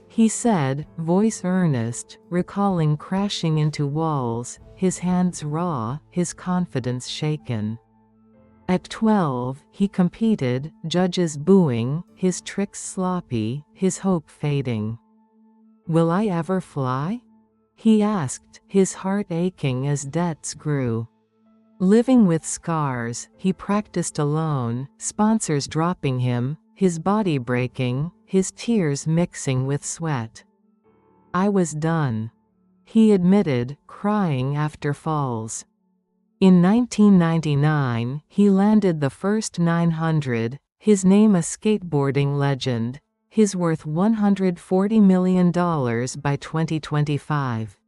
he said, voice earnest, recalling crashing into walls, his hands raw, his confidence shaken. At 12, he competed, judges booing, his tricks sloppy, his hope fading. "Will I ever fly?" he asked, his heart aching as debts grew. Living with scars, he practiced alone, sponsors dropping him, his body breaking, his tears mixing with sweat. "I was done," he admitted, crying after falls. In 1999, he landed the first 900, his name a skateboarding legend, his worth $140 million by 2025.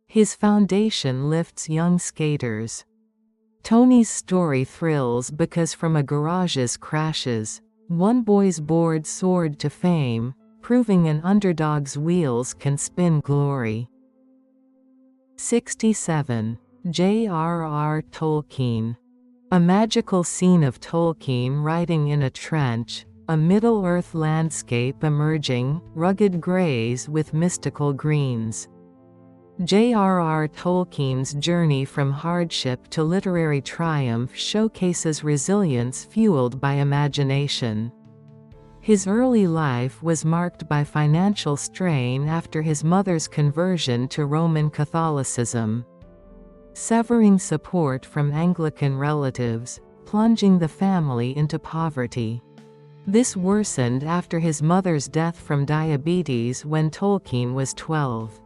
His foundation lifts young skaters. Tony's story thrills because from a garage's crashes, one boy's board soared to fame, proving an underdog's wheels can spin glory. 67. J.R.R. Tolkien. A magical scene of Tolkien riding in a trench, a Middle-earth landscape emerging, rugged grays with mystical greens. J.R.R. Tolkien's journey from hardship to literary triumph showcases resilience fueled by imagination. His early life was marked by financial strain after his mother's conversion to Roman Catholicism. Severing support from Anglican relatives, plunging the family into poverty. This worsened after his mother's death from diabetes when Tolkien was 12.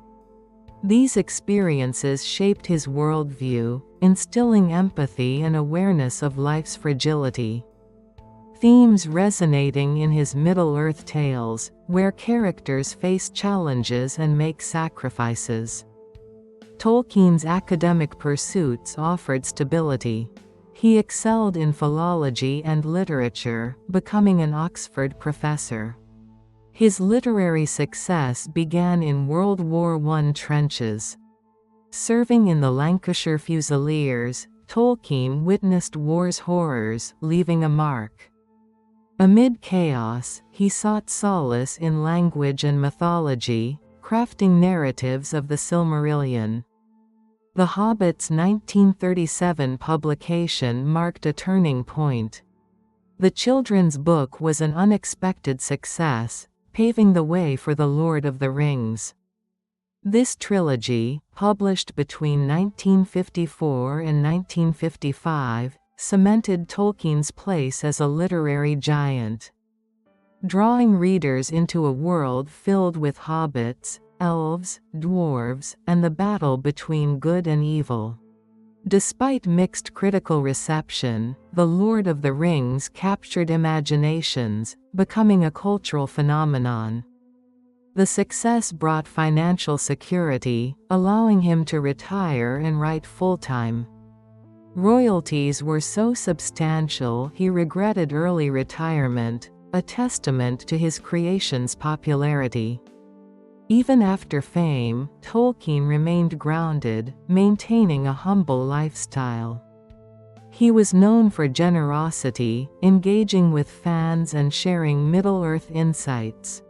These experiences shaped his worldview, instilling empathy and awareness of life's fragility. Themes resonating in his Middle-earth tales, where characters face challenges and make sacrifices. Tolkien's academic pursuits offered stability. He excelled in philology and literature, becoming an Oxford professor. His literary success began in World War I trenches. Serving in the Lancashire Fusiliers, Tolkien witnessed war's horrors, leaving a mark. Amid chaos, he sought solace in language and mythology, crafting narratives of the Silmarillion. The Hobbit's 1937 publication marked a turning point. The children's book was an unexpected success, paving the way for The Lord of the Rings. This trilogy, published between 1954 and 1955, cemented Tolkien's place as a literary giant. Drawing readers into a world filled with hobbits, elves, dwarves, and the battle between good and evil. Despite mixed critical reception, The Lord of the Rings captured imaginations, becoming a cultural phenomenon. The success brought financial security, allowing him to retire and write full-time. Royalties were so substantial he regretted early retirement, a testament to his creation's popularity. Even after fame, Tolkien remained grounded, maintaining a humble lifestyle. He was known for generosity, engaging with fans and sharing Middle-earth insights.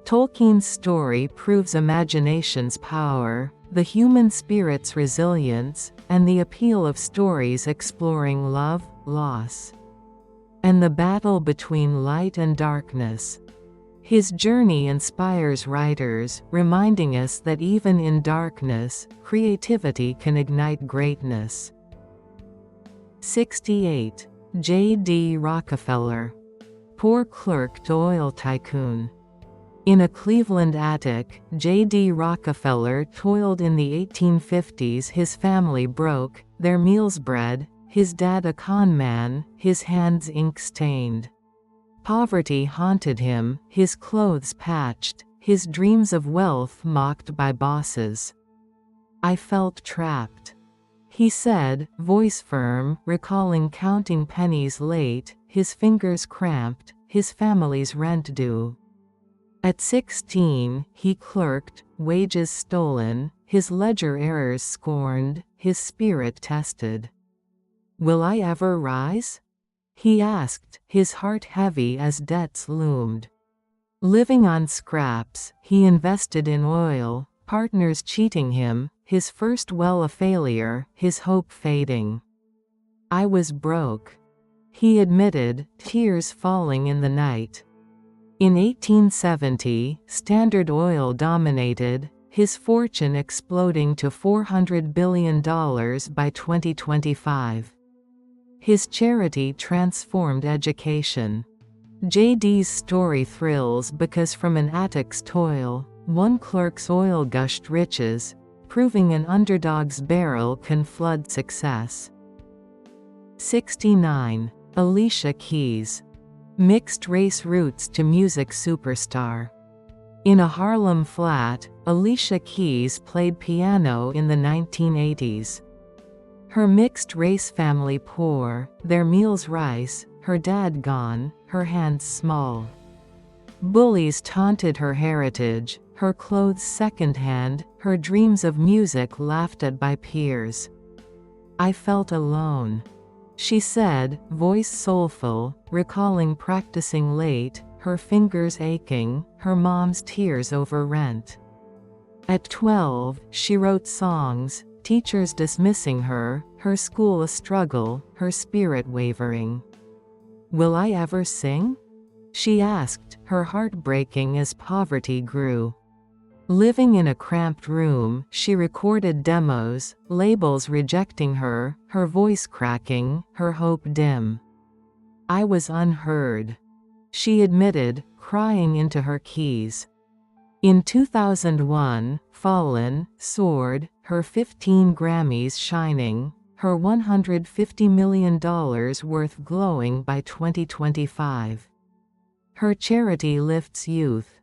Tolkien's story proves imagination's power, the human spirit's resilience, and the appeal of stories exploring love, loss, and the battle between light and darkness. His journey inspires writers, reminding us that even in darkness, creativity can ignite greatness. 68. J.D. Rockefeller. Poor clerk to oil tycoon. In a Cleveland attic, J.D. Rockefeller toiled in the 1850s. His family broke, their meals bread, his dad a con man, his hands ink-stained. Poverty haunted him, his clothes patched, his dreams of wealth mocked by bosses. "I felt trapped," he said, voice firm, recalling counting pennies late, his fingers cramped, his family's rent due. At 16, he clerked, wages stolen, his ledger errors scorned, his spirit tested. "Will I ever rise?" he asked, his heart heavy as debts loomed. Living on scraps, he invested in oil, partners cheating him, his first well a failure, his hope fading. "I was broke," he admitted, tears falling in the night. In 1870, Standard Oil dominated, his fortune exploding to $400 billion by 2025. His charity transformed education. J.D.'s story thrills because from an attic's toil, one clerk's oil gushed riches, proving an underdog's barrel can flood success. 69. Alicia Keys. Mixed-race roots to music superstar. In a Harlem flat, Alicia Keys played piano in the 1980s. Her mixed-race family poor, their meals rice, her dad gone, her hands small. Bullies taunted her heritage, her clothes second-hand, her dreams of music laughed at by peers. "I felt alone," she said, voice soulful, recalling practicing late, her fingers aching, her mom's tears over rent. At 12, she wrote songs, teachers dismissing her, her school a struggle, her spirit wavering. "Will I ever sing?" she asked, her heart breaking as poverty grew. Living in a cramped room, she recorded demos, labels rejecting her, her voice cracking, her hope dim. "I was unheard," she admitted, crying into her keys. In 2001, Fallen, soared, her 15 Grammys shining, her $150 million worth glowing by 2025. Her charity lifts youth.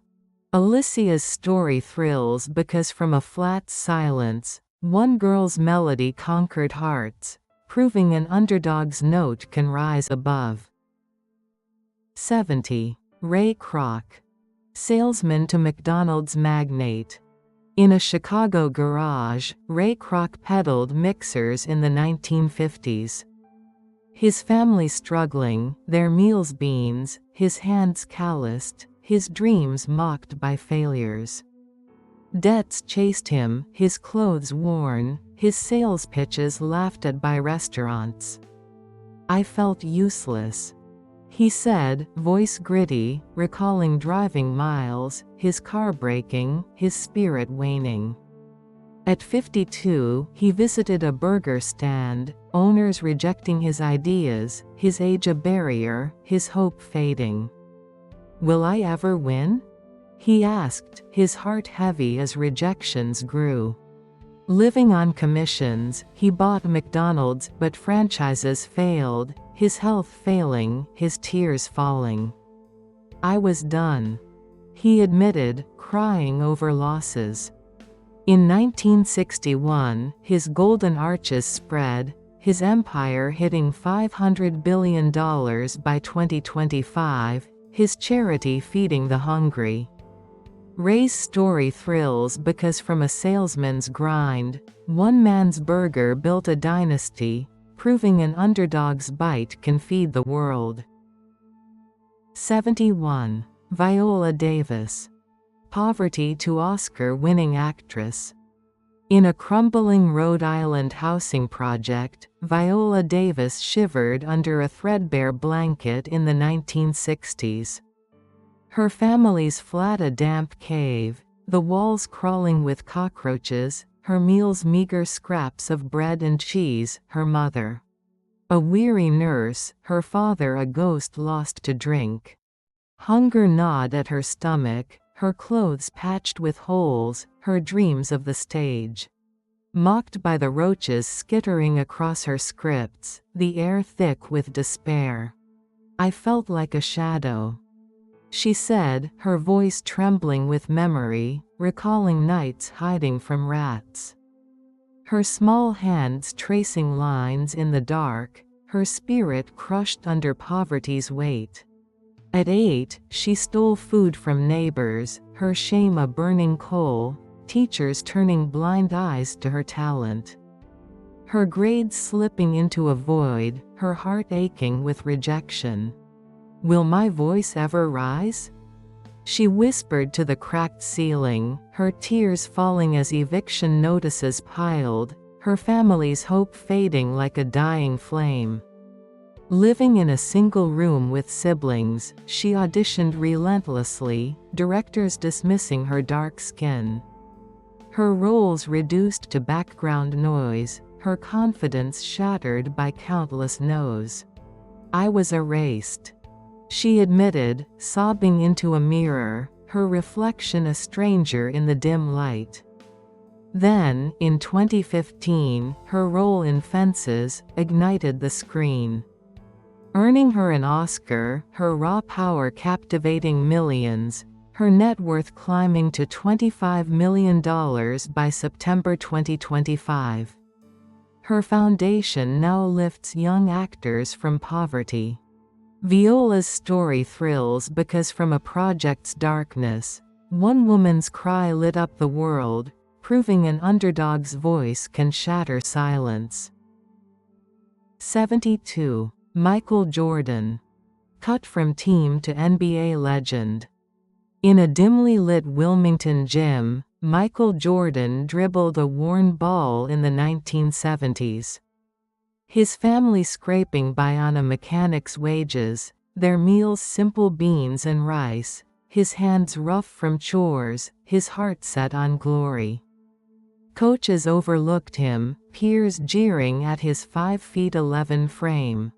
Alicia's story thrills because from a flat silence, one girl's melody conquered hearts, proving an underdog's note can rise above. 70. Ray Kroc. Salesman to McDonald's magnate. In a Chicago garage, Ray Kroc peddled mixers in the 1950s. His family struggling, their meals beans, his hands calloused, his dreams mocked by failures. Debts chased him, his clothes worn, his sales pitches laughed at by restaurants. "I felt useless," he said, voice gritty, recalling driving miles, his car breaking, his spirit waning. At 52, he visited a burger stand, owners rejecting his ideas, his age a barrier, his hope fading. "Will I ever win?" he asked, his heart heavy as rejections grew. Living on commissions, he bought McDonald's but franchises failed, his health failing, his tears falling. "I was done," he admitted, crying over losses. In 1961, his golden arches spread, his empire hitting $500 billion by 2025, his charity feeding the hungry. Ray's story thrills because from a salesman's grind, one man's burger built a dynasty, proving an underdog's bite can feed the world. 71. Viola Davis. Poverty to Oscar-winning actress. In a crumbling Rhode Island housing project, Viola Davis shivered under a threadbare blanket in the 1960s. Her family's flat a damp cave, the walls crawling with cockroaches, her meals meager scraps of bread and cheese, her mother a weary nurse, her father a ghost lost to drink. Hunger gnawed at her stomach, her clothes patched with holes, her dreams of the stage. Mocked by the roaches skittering across her scripts, the air thick with despair. I felt like a shadow, she said, her voice trembling with memory, recalling nights hiding from rats. Her small hands tracing lines in the dark, her spirit crushed under poverty's weight. At 8, she stole food from neighbors, her shame a burning coal, teachers turning blind eyes to her talent. Her grades slipping into a void, her heart aching with rejection. Will my voice ever rise? She whispered to the cracked ceiling, her tears falling as eviction notices piled, her family's hope fading like a dying flame. Living in a single room with siblings, she auditioned relentlessly, directors dismissing her dark skin. Her roles reduced to background noise, her confidence shattered by countless no's. I was erased, she admitted, sobbing into a mirror, her reflection a stranger in the dim light. Then, in 2015, her role in Fences ignited the screen, earning her an Oscar, her raw power captivating millions, her net worth climbing to $25 million by September 2025. Her foundation now lifts young actors from poverty. Viola's story thrills because from a project's darkness, one woman's cry lit up the world, proving an underdog's voice can shatter silence. 72. Michael Jordan. Cut from team to NBA legend. In a dimly lit Wilmington gym, Michael Jordan dribbled a worn ball in the 1970s. His family scraping by on a mechanic's wages, their meals simple beans and rice, his hands rough from chores, his heart set on glory. Coaches overlooked him, peers jeering at his 5'11" frame.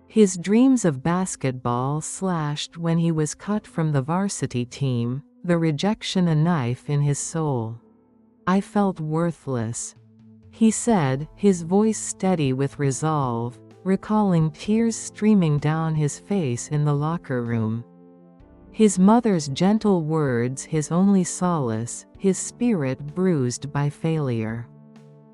His dreams of basketball slashed when he was cut from the varsity team, the rejection a knife in his soul. I felt worthless, he said, his voice steady with resolve, recalling tears streaming down his face in the locker room. His mother's gentle words his only solace, his spirit bruised by failure.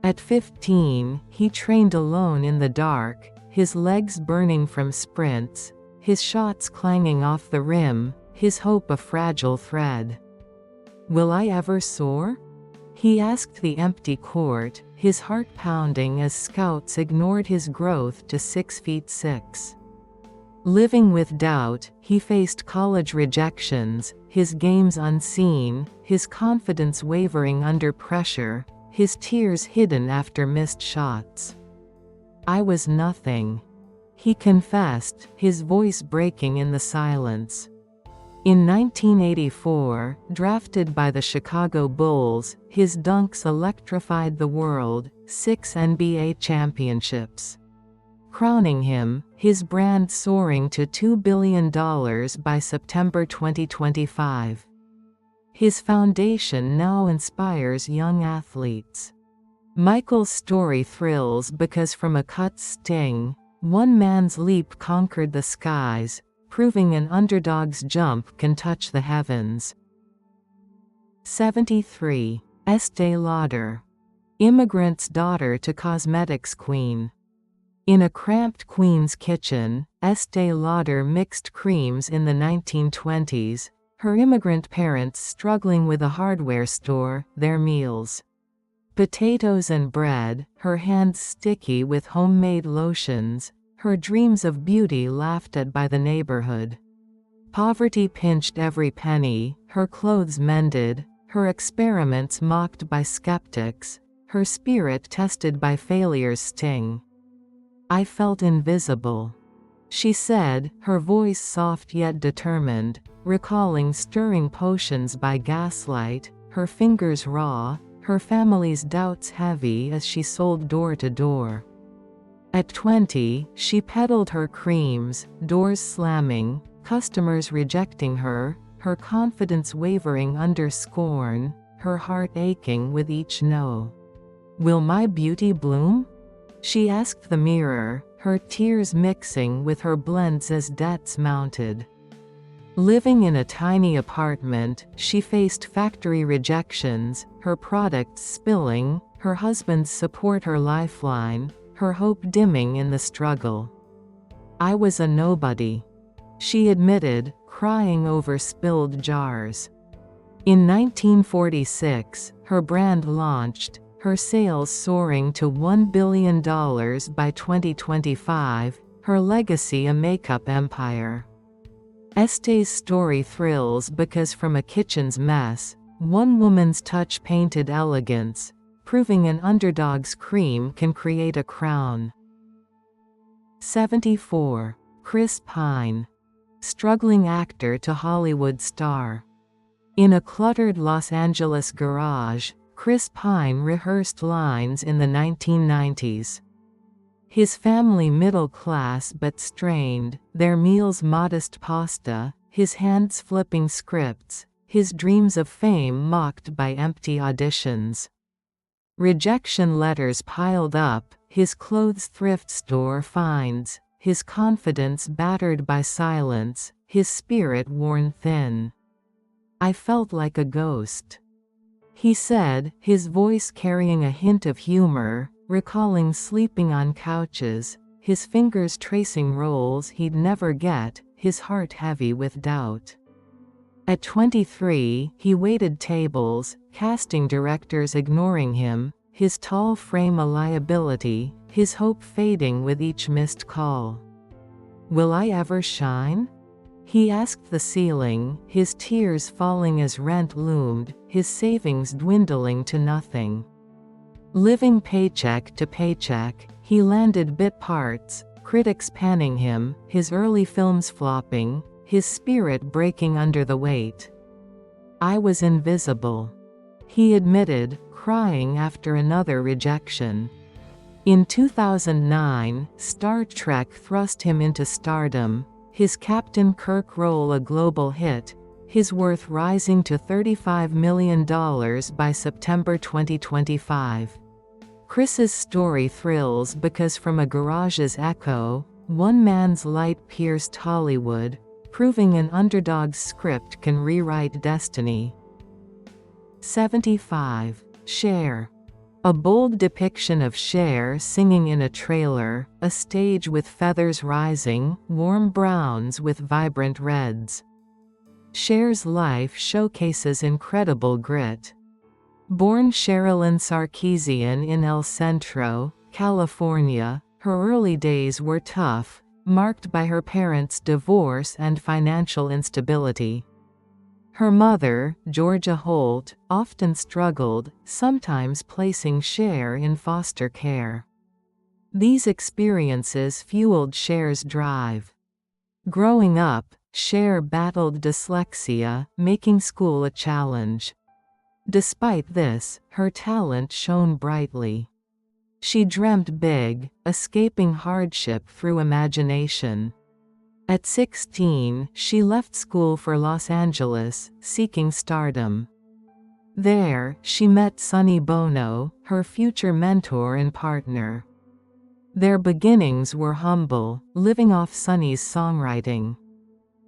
At 15, he trained alone in the dark, his legs burning from sprints, his shots clanging off the rim, his hope a fragile thread. Will I ever soar? He asked the empty court, his heart pounding as scouts ignored his growth to 6'6". Living with doubt, he faced college rejections, his games unseen, his confidence wavering under pressure, his tears hidden after missed shots. I was nothing, he confessed, his voice breaking in the silence. In 1984, drafted by the Chicago Bulls, his dunks electrified the world, 6 NBA championships. Crowning him, his brand soaring to $2 billion by September 2025. His foundation now inspires young athletes. Michael's story thrills because from a cut sting, one man's leap conquered the skies, proving an underdog's jump can touch the heavens. 73. Estée Lauder. Immigrant's daughter to cosmetics queen. In a cramped queen's kitchen, Estée Lauder mixed creams in the 1920s, her immigrant parents struggling with a hardware store, their meals Potatoes and bread, her hands sticky with homemade lotions, her dreams of beauty laughed at by the neighborhood. Poverty pinched every penny, her clothes mended, her experiments mocked by skeptics, her spirit tested by failure's sting. I felt invisible, she said, her voice soft yet determined, recalling stirring potions by gaslight, her fingers raw, her family's doubts heavy as she sold door to door. At 20, she peddled her creams, doors slamming, customers rejecting her, her confidence wavering under scorn, her heart aching with each no. "Will my beauty bloom?" she asked the mirror, her tears mixing with her blends as debts mounted. Living in a tiny apartment, she faced factory rejections, her products spilling, her husband's support her lifeline, her hope dimming in the struggle. "I was a nobody," she admitted, crying over spilled jars. In 1946, her brand launched, her sales soaring to $1 billion by 2025, her legacy a makeup empire. Este's story thrills because from a kitchen's mess, one woman's touch painted elegance, proving an underdog's cream can create a crown. 74. Chris Pine. Struggling actor to Hollywood star. In a cluttered Los Angeles garage, Chris Pine rehearsed lines in the 1990s. His family middle class but strained, their meals modest pasta, his hands flipping scripts, his dreams of fame mocked by empty auditions. Rejection letters piled up, his clothes thrift store finds, his confidence battered by silence, his spirit worn thin. "I felt like a ghost," he said, his voice carrying a hint of humor, recalling sleeping on couches, his fingers tracing roles he'd never get, his heart heavy with doubt. At 23, he waited tables, casting directors ignoring him, his tall frame a liability, his hope fading with each missed call. "Will I ever shine?" he asked the ceiling, his tears falling as rent loomed, his savings dwindling to nothing. Living paycheck to paycheck, he landed bit parts, critics panning him, his early films flopping, his spirit breaking under the weight. "I was invisible," he admitted, crying after another rejection. In 2009, Star Trek thrust him into stardom, his Captain Kirk role a global hit, his worth rising to $35 million by September 2025. Chris's story thrills because from a garage's echo, one man's light pierced Hollywood, proving an underdog's script can rewrite destiny. 75. Cher. A bold depiction of Cher singing in a trailer, a stage with feathers rising, warm browns with vibrant reds. Cher's life showcases incredible grit. Born Sherilyn Sarkeesian in El Centro, California, her early days were tough, marked by her parents' divorce and financial instability. Her mother, Georgia Holt, often struggled, sometimes placing Cher in foster care. These experiences fueled Cher's drive. Growing up, Cher battled dyslexia, making school a challenge. Despite this, her talent shone brightly. She dreamt big, escaping hardship through imagination. At 16, she left school for Los Angeles, seeking stardom. There, she met Sonny Bono, her future mentor and partner. Their beginnings were humble, living off Sonny's songwriting.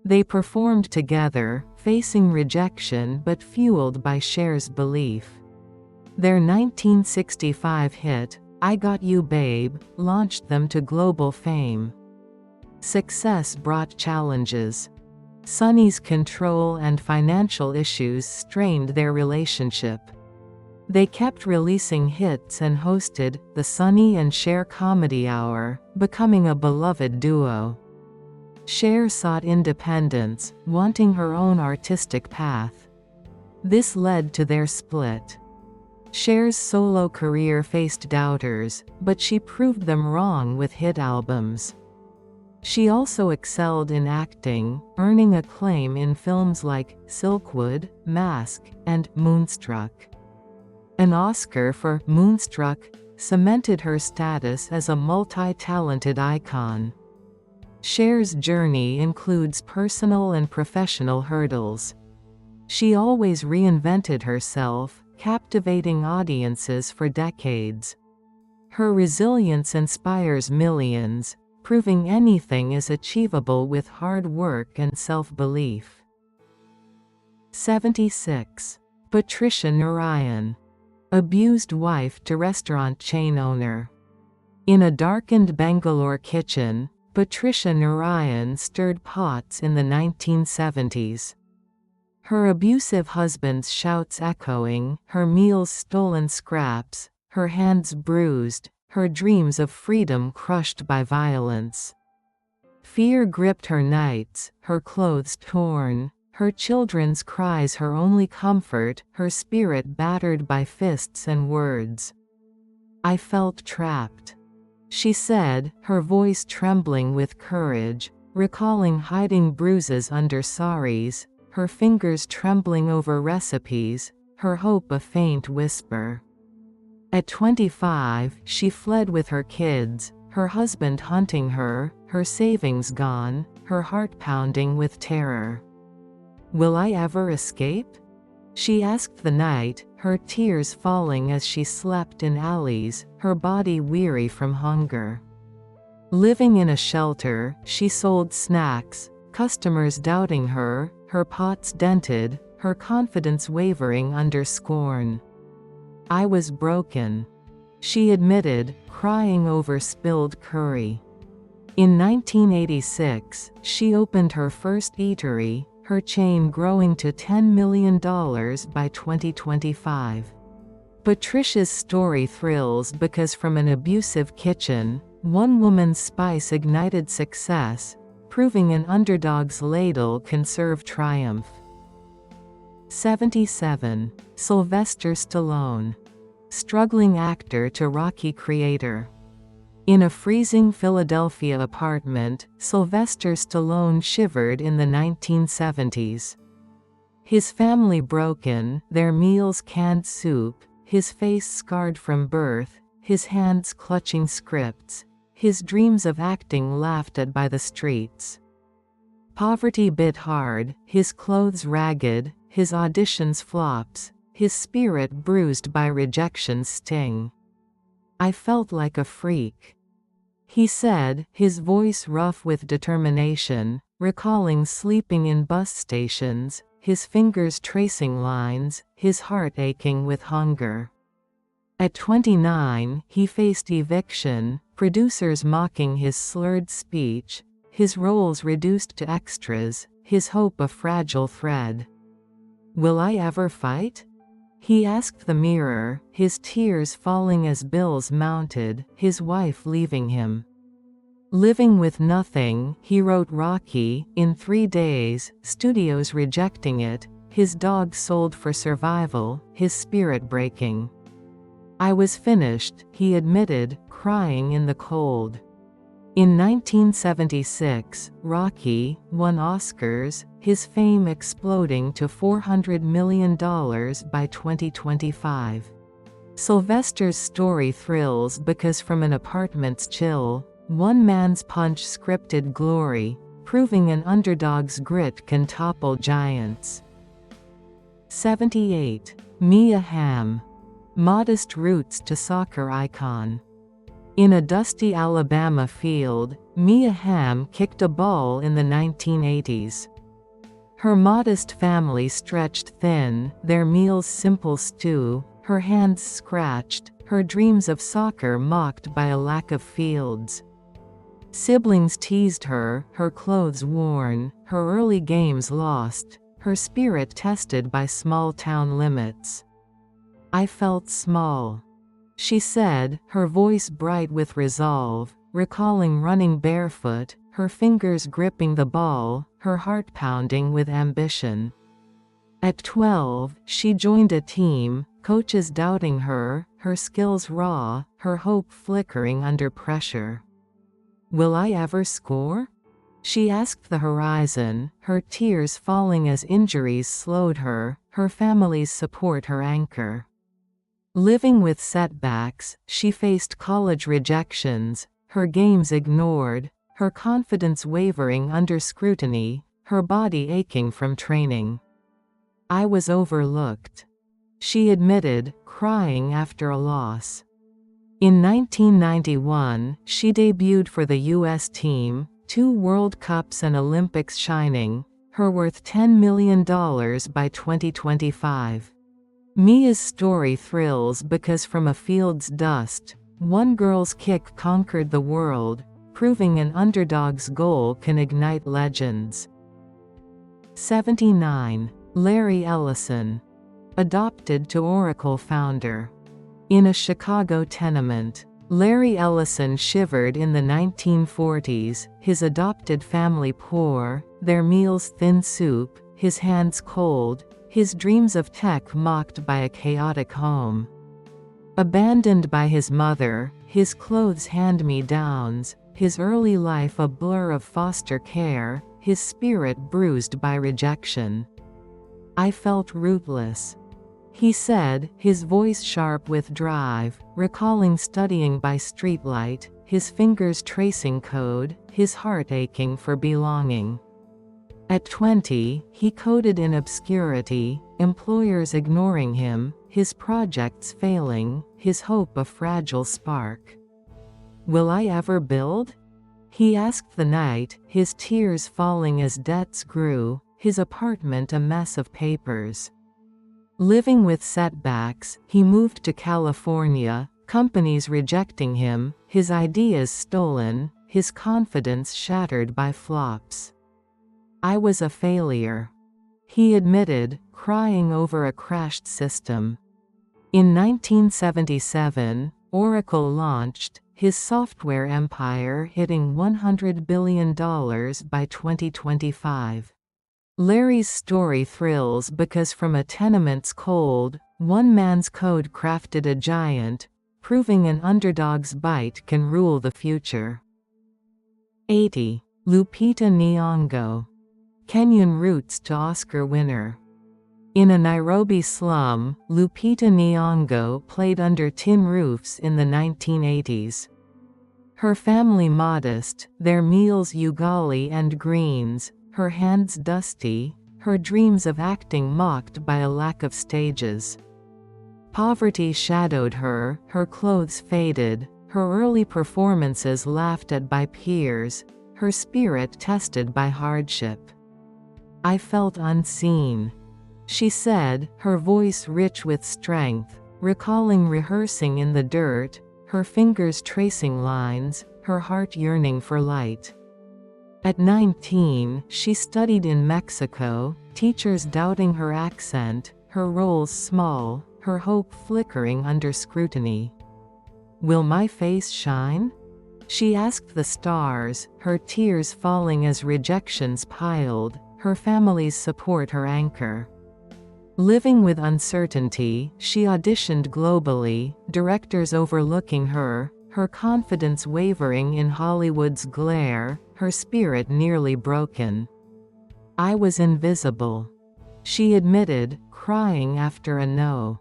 They performed together, facing rejection but fueled by Cher's belief. Their 1965 hit, "I Got You Babe," launched them to global fame. Success brought challenges. Sonny's control and financial issues strained their relationship. They kept releasing hits and hosted The Sonny and Cher Comedy Hour, becoming a beloved duo. Cher sought independence, wanting her own artistic path. This led to their split. Cher's solo career faced doubters, but she proved them wrong with hit albums. She also excelled in acting, earning acclaim in films like Silkwood, Mask, and Moonstruck. An Oscar for Moonstruck cemented her status as a multi-talented icon. Cher's journey includes personal and professional hurdles. She always reinvented herself, captivating audiences for decades. Her resilience inspires millions, proving anything is achievable with hard work and self-belief. 76. Patricia Narayan. Abused wife to restaurant chain owner. In a darkened Bangalore kitchen, Patricia Narayan stirred pots in the 1970s. Her abusive husband's shouts echoing, her meals stolen scraps, her hands bruised, her dreams of freedom crushed by violence. Fear gripped her nights, her clothes torn, her children's cries her only comfort, her spirit battered by fists and words. "I felt trapped," she said, her voice trembling with courage, recalling hiding bruises under saris, her fingers trembling over recipes, her hope a faint whisper. At 25, she fled with her kids, her husband hunting her, her savings gone, her heart pounding with terror. "Will I ever escape?" she asked the night, her tears falling as she slept in alleys, her body weary from hunger. Living in a shelter, she sold snacks, customers doubting her, her pots dented, her confidence wavering under scorn. "I was broken," she admitted, crying over spilled curry. In 1986, she opened her first eatery, her chain growing to $10 million by 2025. Patricia's story thrills because from an abusive kitchen, one woman's spice ignited success, proving an underdog's ladle can serve triumph. 77. Sylvester Stallone. Struggling actor to Rocky creator. In a freezing Philadelphia apartment, Sylvester Stallone shivered in the 1970s. His family broken, their meals canned soup, his face scarred from birth, his hands clutching scripts, his dreams of acting laughed at by the streets. Poverty bit hard, his clothes ragged, his auditions flops, his spirit bruised by rejection's sting. "I felt like a freak," he said, his voice rough with determination, recalling sleeping in bus stations, his fingers tracing lines, his heart aching with hunger. At 29, he faced eviction, producers mocking his slurred speech, his roles reduced to extras, his hope a fragile thread. "Will I ever fight?" he asked the mirror, his tears falling as bills mounted, his wife leaving him. Living with nothing, he wrote Rocky, in 3 days, studios rejecting it, his dog sold for survival, his spirit breaking. "I was finished," he admitted, crying in the cold. In 1976, Rocky won Oscars, his fame exploding to $400 million by 2025. Sylvester's story thrills because from an apartment's chill, one man's punch scripted glory, proving an underdog's grit can topple giants. 78. Mia Hamm. Modest roots to soccer icon. In a dusty Alabama field, Mia Hamm kicked a ball in the 1980s. Her modest family stretched thin, their meals simple stew, her hands scratched, her dreams of soccer mocked by a lack of fields. Siblings teased her, her clothes worn, her early games lost, her spirit tested by small-town limits. I felt small. She said, her voice bright with resolve, recalling running barefoot, her fingers gripping the ball, her heart pounding with ambition. At 12, she joined a team, coaches doubting her, her skills raw, her hope flickering under pressure. "Will I ever score?" she asked the horizon, her tears falling as injuries slowed her, her family's support her anchor. Living with setbacks, she faced college rejections, her games ignored, her confidence wavering under scrutiny, her body aching from training. "I was overlooked," she admitted, crying after a loss. In 1991, she debuted for the U.S. team, 2 World Cups and Olympics shining, her worth $10 million by 2025. Mia's story thrills because from a field's dust, one girl's kick conquered the world, proving an underdog's goal can ignite legends. 79. Larry Ellison. Adopted to Oracle founder. In a Chicago tenement, Larry Ellison shivered in the 1940s, his adopted family poor, their meals thin soup, his hands cold, his dreams of tech mocked by a chaotic home. Abandoned by his mother, his clothes hand-me-downs, his early life a blur of foster care, his spirit bruised by rejection. "I felt rootless," he said, his voice sharp with drive, recalling studying by streetlight, his fingers tracing code, his heart aching for belonging. At 20, he coded in obscurity, employers ignoring him, his projects failing, his hope a fragile spark. "Will I ever build?" he asked the night, his tears falling as debts grew, his apartment a mess of papers. Living with setbacks, he moved to California, companies rejecting him, his ideas stolen, his confidence shattered by flops. "I was a failure," he admitted, crying over a crashed system. In 1977, Oracle launched, his software empire hitting $100 billion by 2025. Larry's story thrills because from a tenement's cold, one man's code crafted a giant, proving an underdog's bite can rule the future. 80. Lupita Nyong'o. Kenyan roots to Oscar winner. In a Nairobi slum, Lupita Nyong'o played under tin roofs in the 1980s. Her family modest, their meals ugali and greens, her hands dusty, her dreams of acting mocked by a lack of stages. Poverty shadowed her clothes faded, her early performances laughed at by peers, her spirit tested by hardship. "I felt unseen," she said, her voice rich with strength, recalling rehearsing in the dirt, her fingers tracing lines, her heart yearning for light. At 19, she studied in Mexico, teachers doubting her accent, her roles small, her hope flickering under scrutiny. "Will my face shine?" she asked the stars, her tears falling as rejections piled, her family's support her anchor. Living with uncertainty, she auditioned globally, directors overlooking her confidence wavering in Hollywood's glare, her spirit nearly broken. "I was invisible," she admitted, crying after a no.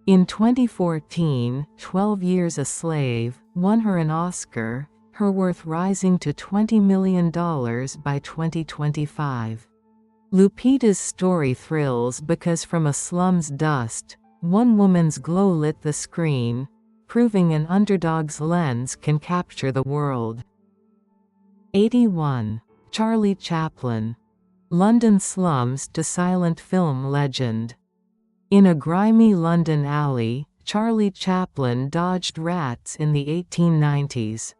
In 2014, 12 Years a Slave won her an Oscar, her worth rising to $20 million by 2025. Lupita's story thrills because from a slum's dust, one woman's glow lit the screen, proving an underdog's lens can capture the world. 81. Charlie Chaplin. London slums to silent film legend. In a grimy London alley, Charlie Chaplin dodged rats in the 1890s.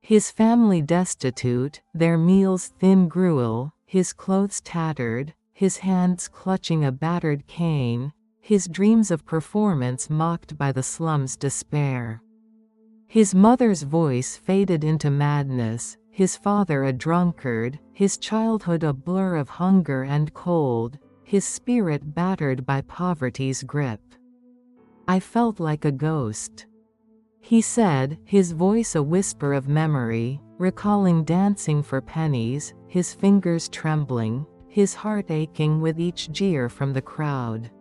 His family destitute, their meals thin gruel, his clothes tattered, his hands clutching a battered cane, his dreams of performance mocked by the slum's despair. His mother's voice faded into madness, his father a drunkard, his childhood a blur of hunger and cold, his spirit battered by poverty's grip. "I felt like a ghost," he said, his voice a whisper of memory, recalling dancing for pennies, his fingers trembling, his heart aching with each jeer from the crowd.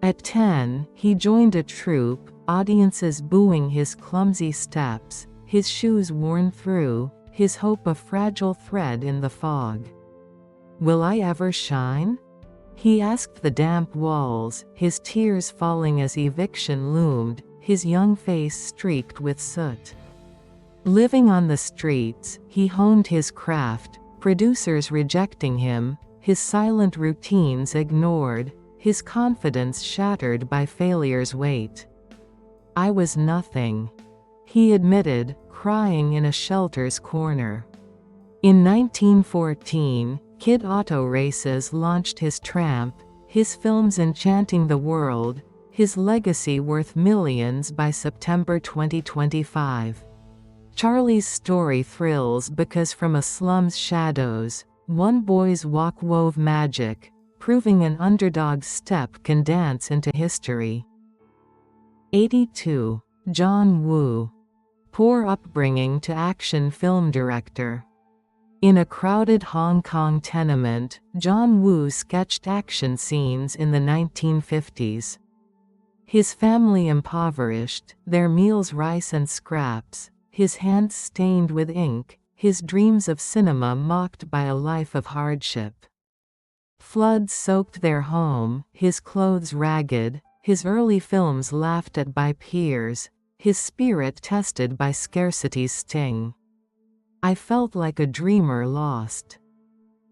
At 10, he joined a troupe, audiences booing his clumsy steps, his shoes worn through, his hope a fragile thread in the fog. "Will I ever shine?" he asked the damp walls, his tears falling as eviction loomed, his young face streaked with soot. Living on the streets, he honed his craft, producers rejecting him, his silent routines ignored, his confidence shattered by failure's weight. "I was nothing," he admitted, crying in a shelter's corner. In 1914, Kid Auto Races launched his tramp, his films enchanting the world, his legacy worth millions by September 2025. Charlie's story thrills because from a slum's shadows, one boy's walk wove magic, proving an underdog's step can dance into history. 82. John Woo. Poor upbringing to action film director. In a crowded Hong Kong tenement, John Woo sketched action scenes in the 1950s. His family impoverished, their meals rice and scraps, his hands stained with ink, his dreams of cinema mocked by a life of hardship. Floods soaked their home, his clothes ragged, his early films laughed at by peers, his spirit tested by scarcity's sting. "I felt like a dreamer lost,"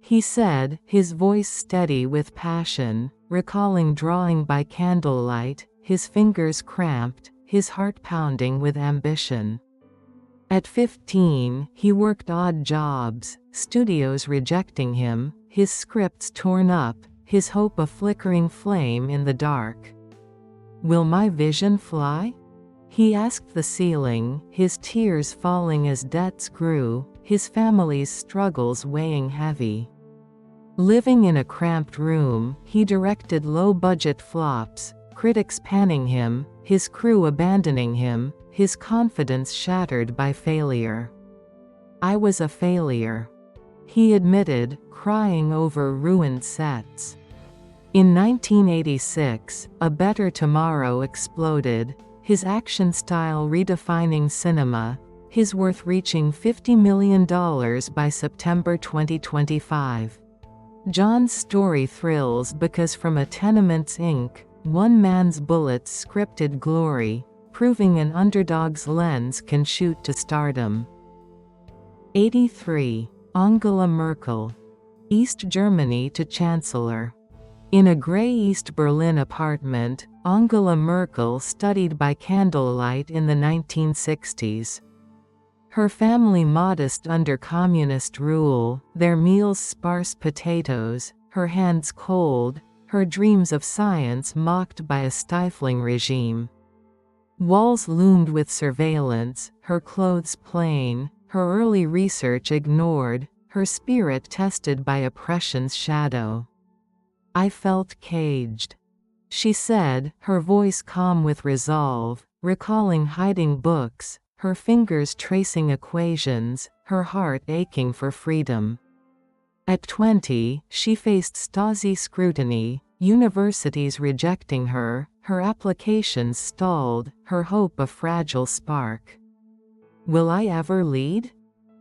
he said, his voice steady with passion, recalling drawing by candlelight, his fingers cramped, his heart pounding with ambition. At 15, he worked odd jobs, studios rejecting him, his scripts torn up, his hope a flickering flame in the dark. "Will my vision fly?" he asked the ceiling, his tears falling as debts grew, his family's struggles weighing heavy. Living in a cramped room, he directed low-budget flops, critics panning him, his crew abandoning him, his confidence shattered by failure. "I was a failure," he admitted, crying over ruined sets. In 1986, A Better Tomorrow exploded, his action style redefining cinema, his worth reaching $50 million by September 2025. John's story thrills because from a tenement's ink, one man's bullets scripted glory, proving an underdog's lens can shoot to stardom. 83. Angela Merkel. East Germany to Chancellor. In a grey East Berlin apartment, Angela Merkel studied by candlelight in the 1960s. Her family modest under communist rule, their meals sparse potatoes, her hands cold, her dreams of science mocked by a stifling regime. Walls loomed with surveillance, her clothes plain, her early research ignored, her spirit tested by oppression's shadow. "I felt caged," she said, her voice calm with resolve, recalling hiding books, her fingers tracing equations, her heart aching for freedom. At 20, she faced Stasi scrutiny, universities rejecting her, her applications stalled, her hope a fragile spark. "Will I ever lead?"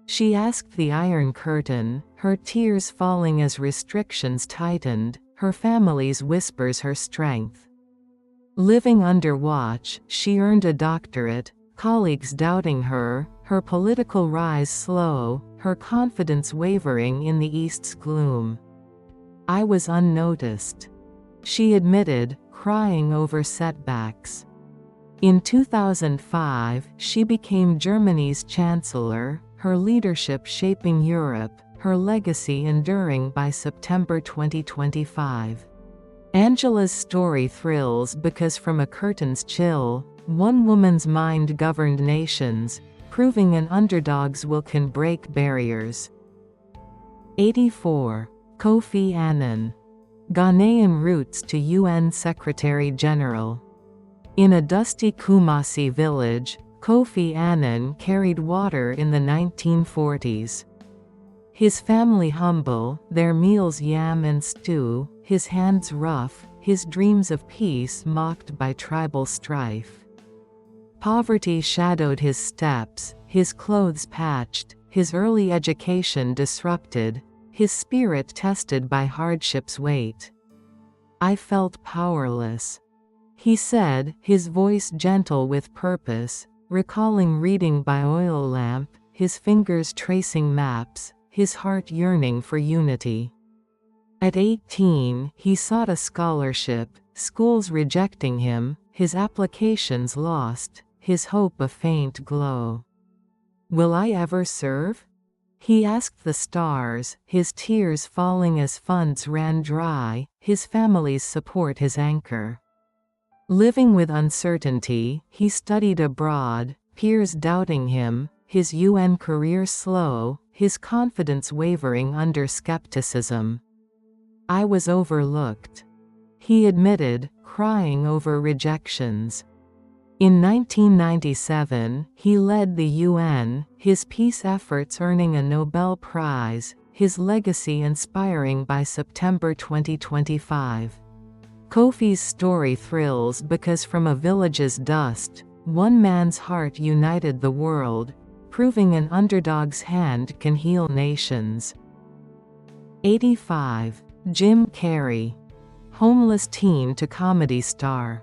she asked the Iron Curtain, her tears falling as restrictions tightened, her family's whispers her strength. Living under watch, she earned a doctorate, colleagues doubting her, her political rise slow, her confidence wavering in the East's gloom. "I was unnoticed," she admitted, crying over setbacks. In 2005, she became Germany's chancellor, her leadership shaping Europe, her legacy enduring by September 2025. Angela's story thrills because from a curtain's chill, one woman's mind governed nations, proving an underdog's will can break barriers. 84. Kofi Annan. Ghanaian roots to UN Secretary-General. In a dusty Kumasi village, Kofi Annan carried water in the 1940s. His family humble, their meals yam and stew, his hands rough, his dreams of peace mocked by tribal strife. Poverty shadowed his steps, his clothes patched, his early education disrupted, his spirit tested by hardship's weight. I felt powerless. He said, his voice gentle with purpose, recalling reading by oil lamp, his fingers tracing maps, his heart yearning for unity. At 18, he sought a scholarship, schools rejecting him, his applications lost, his hope a faint glow. Will I ever serve? He asked the stars, his tears falling as funds ran dry, his family's support his anchor. Living with uncertainty, he studied abroad, peers doubting him, his UN career slow, his confidence wavering under skepticism. I was overlooked. He admitted, crying over rejections. In 1997, he led the UN, his peace efforts earning a Nobel Prize, his legacy inspiring by September 2025. Kofi's story thrills because from a village's dust, one man's heart united the world, proving an underdog's hand can heal nations. 85. Jim Carrey. Homeless teen to comedy star.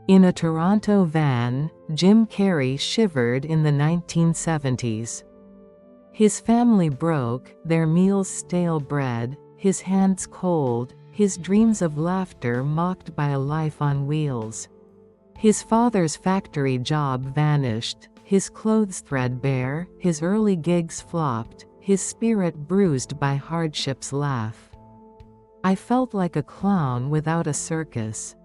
In a Toronto van, Jim Carrey shivered in the 1970s. His family broke, their meals stale bread, his hands cold, his dreams of laughter mocked by a life on wheels. His father's factory job vanished, his clothes threadbare, his early gigs flopped, his spirit bruised by hardship's laugh. I felt like a clown without a circus.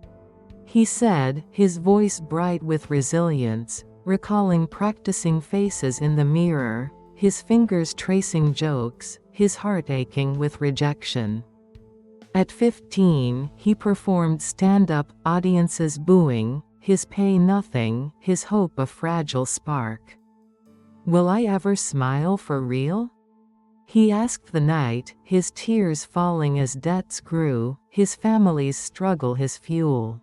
He said, his voice bright with resilience, recalling practicing faces in the mirror, his fingers tracing jokes, his heart aching with rejection. At 15, he performed stand-up, audiences booing, his pay nothing, his hope a fragile spark. Will I ever smile for real? He asked the night, his tears falling as debts grew, his family's struggle his fuel.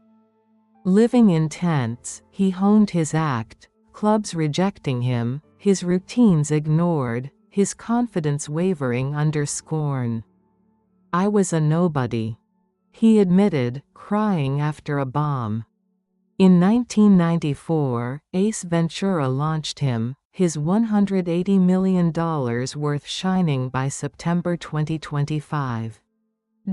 Living in tents, he honed his act, clubs rejecting him, his routines ignored, his confidence wavering under scorn. I was a nobody. He admitted, crying after a bomb. In 1994, Ace Ventura launched him, his $180 million worth shining by September 2025.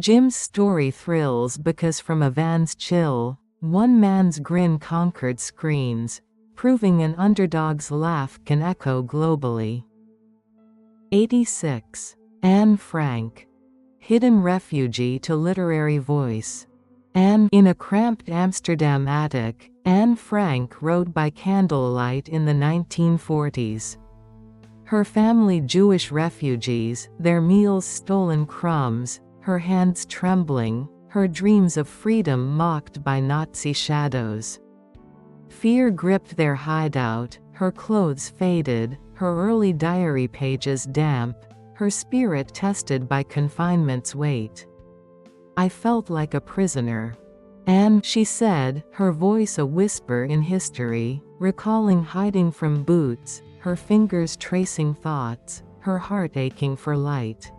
Jim's story thrills because from a van's chill, one man's grin conquered screens, proving an underdog's laugh can echo globally. 86. Anne Frank. Hidden refugee to literary voice. In a cramped Amsterdam attic, Anne Frank wrote by candlelight in the 1940s. Her family Jewish refugees, their meals stolen crumbs, her hands trembling, her dreams of freedom mocked by Nazi shadows. Fear gripped their hideout, her clothes faded, her early diary pages damp, her spirit tested by confinement's weight. I felt like a prisoner. And she said, her voice a whisper in history, recalling hiding from boots, her fingers tracing thoughts, her heart aching for light.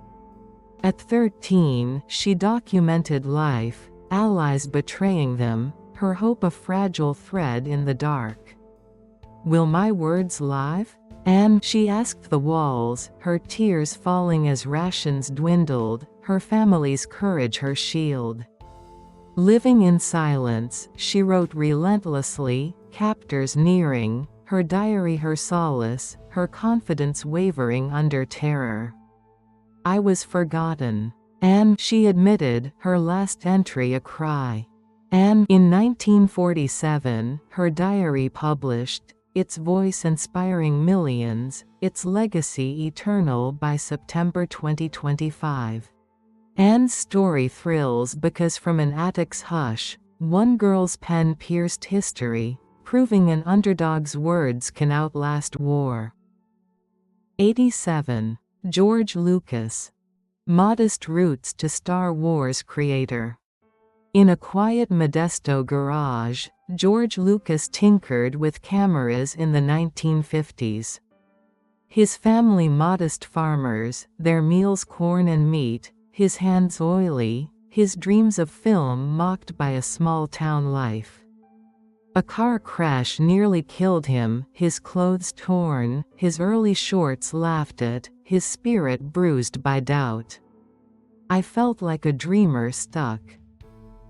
At 13, she documented life, allies betraying them, her hope a fragile thread in the dark. Will my words live? And she asked the walls, her tears falling as rations dwindled, her family's courage her shield. Living in silence, she wrote relentlessly, captors nearing, her diary her solace, her confidence wavering under terror. I was forgotten. And she admitted, her last entry a cry. And in 1947, her diary published, its voice inspiring millions, its legacy eternal by September 2025. Anne's story thrills because from an attic's hush, one girl's pen pierced history, proving an underdog's words can outlast war. 87. George Lucas. Modest roots to Star Wars creator. In a quiet Modesto garage, George Lucas tinkered with cameras in the 1950s. His family modest farmers, their meals corn and meat, his hands oily, his dreams of film mocked by a small-town life. A car crash nearly killed him, his clothes torn, his early shorts laughed at, his spirit bruised by doubt. I felt like a dreamer stuck.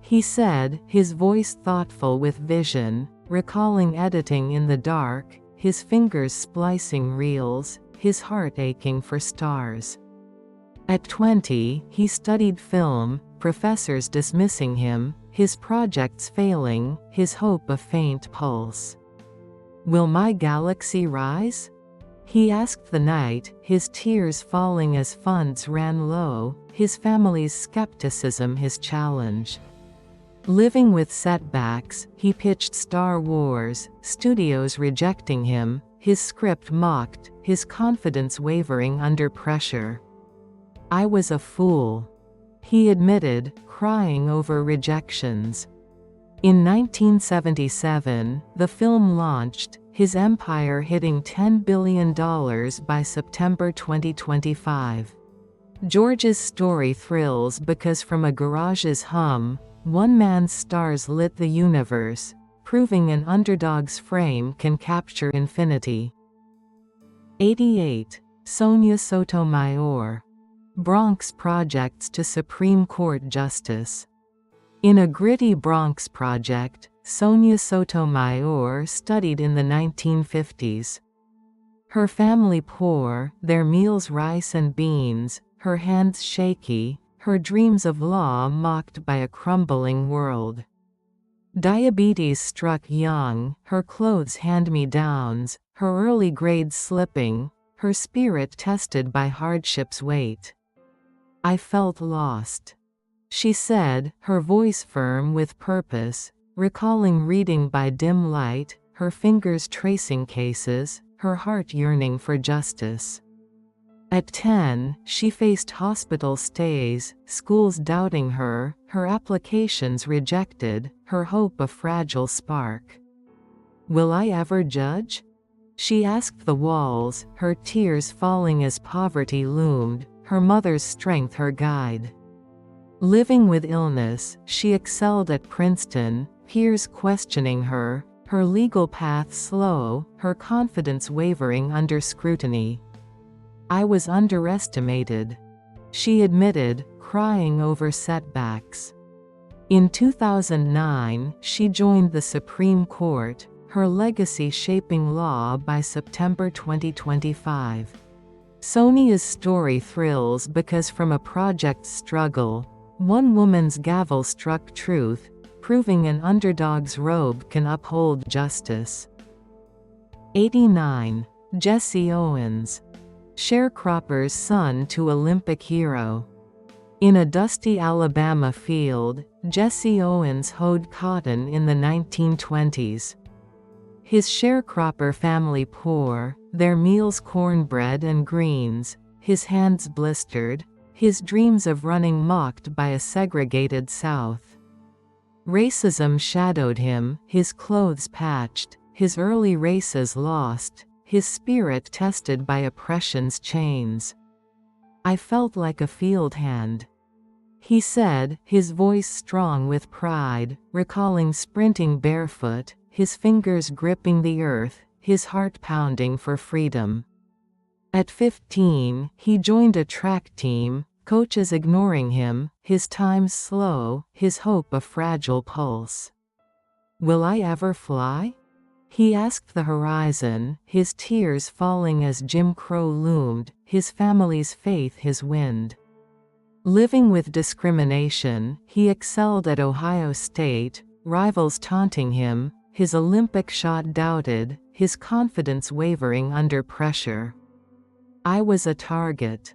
He said, his voice thoughtful with vision, recalling editing in the dark, his fingers splicing reels, his heart aching for stars. At 20, he studied film, professors dismissing him, his projects failing, his hope a faint pulse. Will my galaxy rise? He asked the night, his tears falling as funds ran low, his family's skepticism his challenge. Living with setbacks, he pitched Star Wars, studios rejecting him, his script mocked, his confidence wavering under pressure. I was a fool, he admitted, crying over rejections. In 1977, the film launched, his empire hitting $10 billion by September 2025. George's story thrills because from a garage's hum, one man's stars lit the universe, proving an underdog's frame can capture infinity. 88. Sonia Sotomayor. Bronx projects to Supreme Court justice. In a gritty Bronx project, Sonia Sotomayor studied in the 1950s. Her family poor, their meals rice and beans, her hands shaky, her dreams of law mocked by a crumbling world. Diabetes struck young, her clothes hand-me-downs, her early grades slipping, her spirit tested by hardship's weight. I felt lost, she said, her voice firm with purpose, recalling reading by dim light, her fingers tracing cases, her heart yearning for justice. At 10, she faced hospital stays, schools doubting her, her applications rejected, her hope a fragile spark. Will I ever judge? She asked the walls, her tears falling as poverty loomed, her mother's strength her guide. Living with illness, she excelled at Princeton, peers questioning her, her legal path slow, her confidence wavering under scrutiny. I was underestimated, she admitted, crying over setbacks. In 2009, she joined the Supreme Court, her legacy shaping law by September 2025. Sonia's story thrills because from a project struggle, one woman's gavel struck truth, proving an underdog's robe can uphold justice. 89. Jesse Owens. Sharecropper's son to Olympic hero. In a dusty Alabama field, Jesse Owens hoed cotton in the 1920s. His sharecropper family poor, their meals cornbread and greens, his hands blistered, his dreams of running mocked by a segregated South. Racism shadowed him, his clothes patched, his early races lost, his spirit tested by oppression's chains. I felt like a field hand, he said, his voice strong with pride, recalling sprinting barefoot, his fingers gripping the earth, his heart pounding for freedom. At 15, he joined a track team, coaches ignoring him, his time slow, his hope a fragile pulse. Will I ever fly? He asked the horizon, his tears falling as Jim Crow loomed, his family's faith his wind. Living with discrimination, he excelled at Ohio State, rivals taunting him, his Olympic shot doubted, his confidence wavering under pressure. "I was a target,"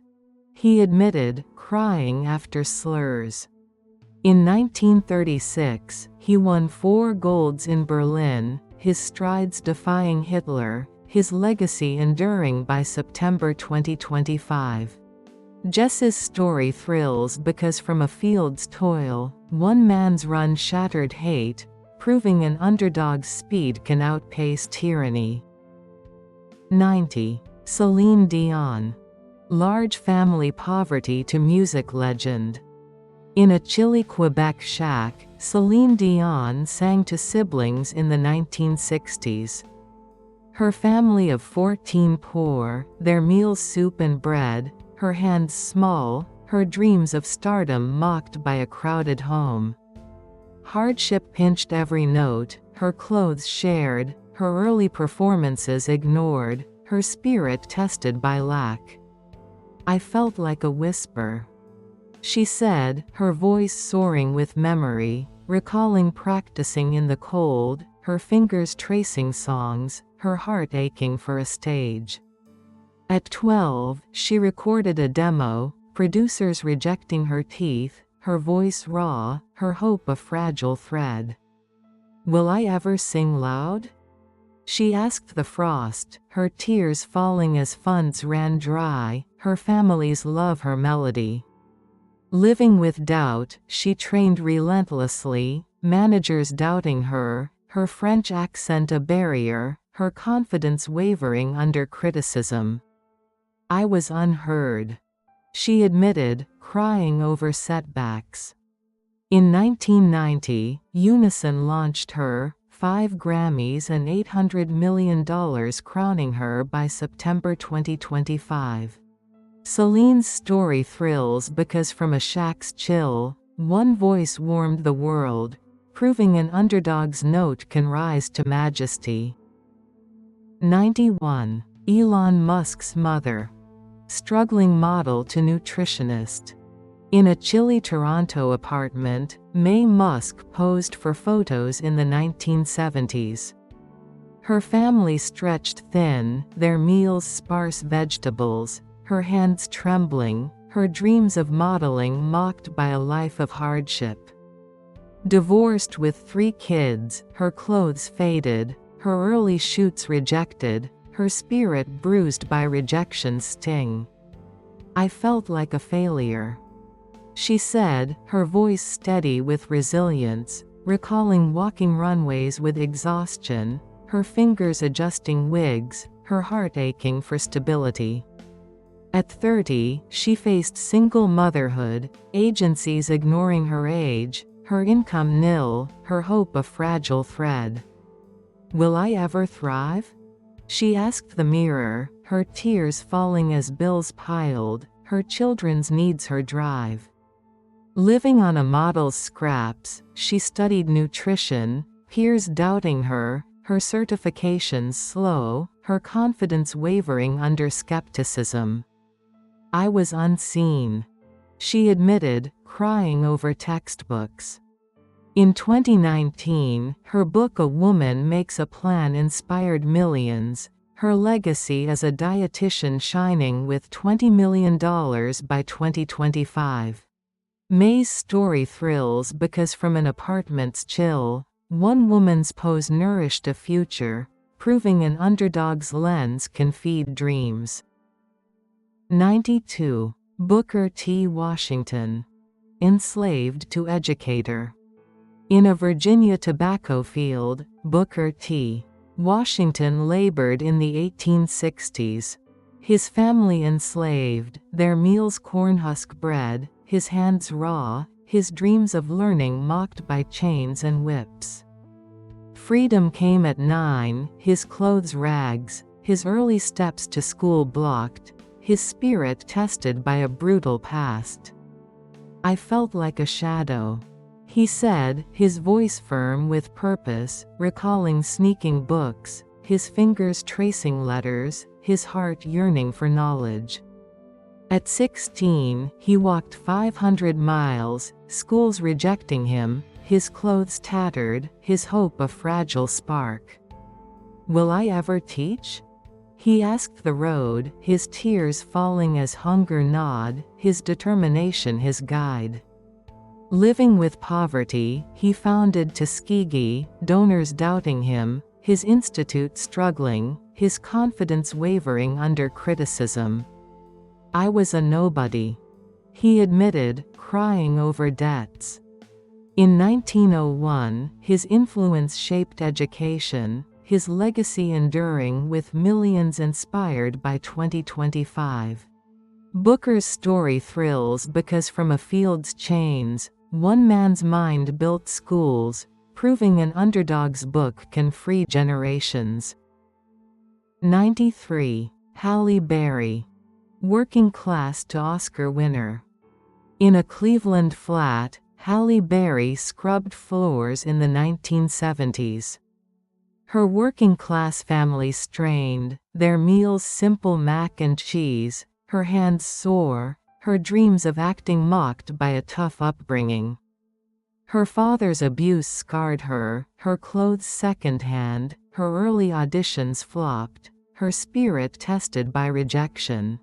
he admitted, crying after slurs. In 1936, he won 4 golds in Berlin, his strides defying Hitler, his legacy enduring by September 2025. Jess's story thrills because from a field's toil, one man's run shattered hate, proving an underdog's speed can outpace tyranny. 90. Celine Dion. Large family poverty to music legend. In a chilly Quebec shack, Celine Dion sang to siblings in the 1960s. Her family of 14 poor, their meals soup and bread, her hands small, her dreams of stardom mocked by a crowded home. Hardship pinched every note, her clothes shared, her early performances ignored, her spirit tested by lack. "I felt like a whisper," she said, her voice soaring with memory, recalling practicing in the cold, her fingers tracing songs, her heart aching for a stage. At 12, she recorded a demo, producers rejecting her teeth, her voice raw, her hope a fragile thread. "Will I ever sing loud?" she asked the frost, her tears falling as funds ran dry, her family's love her melody. Living with doubt, she trained relentlessly, managers doubting her, her French accent a barrier, her confidence wavering under criticism. "I was unheard," she admitted, crying over setbacks. In 1990, Unison launched her, 5 Grammys and $800 million, crowning her by September 2025. Celine's story thrills because from a shack's chill, one voice warmed the world, proving an underdog's note can rise to majesty. 91. Elon Musk's mother. Struggling model to nutritionist. In a chilly Toronto apartment, Mae Musk posed for photos in the 1970s. Her family stretched thin, their meals sparse vegetables, her hands trembling, her dreams of modeling mocked by a life of hardship. Divorced with 3 kids, her clothes faded, her early shoots rejected, her spirit bruised by rejection's sting. "I felt like a failure," she said, her voice steady with resilience, recalling walking runways with exhaustion, her fingers adjusting wigs, her heart aching for stability. At 30, she faced single motherhood, agencies ignoring her age, her income nil, her hope a fragile thread. "Will I ever thrive?" she asked the mirror, her tears falling as bills piled, her children's needs her drive. Living on a model's scraps, she studied nutrition, peers doubting her certifications slow, her confidence wavering under skepticism. "I was unseen," she admitted, crying over textbooks. In 2019, her book A Woman Makes a Plan inspired millions, her legacy as a dietitian shining with $20 million by 2025. Mae's story thrills because from an apartment's chill, one woman's pose nourished a future, proving an underdog's lens can feed dreams. 92. Booker T. Washington. Enslaved to educator. In a Virginia tobacco field, Booker T. Washington labored in the 1860s. His family enslaved, their meals cornhusk bread, his hands raw, his dreams of learning mocked by chains and whips. Freedom came at 9, his clothes rags, his early steps to school blocked, his spirit tested by a brutal past. "I felt like a shadow," he said, his voice firm with purpose, recalling sneaking books, his fingers tracing letters, his heart yearning for knowledge. At 16, he walked 500 miles, schools rejecting him, his clothes tattered, his hope a fragile spark. "Will I ever teach?" he asked the road, his tears falling as hunger gnawed, his determination his guide. Living with poverty, he founded Tuskegee, donors doubting him, his institute struggling, his confidence wavering under criticism. "I was a nobody," he admitted, crying over debts. In 1901, his influence shaped education, his legacy enduring with millions inspired by 2025. Booker's story thrills because from a field's chains, one man's mind built schools, proving an underdog's book can free generations. 93. Halle Berry. Working class to Oscar winner. In a Cleveland flat, Halle Berry scrubbed floors in the 1970s. Her working-class family strained, their meals simple mac and cheese, her hands sore, her dreams of acting mocked by a tough upbringing. Her father's abuse scarred her, her clothes second-hand, her early auditions flopped, her spirit tested by rejection.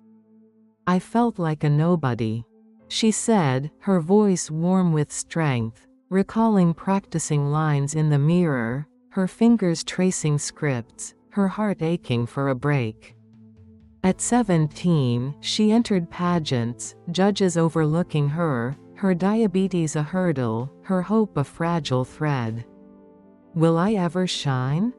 "I felt like a nobody," she said, her voice warm with strength, recalling practicing lines in the mirror, her fingers tracing scripts, her heart aching for a break. At 17, she entered pageants, judges overlooking her diabetes a hurdle, her hope a fragile thread. "Will I ever shine?"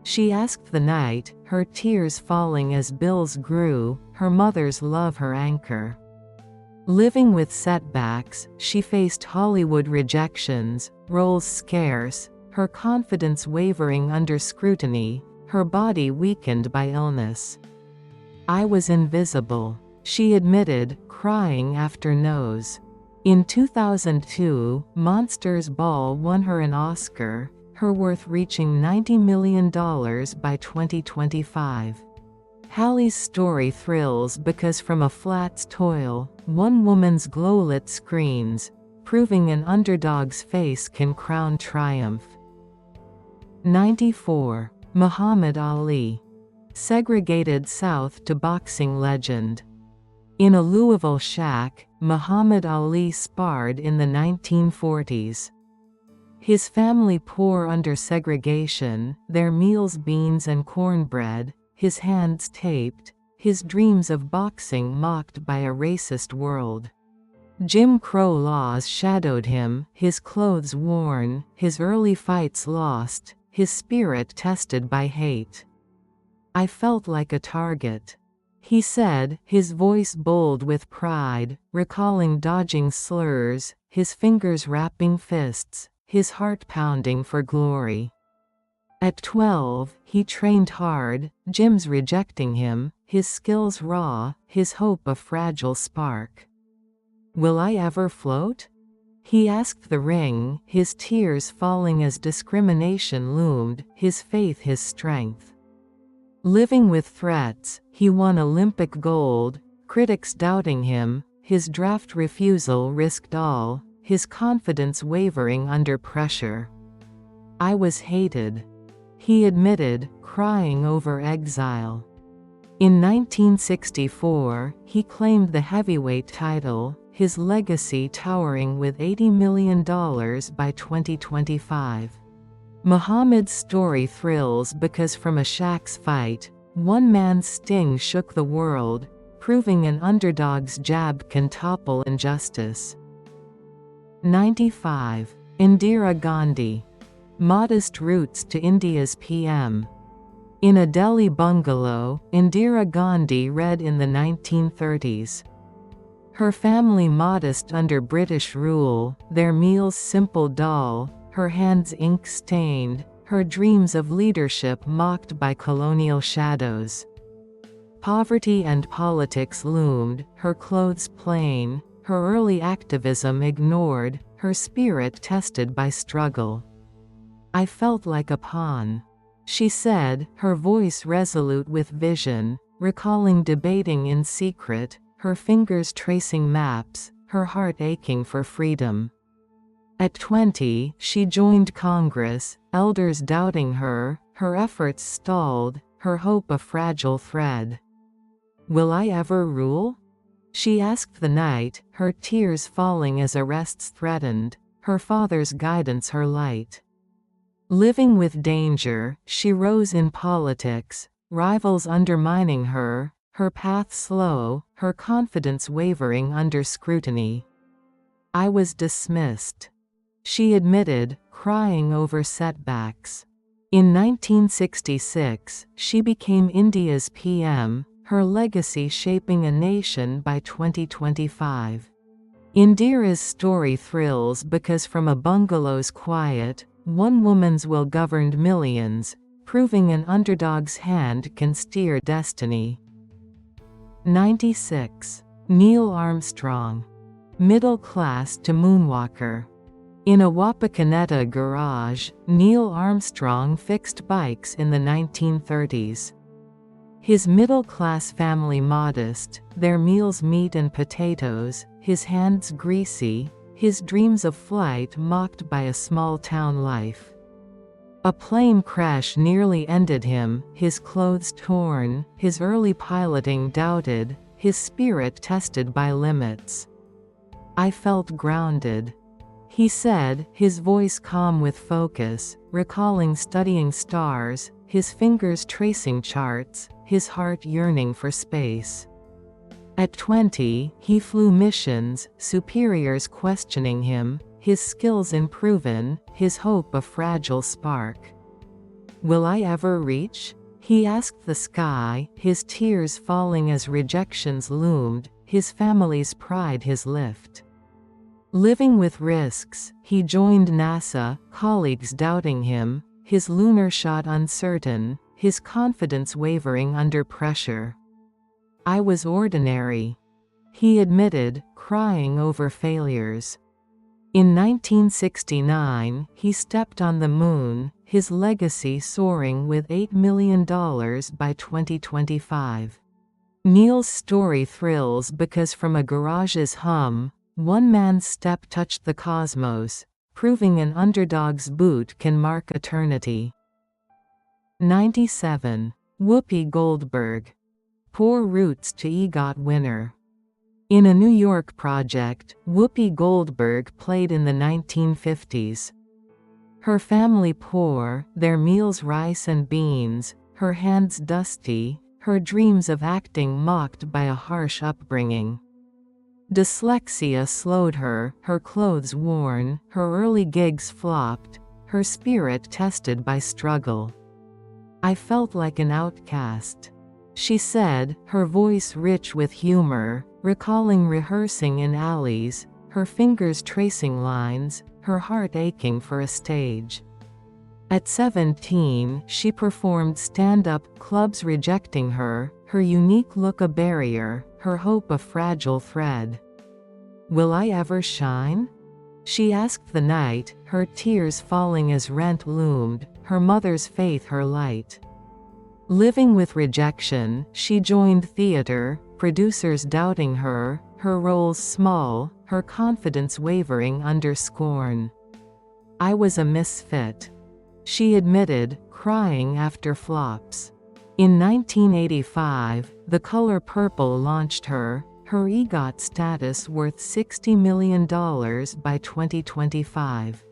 she asked the night, her tears falling as bills grew, her mother's love her anchor. Living with setbacks, she faced Hollywood rejections, roles scarce, her confidence wavering under scrutiny, her body weakened by illness. "I was invisible," she admitted, crying after no's. In 2002, Monsters Ball won her an Oscar, her worth reaching $90 million by 2025. Halle's story thrills because from a flat's toil, one woman's glow-lit screens, proving an underdog's face can crown triumph. 94. Muhammad Ali. Segregated South to boxing legend. In a Louisville shack, Muhammad Ali sparred in the 1940s. His family poor under segregation, their meals beans and cornbread, his hands taped, his dreams of boxing mocked by a racist world. Jim Crow laws shadowed him, his clothes worn, his early fights lost, his spirit tested by hate. "I felt like a target," he said, his voice bold with pride, recalling dodging slurs, his fingers wrapping fists, his heart pounding for glory. At 12, he trained hard, gyms rejecting him, his skills raw, his hope a fragile spark. "Will I ever float?" he asked the ring, his tears falling as discrimination loomed, his faith his strength. Living with threats, he won Olympic gold, critics doubting him, his draft refusal risked all, his confidence wavering under pressure. "I was hated," he admitted, crying over exile. In 1964, he claimed the heavyweight title, his legacy towering with $80 million by 2025. Muhammad's story thrills because from a shack's fight, one man's sting shook the world, proving an underdog's jab can topple injustice. 95. Indira Gandhi. Modest roots to India's PM. In a Delhi bungalow, Indira Gandhi read in the 1930s. Her family modest under British rule, their meals simple dull, her hands ink-stained, her dreams of leadership mocked by colonial shadows. Poverty and politics loomed, her clothes plain, her early activism ignored, her spirit tested by struggle. "I felt like a pawn," she said, her voice resolute with vision, recalling debating in secret, her fingers tracing maps, her heart aching for freedom. At 20, she joined Congress, elders doubting her, her efforts stalled, her hope a fragile thread. "Will I ever rule?" she asked the night, her tears falling as arrests threatened, her father's guidance her light. Living with danger, she rose in politics, rivals undermining her, her path slow, her confidence wavering under scrutiny. "I was dismissed," she admitted, crying over setbacks. In 1966, she became India's PM, her legacy shaping a nation by 2025. Indira's story thrills because from a bungalow's quiet, one woman's will governed millions, proving an underdog's hand can steer destiny. 96. Neil Armstrong. Middle class to moonwalker. In a Wapakoneta garage, Neil Armstrong fixed bikes in the 1930s. His middle-class family modest, their meals meat and potatoes, his hands greasy, his dreams of flight mocked by a small-town life. A plane crash nearly ended him, his clothes torn, his early piloting doubted, his spirit tested by limits. "I felt grounded," he said, his voice calm with focus, recalling studying stars, his fingers tracing charts, his heart yearning for space. At 20, he flew missions, superiors questioning him, his skills unproven, his hope a fragile spark. "Will I ever reach?" he asked the sky, his tears falling as rejections loomed, his family's pride his lift. Living with risks, he joined NASA, colleagues doubting him, his lunar shot uncertain, his confidence wavering under pressure. "I was ordinary," he admitted, crying over failures. In 1969, he stepped on the moon, his legacy soaring with $8 million by 2025. Neil's story thrills because from a garage's hum, one man's step touched the cosmos, proving an underdog's boot can mark eternity. 97. Whoopi Goldberg. Poor roots to EGOT winner. In a New York project, Whoopi Goldberg played in the 1950s. Her family poor, their meals rice and beans, her hands dusty, her dreams of acting mocked by a harsh upbringing. Dyslexia slowed her, her clothes worn, her early gigs flopped, her spirit tested by struggle. "I felt like an outcast," she said, her voice rich with humor, recalling rehearsing in alleys, her fingers tracing lines, her heart aching for a stage. At 17, she performed stand-up, clubs rejecting her, her unique look a barrier, her hope a fragile thread. "Will I ever shine?" she asked the night, her tears falling as rent loomed, her mother's faith her light. Living with rejection, she joined theater, producers doubting her, her roles small, her confidence wavering under scorn. "I was a misfit," she admitted, crying after flops. In 1985, The Color Purple launched her EGOT status worth $60 million by 2025.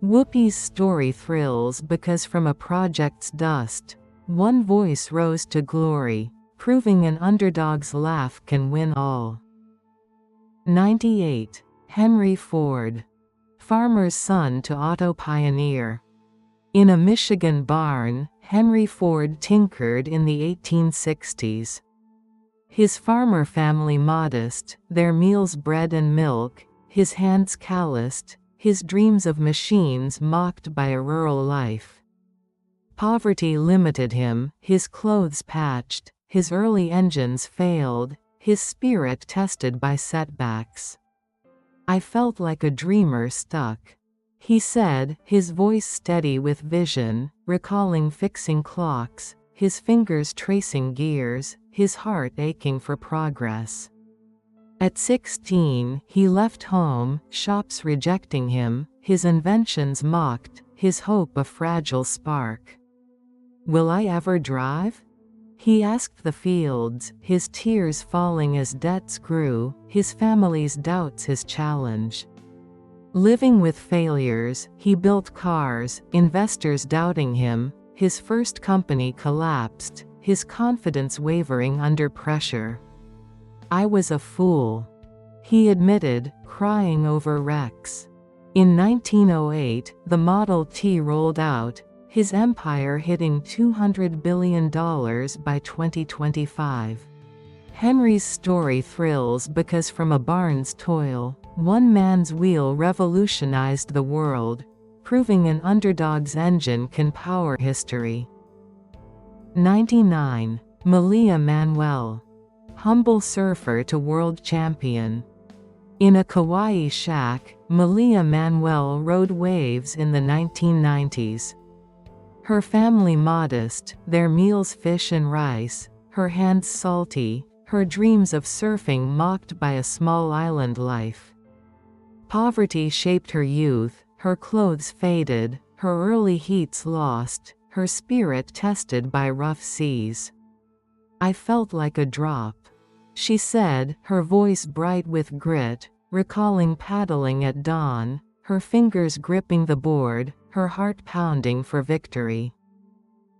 Whoopi's story thrills because from a project's dust, one voice rose to glory, proving an underdog's laugh can win all. 98. Henry Ford. Farmer's son to auto pioneer. In a Michigan barn, Henry Ford tinkered in the 1860s. His farmer family modest, their meals bread and milk, his hands calloused, his dreams of machines mocked by a rural life. Poverty limited him, his clothes patched, his early engines failed, his spirit tested by setbacks. "I felt like a dreamer stuck," he said, his voice steady with vision, recalling fixing clocks, his fingers tracing gears, his heart aching for progress. At 16, he left home, shops rejecting him, his inventions mocked, his hope a fragile spark. "Will I ever drive?" he asked the fields, his tears falling as debts grew, his family's doubts his challenge. Living with failures, he built cars, investors doubting him, his first company collapsed, his confidence wavering under pressure. "I was a fool," he admitted, crying over wrecks. In 1908, the Model T rolled out, his empire hitting $200 billion by 2025. Henry's story thrills because from a barn's toil, one man's wheel revolutionized the world, proving an underdog's engine can power history. 99. Malia Manuel. Humble surfer to world champion. In a Kauai shack, Malia Manuel rode waves in the 1990s. Her family modest, their meals fish and rice, her hands salty, her dreams of surfing mocked by a small island life. Poverty shaped her youth, her clothes faded, her early heats lost, her spirit tested by rough seas. "I felt like a drop," she said, her voice bright with grit, recalling paddling at dawn, her fingers gripping the board, her heart pounding for victory.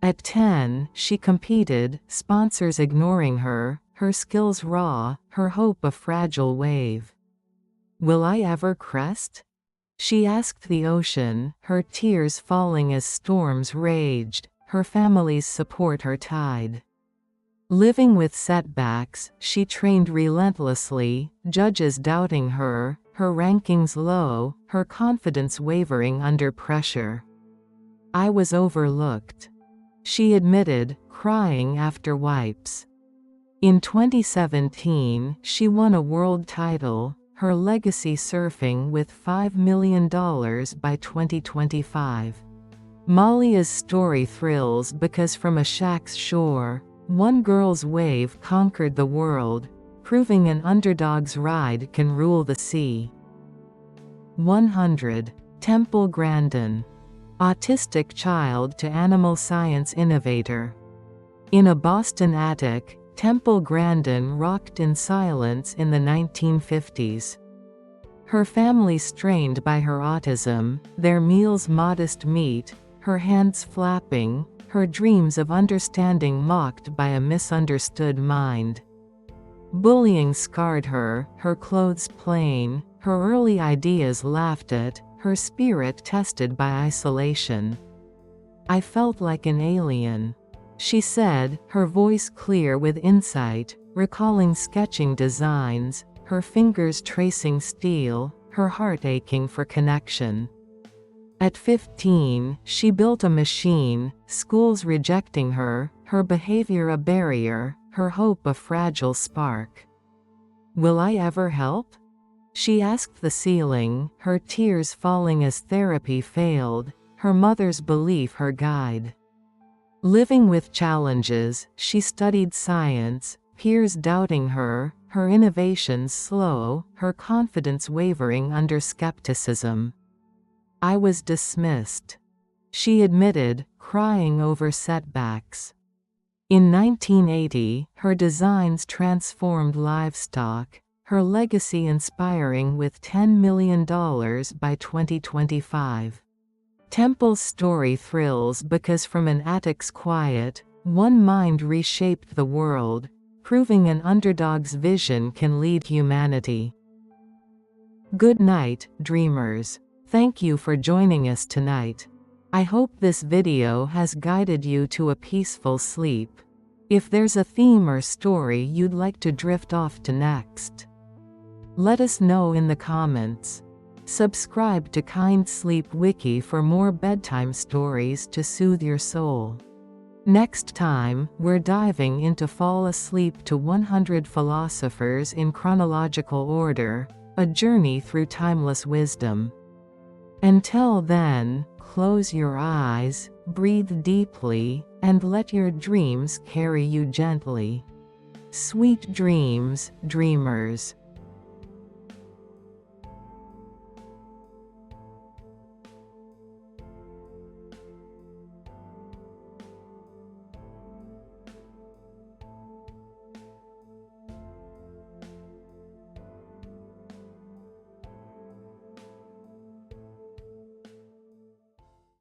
At 10, she competed, sponsors ignoring her, her skills raw, her hope a fragile wave. "Will I ever crest?" she asked the ocean, her tears falling as storms raged, her family's support her tide. Living with setbacks, she trained relentlessly, judges doubting her, her rankings low, her confidence wavering under pressure. "I was overlooked," she admitted, crying after wipes. In 2017, she won a world title, her legacy surfing with $5 million by 2025. Malia's story thrills because from a shack's shore, one girl's wave conquered the world, proving an underdog's ride can rule the sea. 100. Temple Grandin. Autistic child to animal science innovator. In a Boston attic, Temple Grandin rocked in silence in the 1950s. Her family strained by her autism, their meals modest meat, her hands flapping, her dreams of understanding mocked by a misunderstood mind. Bullying scarred her, her clothes plain, her early ideas laughed at, her spirit tested by isolation. "I felt like an alien," she said, her voice clear with insight, recalling sketching designs, her fingers tracing steel, her heart aching for connection. At 15, she built a machine, schools rejecting her, her behavior a barrier, her hope a fragile spark. "Will I ever help?" she asked the ceiling, her tears falling as therapy failed, her mother's belief her guide. Living with challenges, she studied science, peers doubting her, her innovations slow, her confidence wavering under skepticism. "I was dismissed," she admitted, crying over setbacks. In 1980, her designs transformed livestock, her legacy inspiring with $10 million by 2025. Temple's story thrills because from an attic's quiet, one mind reshaped the world, proving an underdog's vision can lead humanity. Good night, dreamers. Thank you for joining us tonight. I hope this video has guided you to a peaceful sleep. If there's a theme or story you'd like to drift off to next, let us know in the comments. Subscribe to Kind Sleep Wiki for more bedtime stories to soothe your soul. Next time, we're diving into Fall Asleep to 100 Philosophers in Chronological Order, a journey through timeless wisdom. Until then, close your eyes, breathe deeply, and let your dreams carry you gently. Sweet dreams, dreamers.